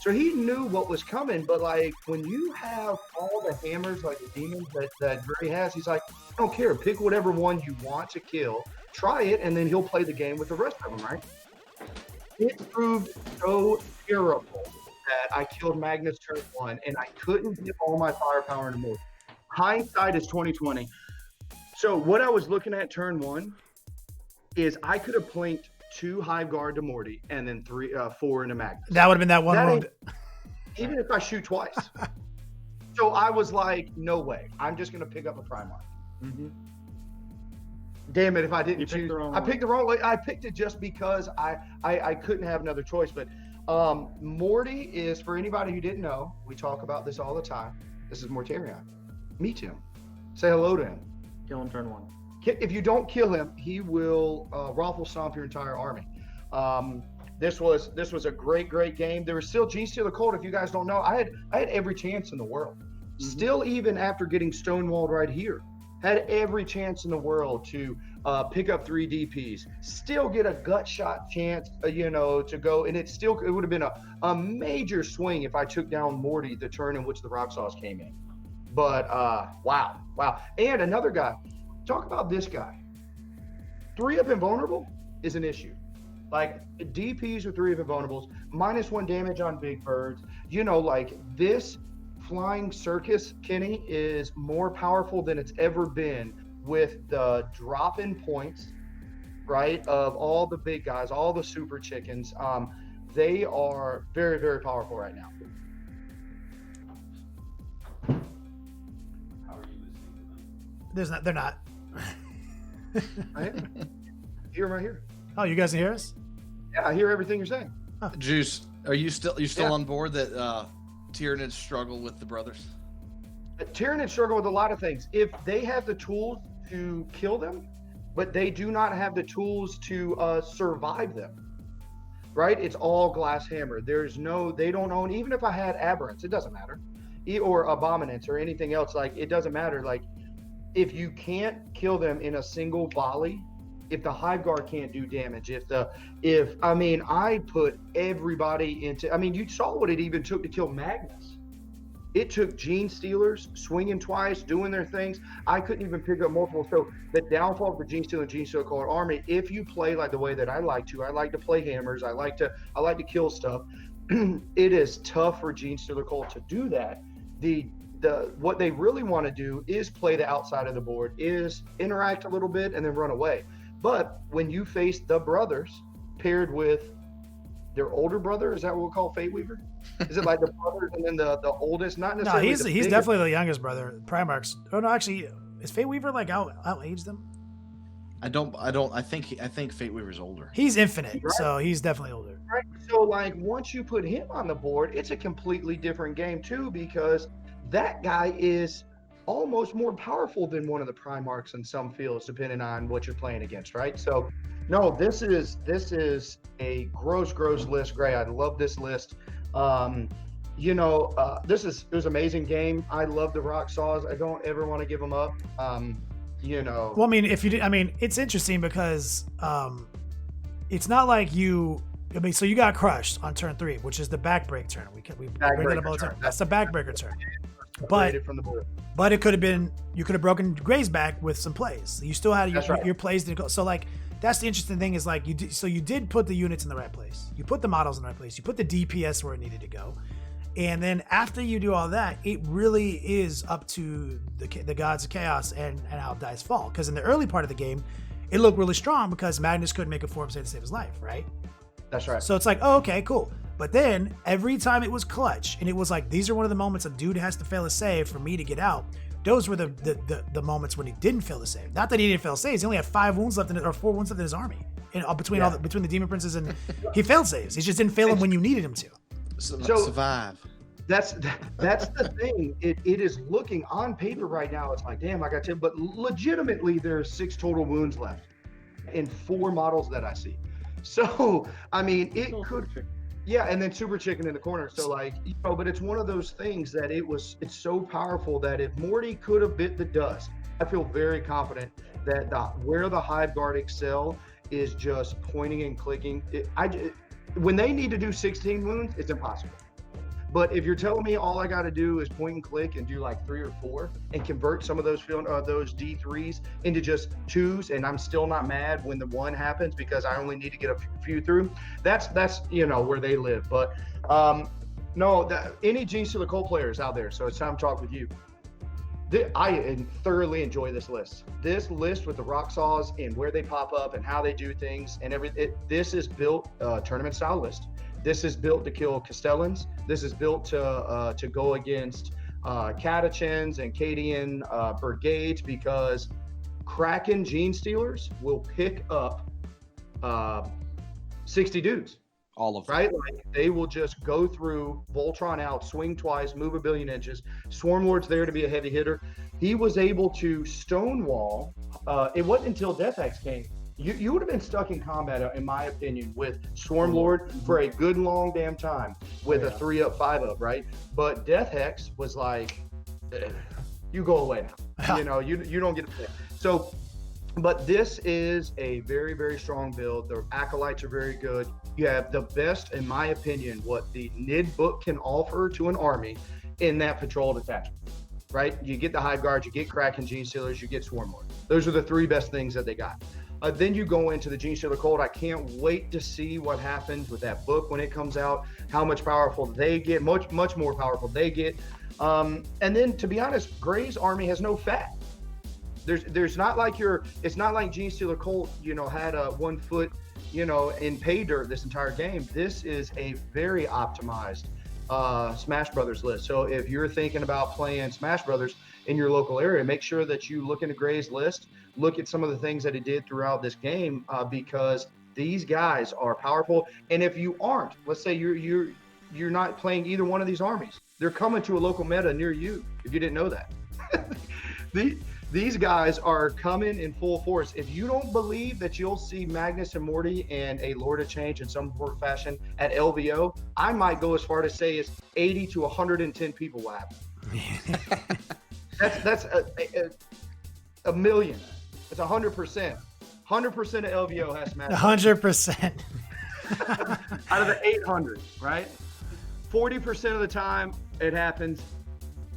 E: So he knew what was coming. But, like, when you have all the hammers, like the demons that Gray has, he's like, I don't care. Pick whatever one you want to kill. Try it, and then he'll play the game with the rest of them, right? It proved so terrible that I killed Magnus turn 1, and I couldn't get all my firepower into move. Hindsight is 20/20. So what I was looking at turn 1 is I could have plinked 2 Hive Guard to Morty and then 4 into Magnus.
A: That would have been that one wound.
E: Even if I shoot twice. So I was like, no way. I'm just going to pick up a Primarch. Mm-hmm. Damn it, if I didn't choose. I picked the wrong way. I picked it just because I couldn't have another choice. But Morty is, for anybody who didn't know, we talk about this all the time. This is Mortarion. Meet him. Say hello to him. Kill him turn 1. If you don't kill him, he will raffle stomp your entire army. This was a great game. There was still Genestealer Cult. If you guys don't know, I had every chance in the world. Still, even after getting stonewalled right here, had every chance in the world to pick up 3 DPs, still get a gut shot chance, to go. And it would have been a major swing if I took down Morty the turn in which the Rock Saws came in. But wow. And another guy. Talk about this guy. 3 of invulnerable is an issue. Like DPs with 3 of invulnerables, -1 damage on big birds. Like this flying circus, Kenny, is more powerful than it's ever been with the drop-in points, right, of all the big guys, all the super chickens. They are very, very powerful right now.
F: How are you listening to them?
A: They're not.
E: Right? Hear them right here.
A: Oh, you guys can hear us?
E: Yeah, I hear everything you're saying.
B: Juice, are you still
E: Yeah.
B: on board that Tyranids struggle with the brothers?
E: Tyranids struggle with a lot of things. If they have the tools to kill them, but they do not have the tools to survive them, right? It's all glass hammer. They don't own, even if I had aberrants, it doesn't matter, or abominants or anything else, like it doesn't matter. Like if you can't kill them in a single volley, if the Hive Guard can't do damage, I put everybody into, you saw what it even took to kill Magnus. It took Genestealers swinging twice, doing their things. I couldn't even pick up multiple. So the downfall of the Genestealer Cult army, if you play like the way that I like to play hammers. I like to kill stuff. It is tough for Genestealer Cult to do that. What they really want to do is play the outside of the board, is interact a little bit and then run away. But when you face the brothers paired with their older brother, is that what we'll call Fate Weaver? Is it like the brothers and then the oldest? Not
A: No,
E: necessarily.
A: he's definitely the youngest brother. Primarchs. Oh no, actually, is Fate Weaver like out-age them?
B: I think Fate Weaver's older.
A: He's infinite,
E: Right.
A: so he's definitely older.
E: Right. So like once you put him on the board, it's a completely different game too, because that guy is almost more powerful than one of the Primarchs in some fields, depending on what you're playing against, right? So no, this is a gross list. Gray, I love this list. This is amazing game. I love the Rock Saws. I don't ever want to give them up.
A: Well, it's interesting because it's not like you. So you got crushed on turn 3, which is the backbreak turn. We bring that up all the time. That's the backbreaker turn. But
E: from the board.
A: But it could have been, you could have broken Gray's back with some plays. You still had your plays didn't go. So like that's the interesting thing is like you did put the units in the right place. You put the models in the right place. You put the DPS where it needed to go. And then after you do all that, it really is up to the gods of chaos and how dice fall. Because in the early part of the game, it looked really strong because Magnus couldn't make a 4 save to save his life, right?
E: That's right.
A: So it's like, oh, okay, cool. But then every time it was clutch, and it was like, these are one of the moments a dude has to fail a save for me to get out. Those were the moments when he didn't fail the save. Not that he didn't fail saves. He only had 5 wounds left or 4 wounds left in his army. Between the Demon Princes, and he failed saves. He just didn't fail them when you needed him to.
E: So
B: survive.
E: That's the thing. It is looking on paper right now. It's like, damn, I got 10, but legitimately there's 6 total wounds left in 4 models that I see. So it could. Yeah, and then Super Chicken in the corner. So but it's one of those things that it's so powerful that if Morty could have bit the dust, I feel very confident that where the Hive Guard excel is just pointing and clicking. When they need to do 16 wounds, it's impossible. But if you're telling me all I got to do is point and click and do like 3 or 4 and convert some of those D3s into just 2s, and I'm still not mad when the 1 happens because I only need to get a few through. That's where they live. But any Genestealer Cult players out there, so it's time to talk with you. I thoroughly enjoy this list. This list with the Rock Saws and where they pop up and how they do things and everything. This is built tournament style list. This is built to kill Castellans. This is built to go against Catachans and Cadian brigades because Kraken Genestealers will pick up 60 dudes.
B: All of them.
E: Right? Like they will just go through, Voltron out, swing twice, move a billion inches. Swarmlord's there to be a heavy hitter. he was able to stonewall. It wasn't until Death Hex came. You would have been stuck in combat, in my opinion, with Swarm Lord for a good long damn time with a 3-up, 5-up, right? But Death Hex was like, you go away now. You know, you don't get to play. So, but this is a very, very strong build. The acolytes are very good. You have the best, in my opinion, what the NID book can offer to an army in that patrol detachment, right? You get the Hive Guards, you get Kraken Genestealers, you get Swarm Lord. Those are the 3 best things that they got. Then you go into the Genestealer Cult. I can't wait to see what happens with that book when it comes out, how much powerful they get, much more powerful they get. And then, to be honest, Gray's army has no fat. There's not like it's not like Genestealer Cult, you know, had a 1 foot, you know, in pay dirt this entire game. This is a very optimized Smash Brothers list. So if you're thinking about playing Smash Brothers in your local area, make sure that you look into Gray's list, look at some of the things that he did throughout this game, because these guys are powerful. And if you aren't, let's say you're not playing either one of these armies, they're coming to a local meta near you, if you didn't know that. These guys are coming in full force. If you don't believe that you'll see Magnus and Morty and a Lord of Change in some sort of fashion at LVO, I might go as far to say it's 80 to 110 people will happen. That's a million. It's 100%. 100% of LVO has Magnus.
A: 100%.
E: Out of the 800, right? 40% of the time, it happens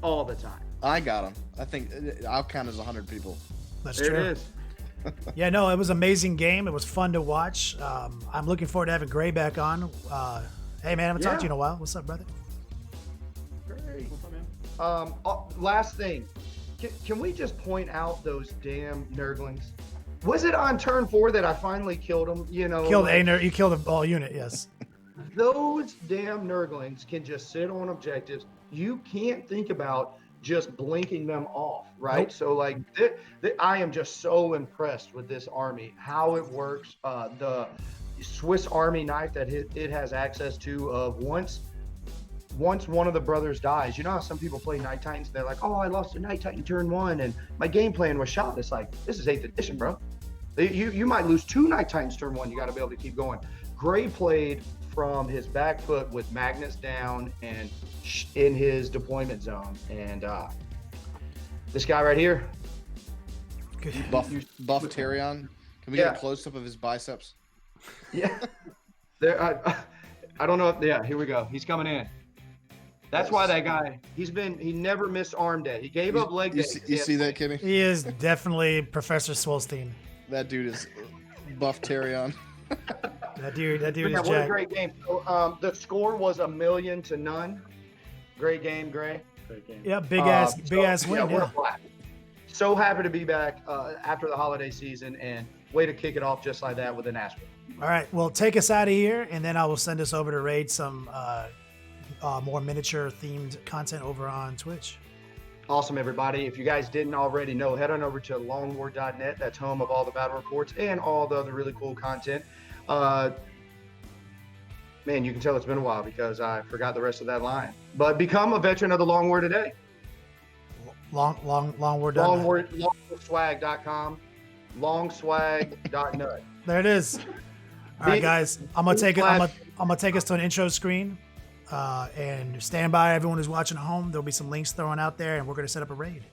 E: all the time.
B: I got him. I think I'll count as 100 people.
A: That's
E: There
A: true.
E: it is.
A: Yeah, no, it was an amazing game. It was fun to watch. I'm looking forward to having Gray back on. Hey, man, I haven't talked to you in a while. What's up, brother?
E: Great. Last thing. Can we just point out those damn Nurglings? Was it on turn 4 that I finally killed them? You know,
A: You killed a all unit, yes.
E: Those damn Nurglings can just sit on objectives. You can't think about just blinking them off, right?
A: Nope.
E: So like, I am just so impressed with this army, how it works. The Swiss Army knife that it has access to of once one of the brothers dies. You know how some people play Night Titans? They're like, oh, I lost a Night Titan turn 1 and my game plan was shot. It's like, this is 8th edition, bro. You might lose 2 Night Titans turn 1. You got to be able to keep going. Gray played from his back foot with Magnus down and in his deployment zone. And this guy right here.
A: Good.
B: Buff Tyrion. Can we get a close up of his biceps?
E: Yeah. There. I don't know. Yeah, here we go. He's coming in. That's why that guy, he never missed arm day. He gave up leg day.
B: You see that, Kimmy?
A: He is definitely Professor Swolstein.
B: That dude is Buff Tyrion.
A: That dude
E: Yeah,
A: is
E: what a
A: Jack.
E: great game. So, the score was 1,000,000 to none. Great game, Gray. Great game.
A: Yeah, big ass win.
E: We're
A: Yeah.
E: flat. So happy to be back after the holiday season, and way to kick it off just like that with an Nashville.
A: All right, well, take us out of here, and then I will send us over to raid some more miniature themed content over on Twitch.
E: Awesome, everybody. If you guys didn't already know, head on over to longwar.net. That's home of all the battle reports and all the other really cool content. Man, you can tell it's been a while because I forgot the rest of that line. But become a veteran of the Long War today.
A: Longward.
E: Longswag.com. Longswag.net.
A: There it is. All right, guys. I'm gonna take us to an intro screen, and stand by, everyone who's watching at home. There'll be some links thrown out there, and we're gonna set up a raid.